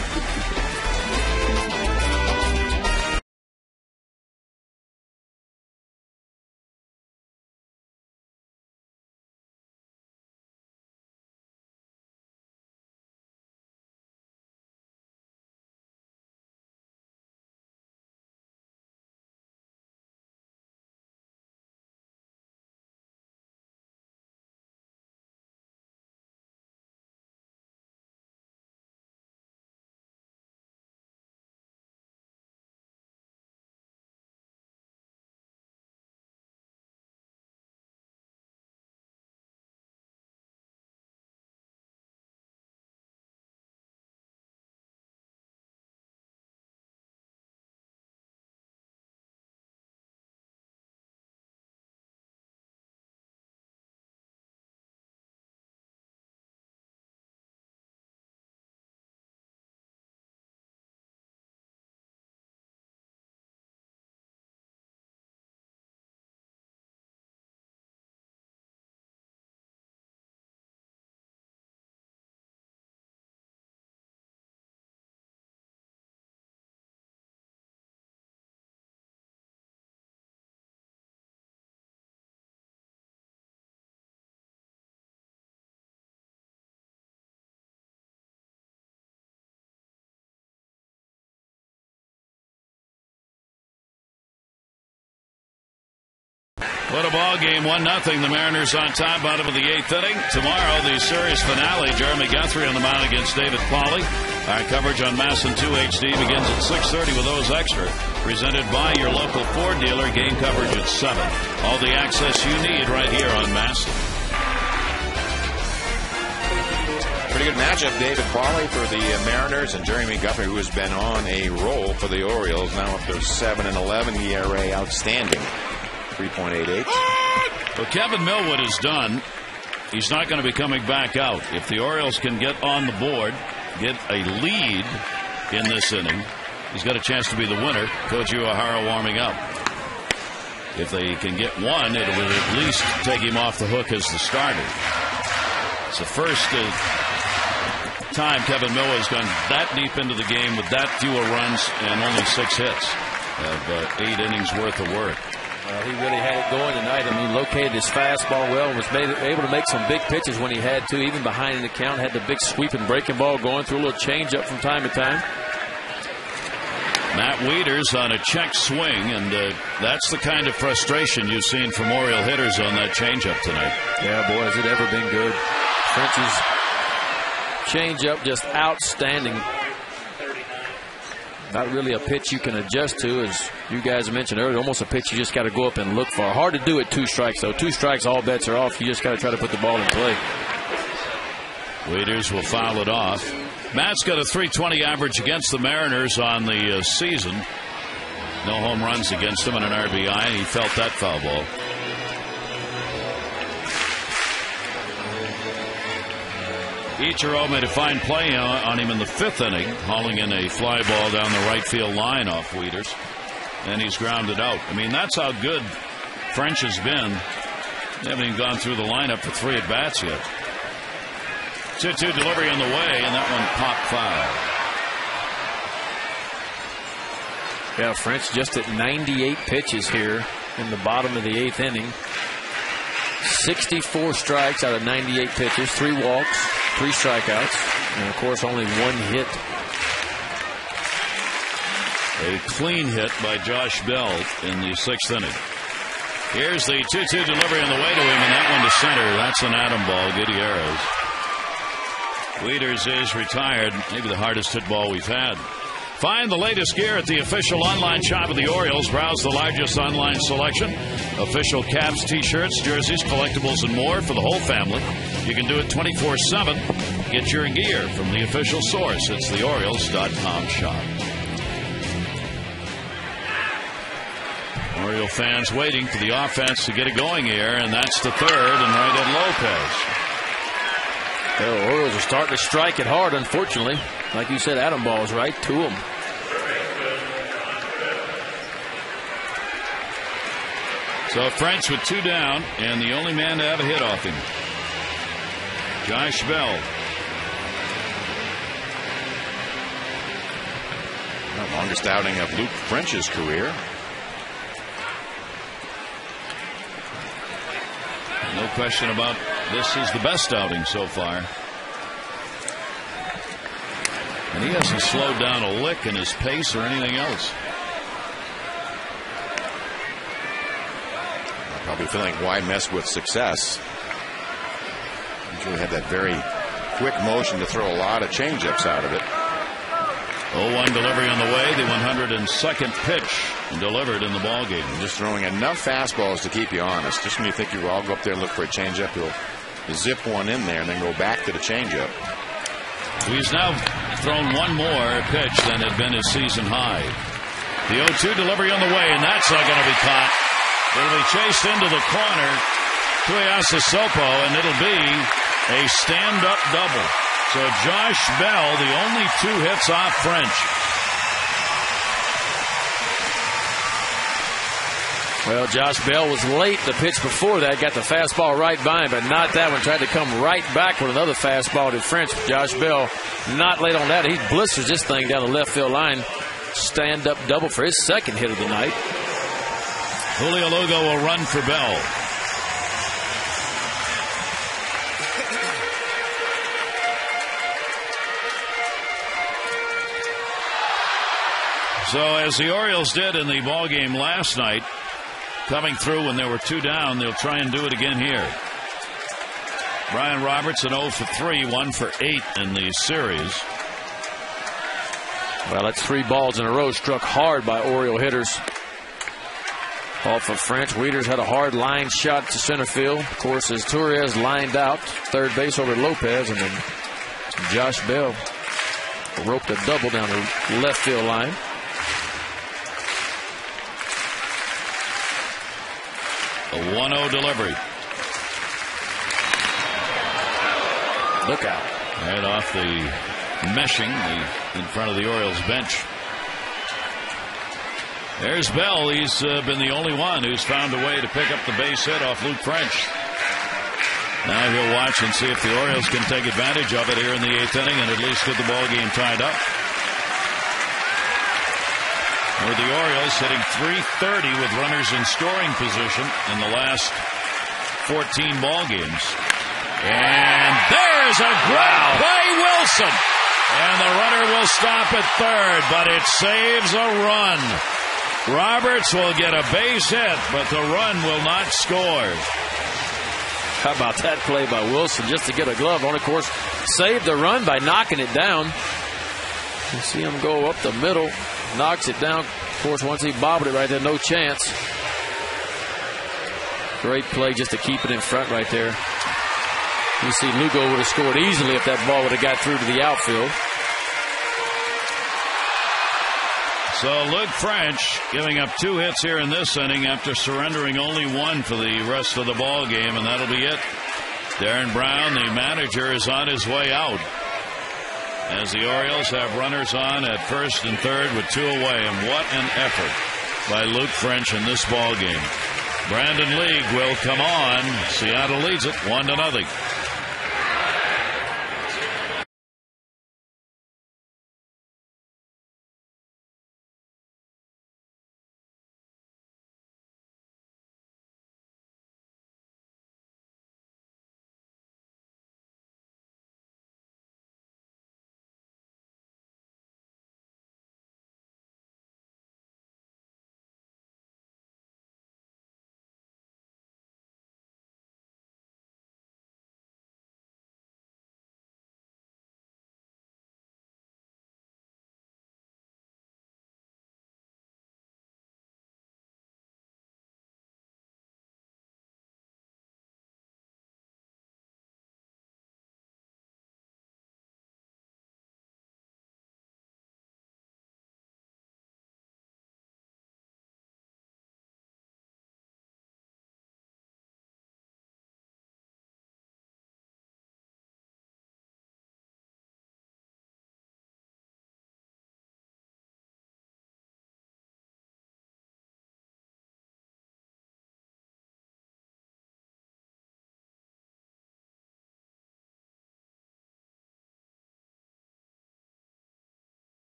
What a ball game, 1-0. The Mariners on top, bottom of the 8th inning. Tomorrow, the series finale. Jeremy Guthrie on the mound against David Pauly. Our coverage on Masson 2 HD begins at 6:30 with those extra. Presented by your local Ford dealer. Game coverage at 7. All the access you need right here on Masson. Pretty good matchup, David Pauly for the Mariners and Jeremy Guthrie, who has been on a roll for the Orioles. Now up to 7-11 ERA, outstanding. 3.88. Well, Kevin Millwood is done. He's not going to be coming back out. If the Orioles can get on the board, get a lead in this inning, he's got a chance to be the winner. Coach Uehara warming up. If they can get one, it will at least take him off the hook as the starter. It's the first time Kevin Millwood has gone that deep into the game with that fewer runs and only 6 hits of 8 innings worth of work. He really had it going tonight. I mean, located his fastball well, was able to make some big pitches when he had to, even behind the count. Had the big sweeping breaking ball going through a little changeup from time to time. Matt Wieters on a check swing, and that's the kind of frustration you've seen from Oriole hitters on that changeup tonight. Yeah, boy, has it ever been good. French's changeup just outstanding. Not really a pitch you can adjust to, as you guys mentioned earlier. Almost a pitch you just got to go up and look for. Hard to do at 2 strikes, though. 2 strikes, all bets are off. You just got to try to put the ball in play. Wieters will foul it off. Matt's got a .320 average against the Mariners on the season. No home runs against him and an RBI, and he felt that foul ball. Ichiro made a fine play on him in the 5th inning, hauling in a fly ball down the right field line off Wieters, and he's grounded out. I mean, that's how good French has been. They haven't even gone through the lineup for 3 at-bats yet. 2-2 delivery on the way, and that one popped foul. Yeah, French just at 98 pitches here in the bottom of the 8th inning. 64 strikes out of 98 pitches, 3 walks, 3 strikeouts, and of course only 1 hit. A clean hit by Josh Bell in the 6th inning. Here's the 2-2 delivery on the way to him, and that one to center. That's an atom ball. Gutierrez. Wieters is retired. Maybe the hardest hit ball we've had. Find the latest gear at the official online shop of the Orioles. Browse the largest online selection. Official caps, t-shirts, jerseys, collectibles, and more for the whole family. You can do it 24/7. Get your gear from the official source. It's the Orioles.com shop. Oriole fans waiting for the offense to get it going here, and that's the third, and right at Lopez. The Orioles are starting to strike it hard, unfortunately. Like you said, Adam Ball's right, 2 of them. So French with 2 down, and the only man to have a hit off him, Josh Bell. The longest outing of Luke French's career. No question about this is the best outing so far. And he hasn't slowed down a lick in his pace or anything else. Probably feeling why mess with success. He's really had that very quick motion to throw a lot of changeups out of it. 0-1 delivery on the way. The 102nd pitch delivered in the ball game. Just throwing enough fastballs to keep you honest. Just when you think I'll go up there and look for a changeup, he'll zip one in there and then go back to the changeup. He's now thrown one more pitch than had been his season high. The 0-2 delivery on the way, and that's not going to be caught. It'll be chased into the corner. Tuiasa Sopo, and it'll be a stand-up double. So Josh Bell, the only 2 hits off French. Well, Josh Bell was late the pitch before that, got the fastball right by him, but not that one. Tried to come right back with another fastball to French. Josh Bell not late on that. He blisters this thing down the left field line. Stand-up double for his 2nd hit of the night. Julio Lugo will run for Bell. So as the Orioles did in the ball game last night, coming through when there were 2 down, they'll try and do it again here. Brian Roberts an 0 for 3, 1 for 8 in the series. Well, that's 3 balls in a row struck hard by Oriole hitters. Off of French. Wieters had a hard line shot to center field. Of course, as Torres lined out third base over Lopez, and then Josh Bell roped a double down the left field line. A 1-0 delivery. Look out. Right off the meshing in front of the Orioles bench. There's Bell. He's been the only one who's found a way to pick up the base hit off Luke French. Now he'll watch and see if the Orioles can take advantage of it here in the 8th inning and at least get the ball game tied up. With the Orioles hitting .330 with runners in scoring position in the last 14 ball games. And there's a great play, Wilson. And the runner will stop at third, but it saves a run. Roberts will get a base hit, but the run will not score. How about that play by Wilson just to get a glove on? Of course, saved the run by knocking it down. You see him go up the middle, knocks it down. Of course, once he bobbled it right there, no chance. Great play just to keep it in front right there. You see Lugo would have scored easily if that ball would have got through to the outfield. So Luke French giving up 2 hits here in this inning after surrendering only 1 for the rest of the ball game, and that'll be it. Darren Brown, the manager, is on his way out as the Orioles have runners on at first and third with 2 away. And what an effort by Luke French in this ball game. Brandon League will come on. Seattle leads it 1-0.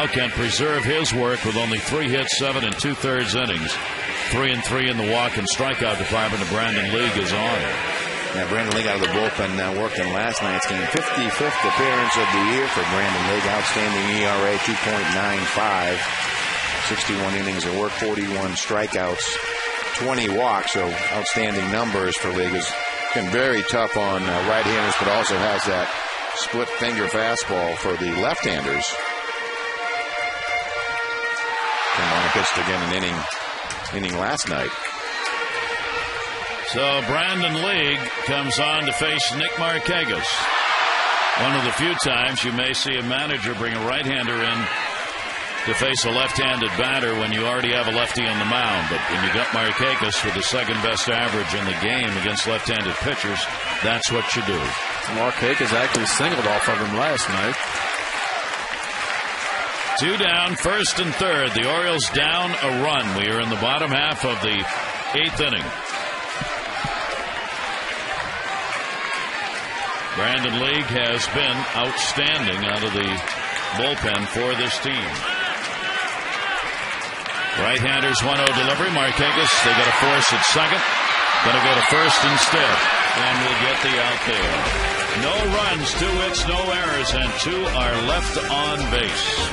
now can preserve his work with only 3 hits, 7 2/3 innings. 3 and 3 in the walk and strikeout department of Brandon League is on. Yeah, Brandon League out of the bullpen worked in last night's game. 55th appearance of the year for Brandon League. Outstanding ERA 2.95. 61 innings of work, 41 strikeouts, 20 walks. So outstanding numbers for League. Has been very tough on right-handers, but also has that split finger fastball for the left-handers. Came on and pitched again an inning last night. So Brandon League comes on to face Nick Markakis. One of the few times you may see a manager bring a right-hander in to face a left-handed batter when you already have a lefty on the mound. But when you got Markakis with the second best average in the game against left-handed pitchers, that's what you do. Markakis actually singled off of him last night. 2 down, 1st and 3rd. The Orioles down a run. We are in the bottom half of the 8th inning. Brandon League has been outstanding out of the bullpen for this team. Right-handers 1-0 delivery. Markakis, they got a force at second. Going to go to first instead. And we'll get the out there. No runs, 2 hits, no errors, and 2 are left on base.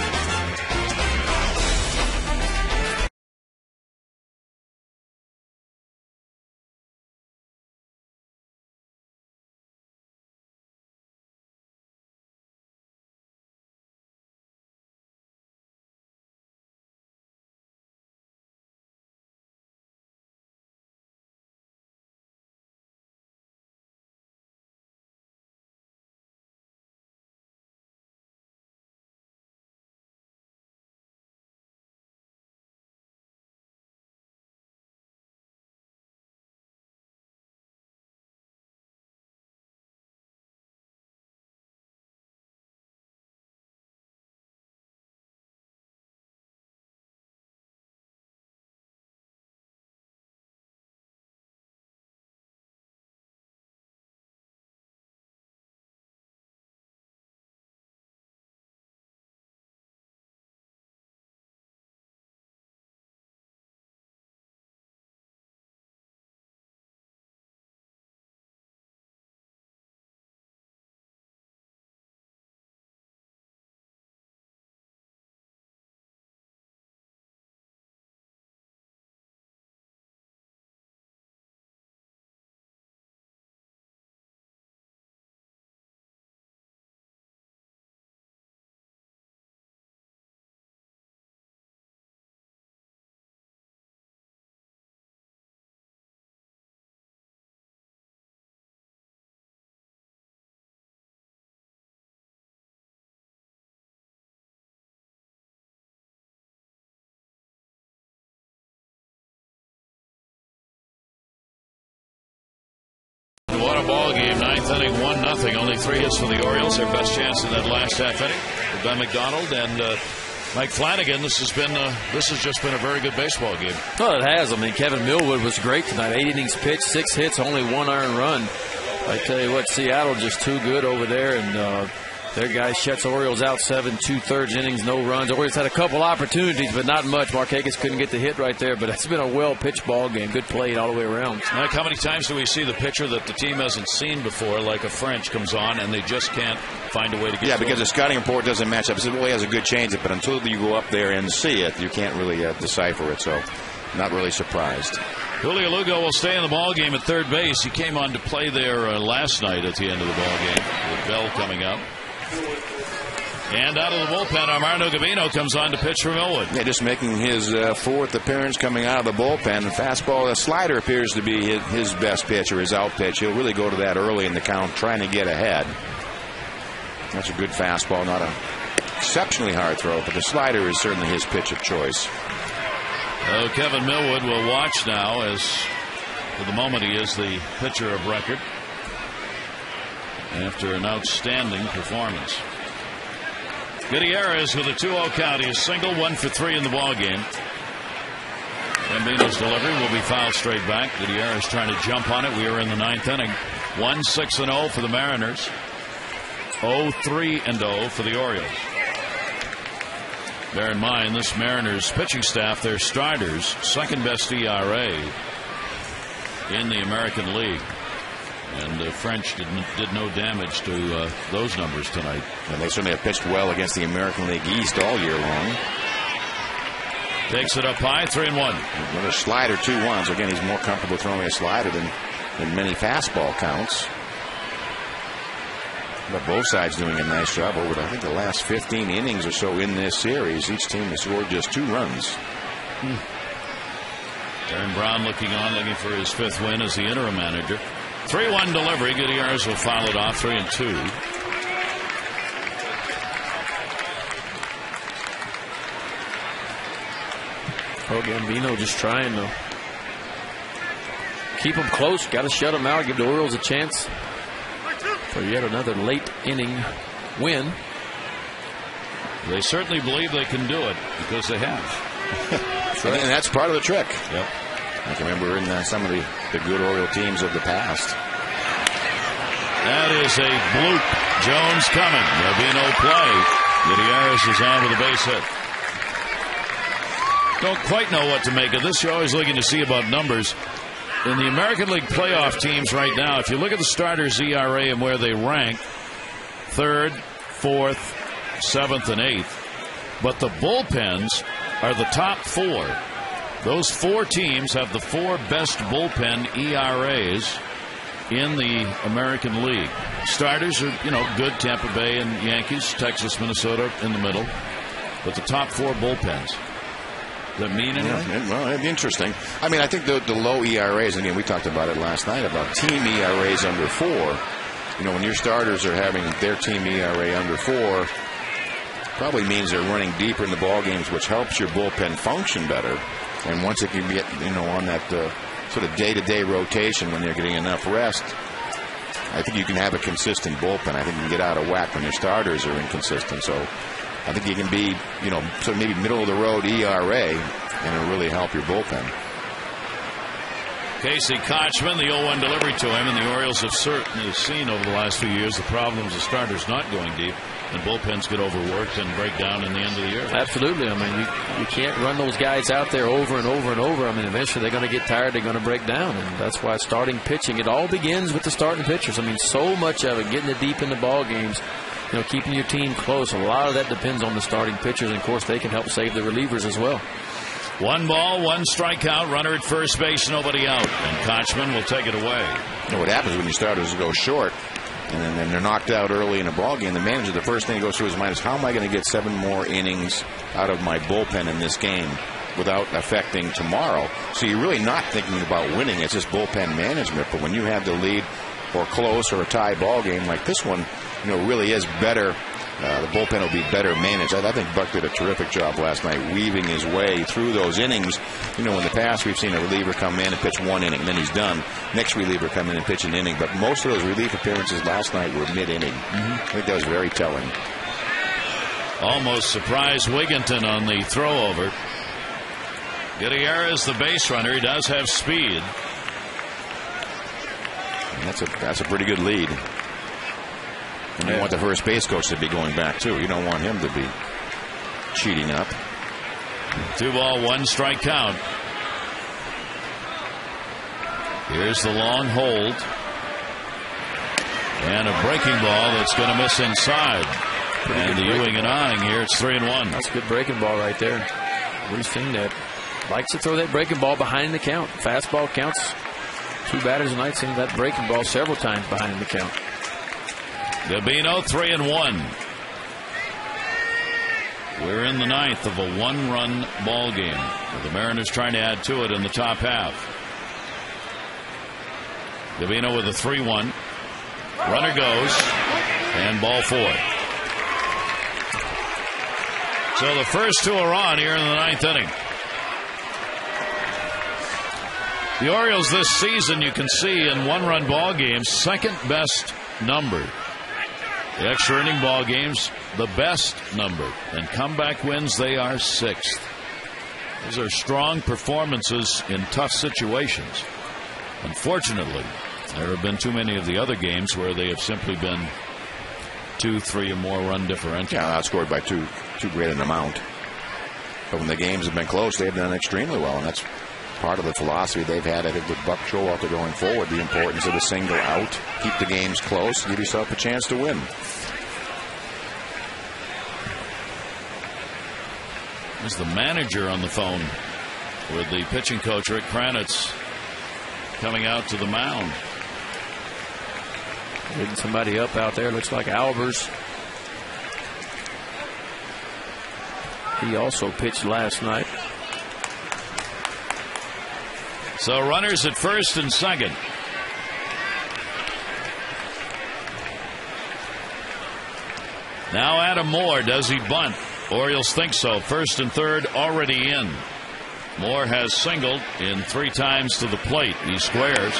What a ball game. 9th inning, 1-0. Only 3 hits for the Orioles. Their best chance in that last half inning with Ben McDonald and Mike Flanagan. This has just been a very good baseball game. Well, it has. I mean, Kevin Millwood was great tonight. 8 innings pitched, 6 hits, only 1 earned run. I tell you what, Seattle just too good over there, and their guy shuts Orioles out 7 2/3 innings, no runs. Orioles had a couple opportunities, but not much. Markakis couldn't get the hit right there, but it's been a well-pitched ball game. Good play all the way around. Mike, how many times do we see the pitcher that the team hasn't seen before, like a French, comes on and they just can't find a way to get Yeah, because the scouting report doesn't match up. It really has a good changeup, but until you go up there and see it, you can't really decipher it, so not really surprised. Julio Lugo will stay in the ball game at third base. He came on to play there last night at the end of the ball game with Bell coming up. And out of the bullpen, Armando Gavino comes on to pitch for Millwood. Yeah, just making his 4th appearance coming out of the bullpen. The fastball, the slider appears to be his best pitch or his out pitch. He'll really go to that early in the count, trying to get ahead. That's a good fastball, not an exceptionally hard throw, but the slider is certainly his pitch of choice. Kevin Millwood will watch now, as for the moment he is the pitcher of record after an outstanding performance. Gutierrez with a 2-0 count. He is single, 1 for 3 in the ball game. Gambino's delivery will be fouled straight back. Gutierrez trying to jump on it. We are in the 9th inning. 1-6-0 for the Mariners. 0-3-0 for the Orioles. Bear in mind, this Mariners pitching staff, their starters, second best ERA in the American League. And the French did no damage to those numbers tonight. And they certainly have pitched well against the American League East all year long. Takes it up high, 3-1. Another slider, 2-1. So again, he's more comfortable throwing a slider than many fastball counts. But both sides doing a nice job over, I think, the last 15 innings or so in this series. Each team has scored just 2 runs. Aaron Brown looking for his 5th win as the interim manager. 3-1 delivery. Gutierrez will foul it off, 3-2. Oh, Gambino just trying to keep them close. Got to shut them out. Give the Orioles a chance for yet another late inning win. They certainly believe they can do it because they have. And that's part of the trick. Yep. I can remember in some of the good Oriole teams of the past. That is a bloop. Jones coming. There'll be no play. Gutierrez is on with a base hit. Don't quite know what to make of this. You're always looking to see about numbers. In the American League playoff teams right now, if you look at the starters' ERA and where they rank, 3rd, 4th, 7th, and 8th. But the bullpens are the top 4. Those 4 teams have the 4 best bullpen ERAs in the American League. Starters are, good. Tampa Bay and Yankees, Texas, Minnesota in the middle. But the top 4 bullpens. Does that mean anything? Yeah, well, it'd be interesting. I mean, I think the low ERAs, again, we talked about it last night, about team ERAs under 4. When your starters are having their team ERA under 4, probably means they're running deeper in the ball games, which helps your bullpen function better. And once it can get, on that sort of day-to-day rotation when they're getting enough rest, I think you can have a consistent bullpen. I think you can get out of whack when your starters are inconsistent. So I think you can be, sort of maybe middle-of-the-road ERA, and it'll really help your bullpen. Casey Kochman, the 0-1 delivery to him, and the Orioles have certainly seen over the last few years the problems of starters not going deep, and bullpens get overworked and break down in the end of the year. Absolutely. I mean, you can't run those guys out there over and over and over. I mean, eventually they're going to get tired. They're going to break down, and that's why starting pitching, it all begins with the starting pitchers. I mean, so much of it, getting it deep in the ball games, keeping your team close. A lot of that depends on the starting pitchers, and of course they can help save the relievers as well. 1 ball, 1 strikeout, runner at first base, nobody out, and Kochman will take it away. What happens when your starters go short and then they're knocked out early in a ball game? The manager, the first thing that goes through his mind is, how am I going to get 7 more innings out of my bullpen in this game without affecting tomorrow? So you're really not thinking about winning. It's just bullpen management. But when you have the lead or close or a tie ball game like this one, really is better. The bullpen will be better managed. I think Buck did a terrific job last night weaving his way through those innings. In the past we've seen a reliever come in and pitch 1 inning, then he's done. Next reliever come in and pitch an inning. But most of those relief appearances last night were mid-inning. I think that was very telling. Almost surprised Wigginton on the throw over. Gutierrez, the base runner. He does have speed. And that's a pretty good lead. And you want the first base coach to be going back, too. You don't want him to be cheating up. 2 ball, 1 strike count. Here's the long hold. And a breaking ball that's going to miss inside. And the Ewing and eyeing here, it's 3-1. That's a good breaking ball right there. We've seen that. Likes to throw that breaking ball behind the count. Fastball counts. 2 batters tonight seen that breaking ball several times behind the count. Gambino, 3-1. We're in the 9th of a 1-run ball game, with the Mariners trying to add to it in the top half. Gambino with a 3-1. Runner goes, and ball 4. So the first 2 are on here in the 9th inning. The Orioles this season, you can see in 1-run ball games, 2nd best number. The extra inning ball games, the best number. And comeback wins, they are 6th. Those are strong performances in tough situations. Unfortunately, there have been too many of the other games where they have simply been 2, 3 or more run differential. Yeah, outscored by too great an amount. But when the games have been close, they've done extremely well, and that's part of the philosophy they've had, I think, with Buck Showalter going forward. The importance of the single out, keep the games close, give yourself a chance to win. There's the manager on the phone with the pitching coach, Rick Kranitz, coming out to the mound. Getting somebody up out there. Looks like Albers. He also pitched last night. So runners at first and second. Now Adam Moore, does he bunt? Orioles think so. First and third already in. Moore has singled in 3 times to the plate. He squares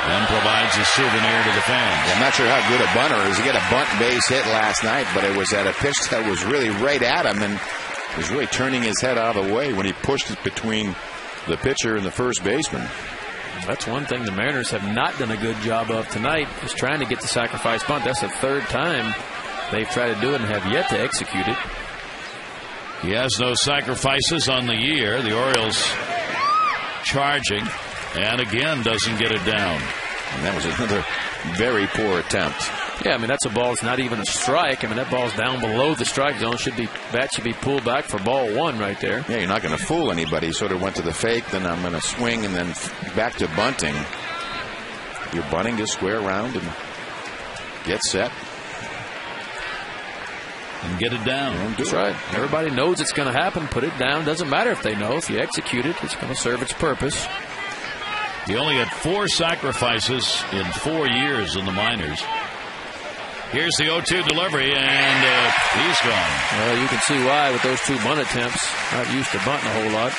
and provides a souvenir to the fans. I'm not sure how good a bunter is. He got a bunt base hit last night, but it was at a pitch that was really right at him and was really turning his head out of the way when he pushed it between the pitcher and the first baseman. That's one thing the Mariners have not done a good job of tonight, is trying to get the sacrifice bunt. That's the 3rd time they've tried to do it and have yet to execute it. He has no sacrifices on the year. The Orioles charging, and again doesn't get it down. And that was another very poor attempt. Yeah, I mean, that's a ball. It's not even a strike. I mean, that ball's down below the strike zone. Bat should be pulled back for ball 1 right there. Yeah, you're not going to fool anybody. Sort of went to the fake, then I'm going to swing, and then back to bunting. If you're bunting, just square around and get set. And get it down. That's right. Everybody knows it's going to happen. Put it down. Doesn't matter if they know. If you execute it, it's going to serve its purpose. He only had 4 sacrifices in 4 years in the minors. Here's the 0-2 delivery, and he's gone. Well, you can see why with those 2 bunt attempts. Not used to bunting a whole lot.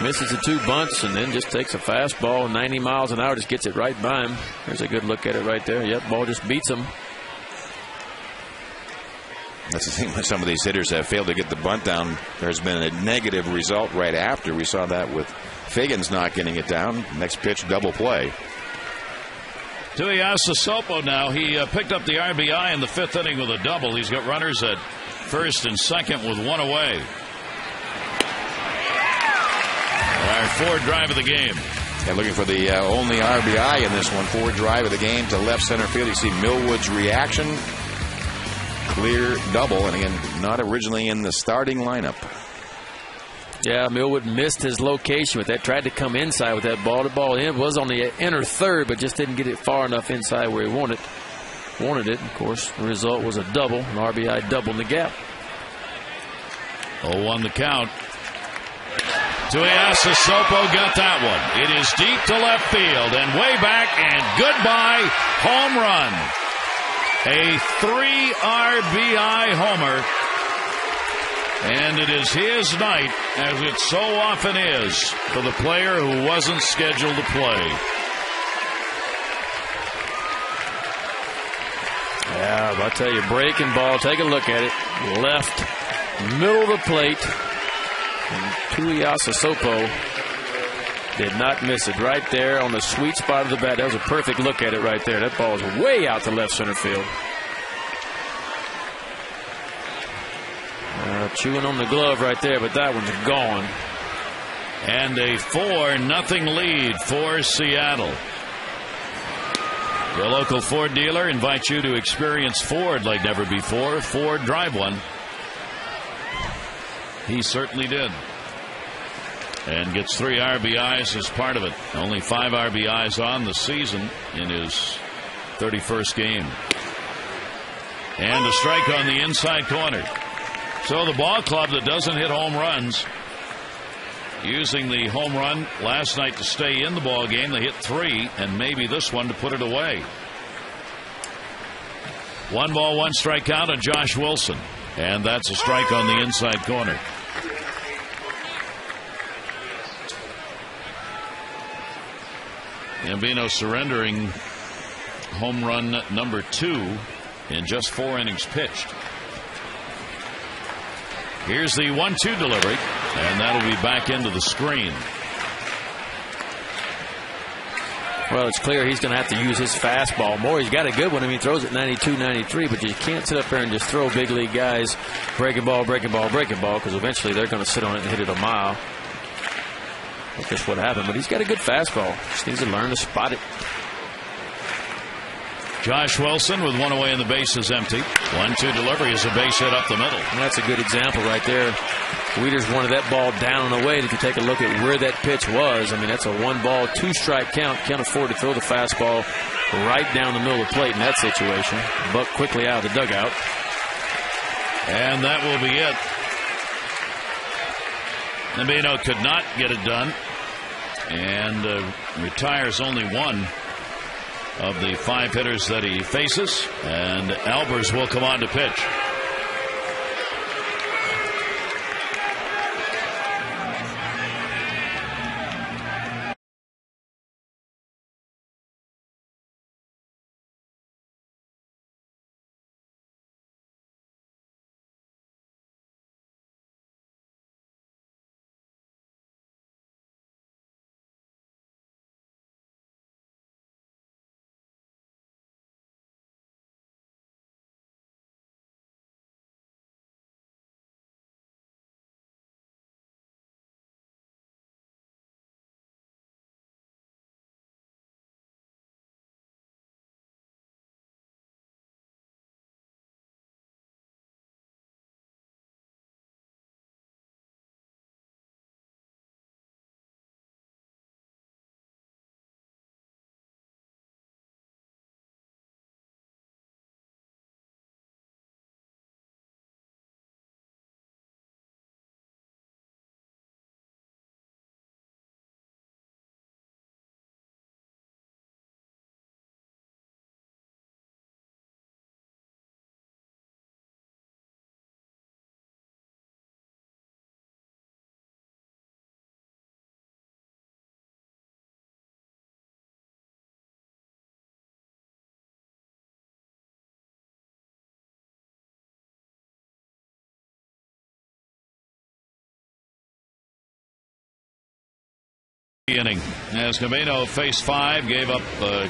Misses the 2 bunts and then just takes a fastball 90 miles an hour, just gets it right by him. There's a good look at it right there. Yep, ball just beats him. That's the thing when some of these hitters have failed to get the bunt down. There's been a negative result right after. We saw that with Figgins not getting it down. Next pitch, double play. Tuiasa Sopo now. He picked up the RBI in the 5th inning with a double. He's got runners at first and second with 1 away. Our 4th drive of the game. And looking for the only RBI in this one. 4th drive of the game to left center field. You see Millwood's reaction. Clear double, and again, not originally in the starting lineup. Yeah, Millwood missed his location with that. Tried to come inside with that ball. The ball in was on the inner third, but just didn't get it far enough inside where he wanted it. Of course, the result was a double, an RBI double in the gap. 0-1 the count. Tuiasa Sopo got that one. It is deep to left field and way back, and goodbye, home run. A 3 RBI homer. And it is his night, as it so often is, for the player who wasn't scheduled to play. Yeah, I'll tell you, breaking ball, take a look at it. Left, middle of the plate. And Tuiasa Sopo did not miss it. Right there on the sweet spot of the bat. That was a perfect look at it right there. That ball is way out to left center field. Chewing on the glove right there, but that one's gone. And a 4-0 lead for Seattle. Your local Ford dealer invites you to experience Ford like never before. Ford, drive one. He certainly did. And gets 3 RBIs as part of it. Only 5 RBIs on the season in his 31st game. And a strike on the inside corner. So the ball club that doesn't hit home runs, using the home run last night to stay in the ball game. They hit 3, and maybe this one to put it away. 1 ball, 1 strikeout on Josh Wilson, and that's a strike on the inside corner. Gambino surrendering home run number 2 in just 4 innings pitched. Here's the 1-2 delivery, and that'll be back into the screen. Well, it's clear he's going to have to use his fastball more. He's got a good one. I mean, he throws it 92, 93, but you can't sit up there and just throw big league guys breaking ball, because eventually they're going to sit on it and hit it a mile. That's just what happened. But he's got a good fastball. Just needs to learn to spot it. Josh Wilson with one away and the base is empty. 1-2 delivery is a base hit up the middle. And that's a good example right there. Wieters wanted that ball down and away. If you take a look at where that pitch was, I mean, that's a 1-ball, 2-strike count. Can't afford to throw the fastball right down the middle of the plate in that situation. Buck quickly out of the dugout. And that will be it. Nabino could not get it done and retires only one of the 5 hitters that he faces, and Albers will come on to pitch. Inning as Nabino faced 5, gave up a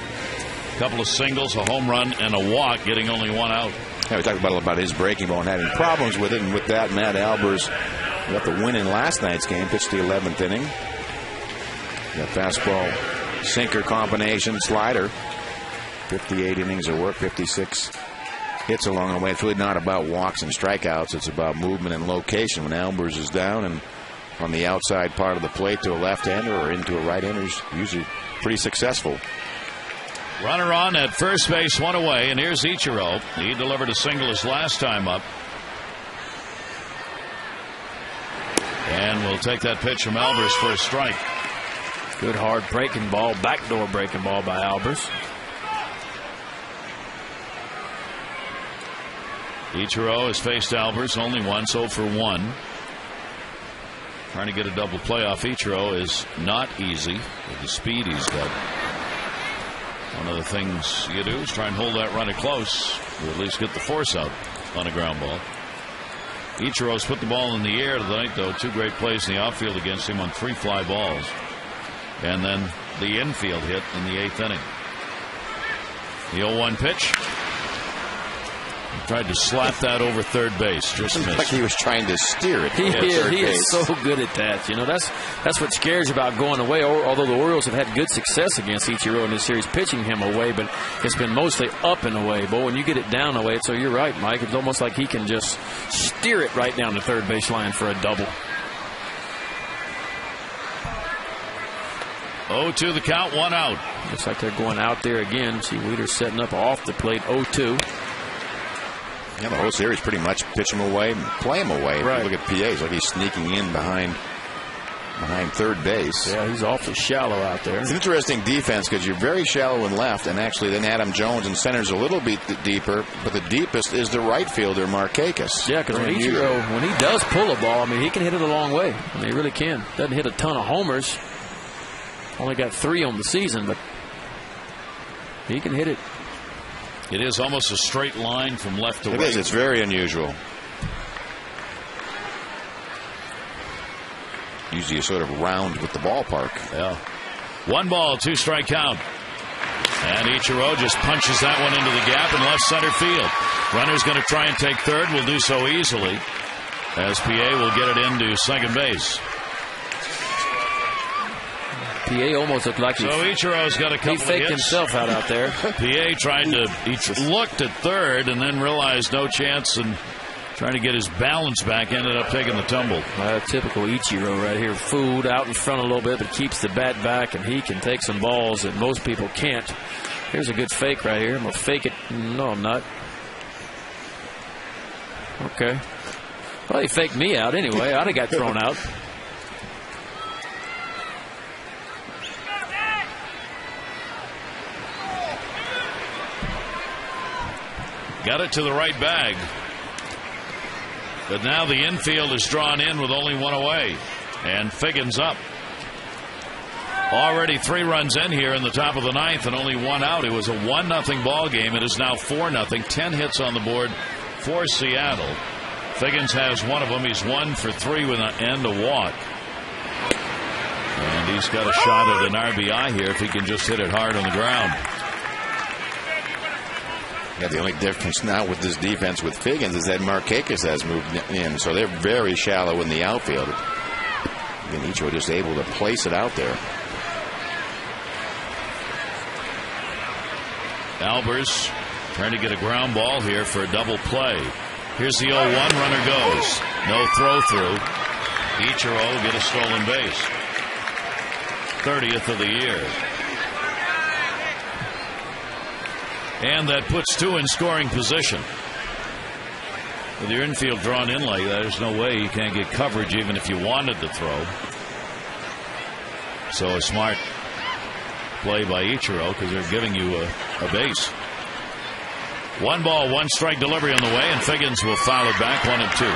couple of singles, a home run, and a walk, getting only 1 out. Yeah, we talked about his breaking ball and having problems with it, and with that, Matt Albers got the win in last night's game, pitched the 11th inning. Got fastball, sinker combination, slider. 58 innings of work, 56 hits along the way. It's really not about walks and strikeouts. It's about movement and location. When Albers is down and on the outside part of the plate to a left-hander or into a right-hander, is usually pretty successful. Runner on at first base, 1 away, and here's Ichiro. He delivered a single his last time up. And we'll take that pitch from Albers for a strike. Good hard breaking ball, backdoor breaking ball by Albers. Ichiro has faced Albers only once, 0 for 1. Trying to get a double play off Ichiro is not easy with the speed he's got. One of the things you do is try and hold that runner close, or at least get the force out on a ground ball. Ichiro's put the ball in the air tonight, though. 2 great plays in the outfield against him on 3 fly balls. And then the infield hit in the 8th inning. The 0-1 pitch. He tried to slap that over third base. Just missed. Like he was trying to steer it. He is so good at that. You know, that's what scares you about going away. Although the Orioles have had good success against Ichiro in this series, pitching him away, but it's been mostly up and away. But when you get it down away, so you're right, Mike. It's almost like he can just steer it right down the third base line for a double. 0-2 the count, 1 out. Looks like they're going out there again. See Wieters setting up off the plate, 0-2. Yeah, the whole series pretty much pitch him away, play him away. Right. If you look at PA, it's like he's sneaking in behind third base. Yeah, he's awfully shallow out there. It's an interesting defense because you're very shallow in left, and actually then Adam Jones in center's a little bit deeper, but the deepest is the right fielder, Markakis. Yeah, because when he does pull a ball, I mean, he can hit it a long way. I mean, he really can. Doesn't hit a ton of homers. Only got 3 on the season, but he can hit it. It is almost a straight line from left to right. It is. It's very unusual. Usually you sort of round with the ballpark. Yeah. 1 ball, 2 strike count. And Ichiro just punches that one into the gap in left center field. Runner's going to try and take third. Will do so easily, as PA will get it into second base. PA almost looked like Ichiro's got a couple of hits. He faked himself out there. PA tried to, he looked at third and then realized no chance and trying to get his balance back, ended up taking the tumble. Typical Ichiro right here. Fooled out in front a little bit, but keeps the bat back, and he can take some balls that most people can't. Here's a good fake right here. I'm going to fake it. No, I'm not. Okay. Well, he faked me out anyway. I'd have got thrown out. Got it to the right bag. But now the infield is drawn in with only one away. And Figgins up. Already 3 runs in here in the top of the 9th and only 1 out. It was a 1-0 ball game. It is now 4-0. 10 hits on the board for Seattle. Figgins has one of them. He's 1 for 3 with and a walk. And he's got a shot at an RBI here if he can just hit it hard on the ground. Yeah, the only difference now with this defense with Figgins is that Markakis has moved in, so they're very shallow in the outfield. And Ichiro just able to place it out there. Albers trying to get a ground ball here for a double play. Here's the 0-1. Runner goes. No throw through. Ichiro will get a stolen base. 30th of the year. And that puts 2 in scoring position. With your infield drawn in like that, there's no way you can't get coverage even if you wanted to throw. So a smart play by Ichiro because they're giving you a base. 1 ball, 1 strike delivery on the way, and Figgins will foul it back 1-2.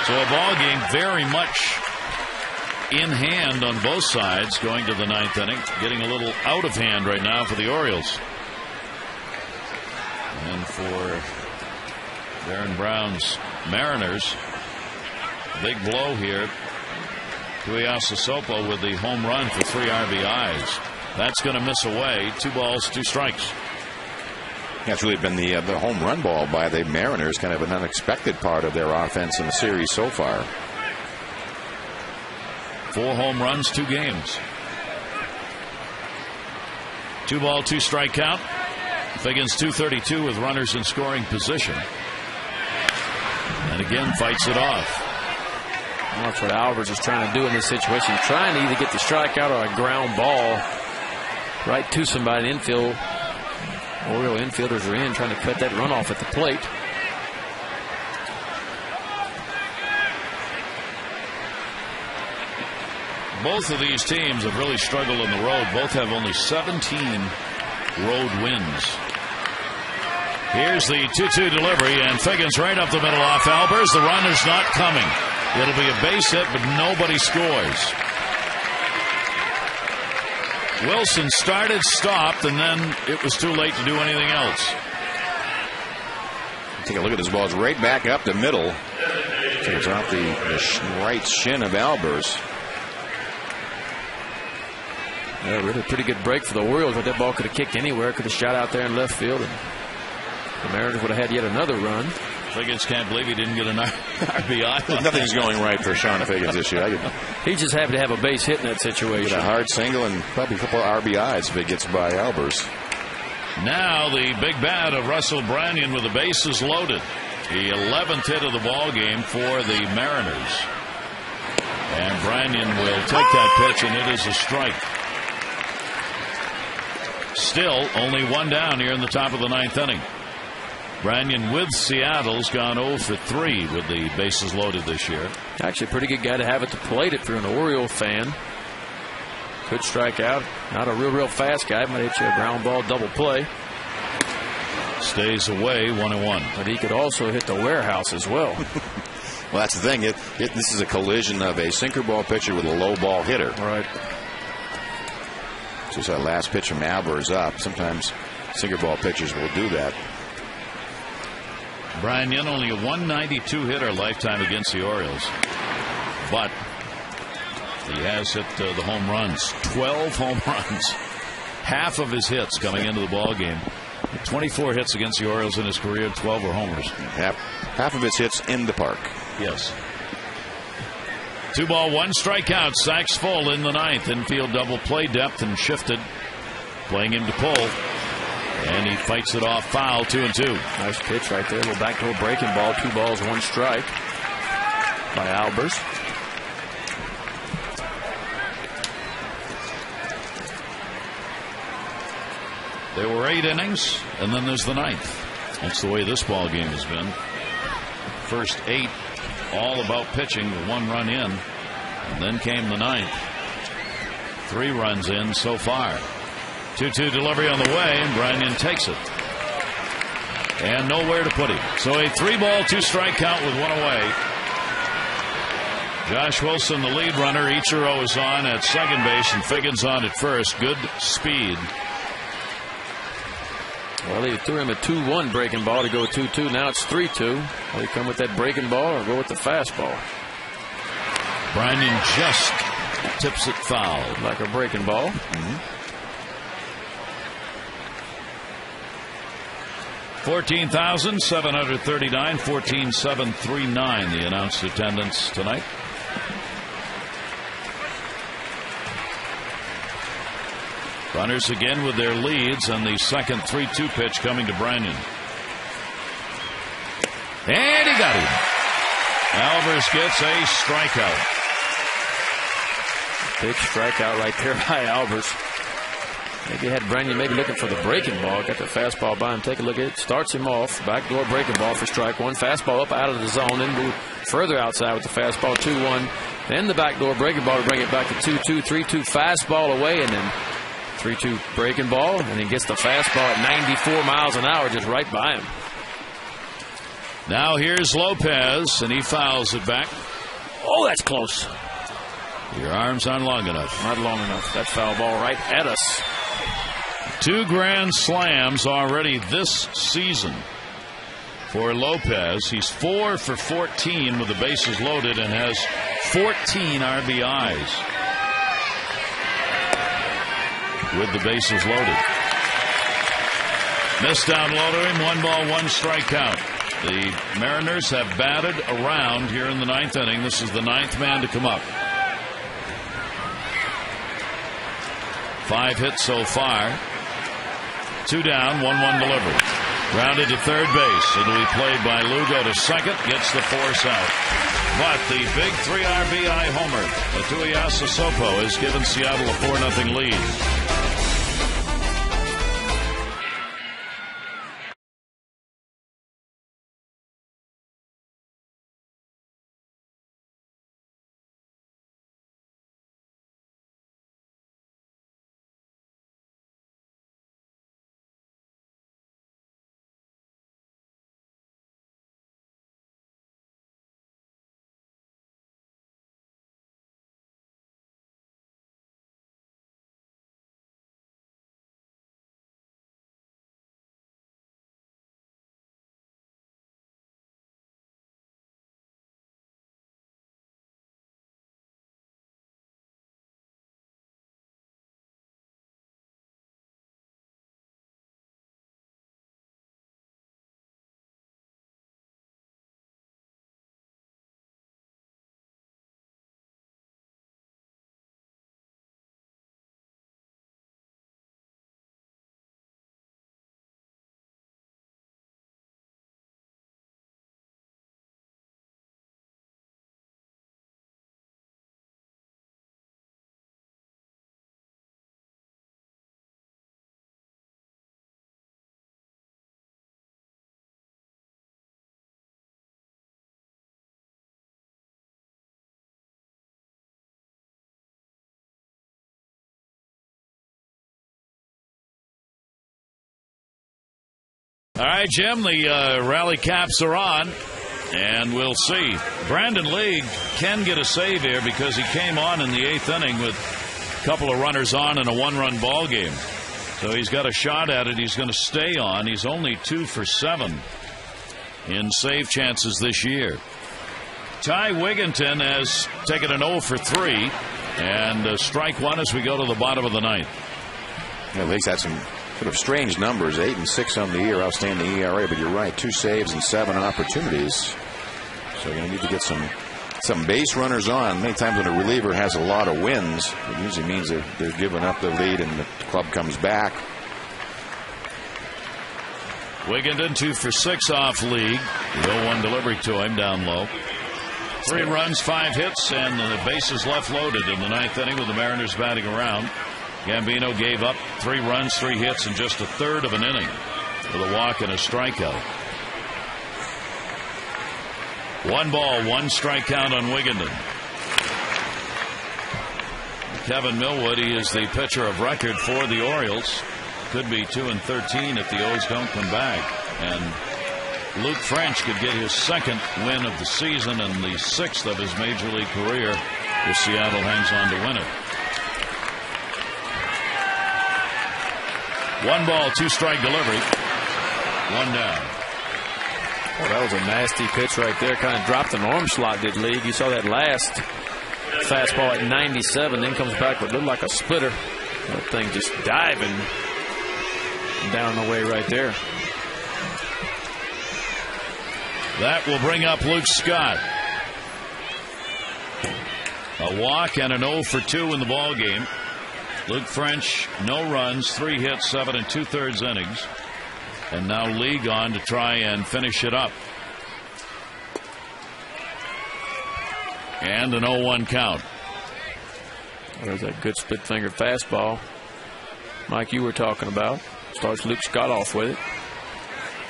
So a ball game very much in hand on both sides going to the 9th inning. Getting a little out of hand right now for the Orioles. And for Darren Brown's Mariners, big blow here to Iyasosopo with the home run for 3 RBIs. That's going to miss away. 2 balls, 2 strikes. That's really been the home run ball by the Mariners, kind of an unexpected part of their offense in the series so far. 4 home runs, 2 games. 2 ball, 2 strike count. Figgins 232 with runners in scoring position. And again fights it off. That's what Albers is trying to do in this situation. He's trying to either get the strikeout or a ground ball right to somebody in infield. Oriole infielders are in trying to cut that runoff at the plate. Both of these teams have really struggled on the road. Both have only 17 road wins. Here's the 2-2 delivery, and Figgins right up the middle off Albers. The run is not coming. It'll be a base hit, but nobody scores. Wilson started, stopped, and then it was too late to do anything else. Take a look at this ball. It's right back up the middle. It's off the right shin of Albers. Yeah, really a pretty good break for the Orioles, but that ball could have kicked anywhere. Could have shot out there in left field, and the Mariners would have had yet another run. Figgins can't believe he didn't get an RBI. Nothing's going right for Sean Figgins this year. He's just happy to have a base hit in that situation. Get a hard single and probably a couple of RBIs if it gets by Albers. Now the big bat of Russell Branyan with the bases loaded. The 11th hit of the ball game for the Mariners. And Branyan will take that pitch, and it is a strike. Still only 1 down here in the top of the 9th inning. Branyan with Seattle's gone 0 for 3 with the bases loaded this year. Actually a pretty good guy to have at the plate if you're an Oriole fan. Could strike out. Not a real fast guy. Might hit you a ground ball double play. Stays away 1-1. But he could also hit the warehouse as well. Well, that's the thing. This is a collision of a sinker ball pitcher with a low ball hitter. Right. Just that last pitch from Albers up. Sometimes sinker ball pitchers will do that. Branyan only a 192 hitter lifetime against the Orioles. But He has hit the home runs, 12 home runs. Half of his hits coming into the ball game. 24 hits against the Orioles in his career, 12 were homers. Half of his hits in the park. Yes. 2 ball, 1 strikeout. Sacks full in the ninth. Infield double play depth and shifted. Playing him to pull. And he fights it off foul, 2-2. Nice pitch right there. A little backdoor breaking ball. 2 balls, 1 strike by Albers. There were 8 innings, and then there's the ninth. That's the way this ball game has been. First 8, all about pitching, with 1 run in, and then came the ninth. 3 runs in so far. 2-2 delivery on the way, and Branyan takes it. And nowhere to put him. So a 3 ball, 2 strike count with 1 away. Josh Wilson, the lead runner. Ichiro is on at second base, and Figgins on at first. Good speed. Well, they threw him a 2-1 breaking ball to go 2-2. Now it's 3-2. Will he come with that breaking ball or go with the fastball? Branyan just tips it foul. Like a breaking ball. 14,739, 14,739 the announced attendance tonight. Runners again with their leads, and the second 3-2 pitch coming to Branyan. And he got him. Albers gets a strikeout. Big strikeout right there by Albers. Maybe had Branyan maybe looking for the breaking ball. Got the fastball by him. Take a look at it. Starts him off. Backdoor breaking ball for strike 1. Fastball up out of the zone. Then move further outside with the fastball 2-1. Then the backdoor breaking ball to bring it back to 2-2. 3-2 fastball away, and then 3-2 breaking ball, and he gets the fastball at 94 miles an hour just right by him. Now here's Lopez, and he fouls it back. Oh, that's close. Your arms aren't long enough. Not long enough. That foul ball right at us. 2 grand slams already this season for Lopez. He's 4 for 14 with the bases loaded and has 14 RBIs with the bases loaded. Missed down low to him. 1 ball, 1 strike count. The Mariners have batted around here in the ninth inning. This is the 9th man to come up. 5 hits so far. 2 down, 1-1 delivery. Grounded to third base. It'll be played by Lugo to second. Gets the force out. But the big 3 RBI homer, Tuiasa Sopo, has given Seattle a 4-0 lead. All right, Jim, the rally caps are on, and we'll see. Brandon League can get a save here because he came on in the 8th inning with a couple of runners on in a 1-run ball game. So he's got a shot at it. He's going to stay on. He's only 2 for 7 in save chances this year. Ty Wigginton has taken an 0 for 3. And strike one as we go to the bottom of the ninth. Yeah, League's had some sort of strange numbers, 8 and 6 on the year, outstanding ERA. But you're right, 2 saves and 7 opportunities. So you're going to need to get some base runners on. Many times when a reliever has a lot of wins, it usually means that they're giving up the lead and the club comes back. Wigginton 2 for 6 off League. The 0-1 delivery to him down low. 3 runs, 5 hits, and the bases left loaded in the ninth inning with the Mariners batting around. Gambino gave up 3 runs, 3 hits in just a third of an inning with a walk and a strikeout. 1 ball, 1 strike count on Wigginton. Kevin Millwood, he is the pitcher of record for the Orioles. Could be 2-13 if the O's don't come back. And Luke French could get his 2nd win of the season and the 6th of his major league career if Seattle hangs on to win it. 1 ball, 2 strike delivery. 1 down. Well, that was a nasty pitch right there. Kind of dropped an arm slot, did League. You saw that last fastball at 97, then comes back with looked like a splitter. That thing just diving down the way right there. That will bring up Luke Scott. A walk and an 0 for 2 in the ball game. Luke French, no runs, 3 hits, 7 2/3 innings. And now League on to try and finish it up. And an 0-1 count. There's that good split finger fastball Mike you were talking about. Starts Luke Scott off with it.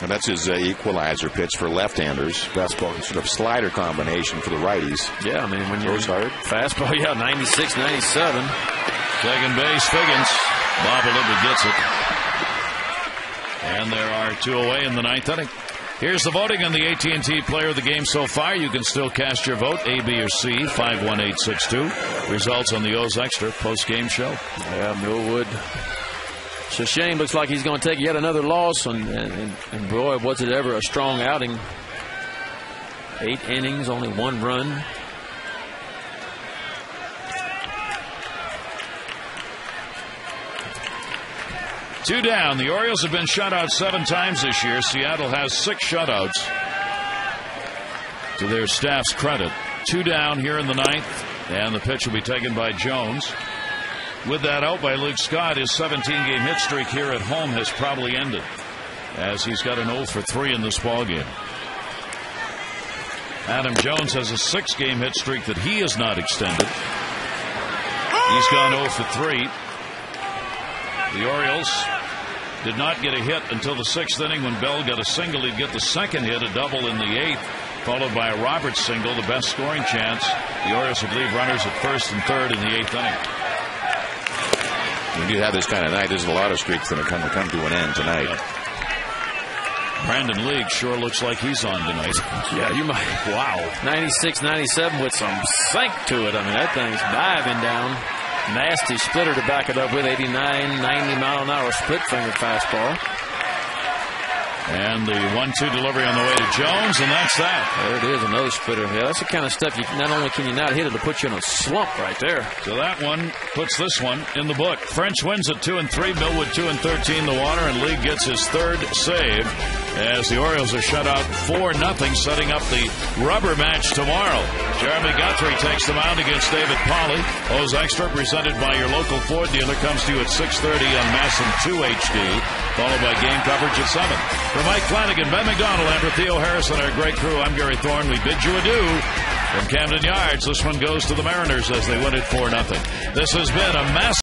And that's his equalizer pitch for left-handers. Fastball sort of slider combination for the righties. Yeah, I mean, when you're hard. Fastball, yeah, 96, 97. Second base, Figgins. Bobbled it, but gets it. And there are 2 away in the ninth inning. Here's the voting on the AT&T player of the game so far. You can still cast your vote, A, B, or C, 51862. Results on the O's Extra post-game show. Yeah, Millwood. It's a shame. Looks like he's going to take yet another loss. And boy, was it ever a strong outing. 8 innings, only 1 run. Two down. The Orioles have been shut out 7 times this year. Seattle has 6 shutouts. To their staff's credit. 2 down here in the ninth. And the pitch will be taken by Jones. With that out by Luke Scott, his 17-game hit streak here at home has probably ended, as he's got an 0 for 3 in this ballgame. Adam Jones has a 6-game hit streak that he has not extended. He's gone 0 for 3. The Orioles did not get a hit until the 6th inning when Bell got a single. He'd get the 2nd hit, a double in the 8th, followed by a Roberts single, the best scoring chance. The Orioles would leave runners at 1st and 3rd in the 8th inning. When you have this kind of night, there's a lot of streaks that are going to come to an end tonight. Yeah. Brandon League sure looks like he's on tonight. Yeah, you might. Wow. 96, 97 with some sink to it. I mean, that thing's diving down. Nasty splitter to back it up with. 89, 90 mile an hour split finger fastball. And the 1-2 delivery on the way to Jones, and that's that. There it is, another splitter. Yeah, that's the kind of stuff you not only can you not hit it, it'll put you in a slump right there. So that one puts this one in the book. French wins at 2-3. Millwood 2-13 the water, and League gets his 3rd save as the Orioles are shut out 4-0, setting up the rubber match tomorrow. Jeremy Guthrie takes the mound against David Pauley. O's Extra, presented by your local Ford dealer, comes to you at 6:30 on Masson 2 HD, followed by game coverage at 7. For Mike Flanagan, Ben McDonald, and for Theo Harris and our great crew, I'm Gary Thorne. We bid you adieu from Camden Yards. This one goes to the Mariners as they win it 4-0. This has been a massive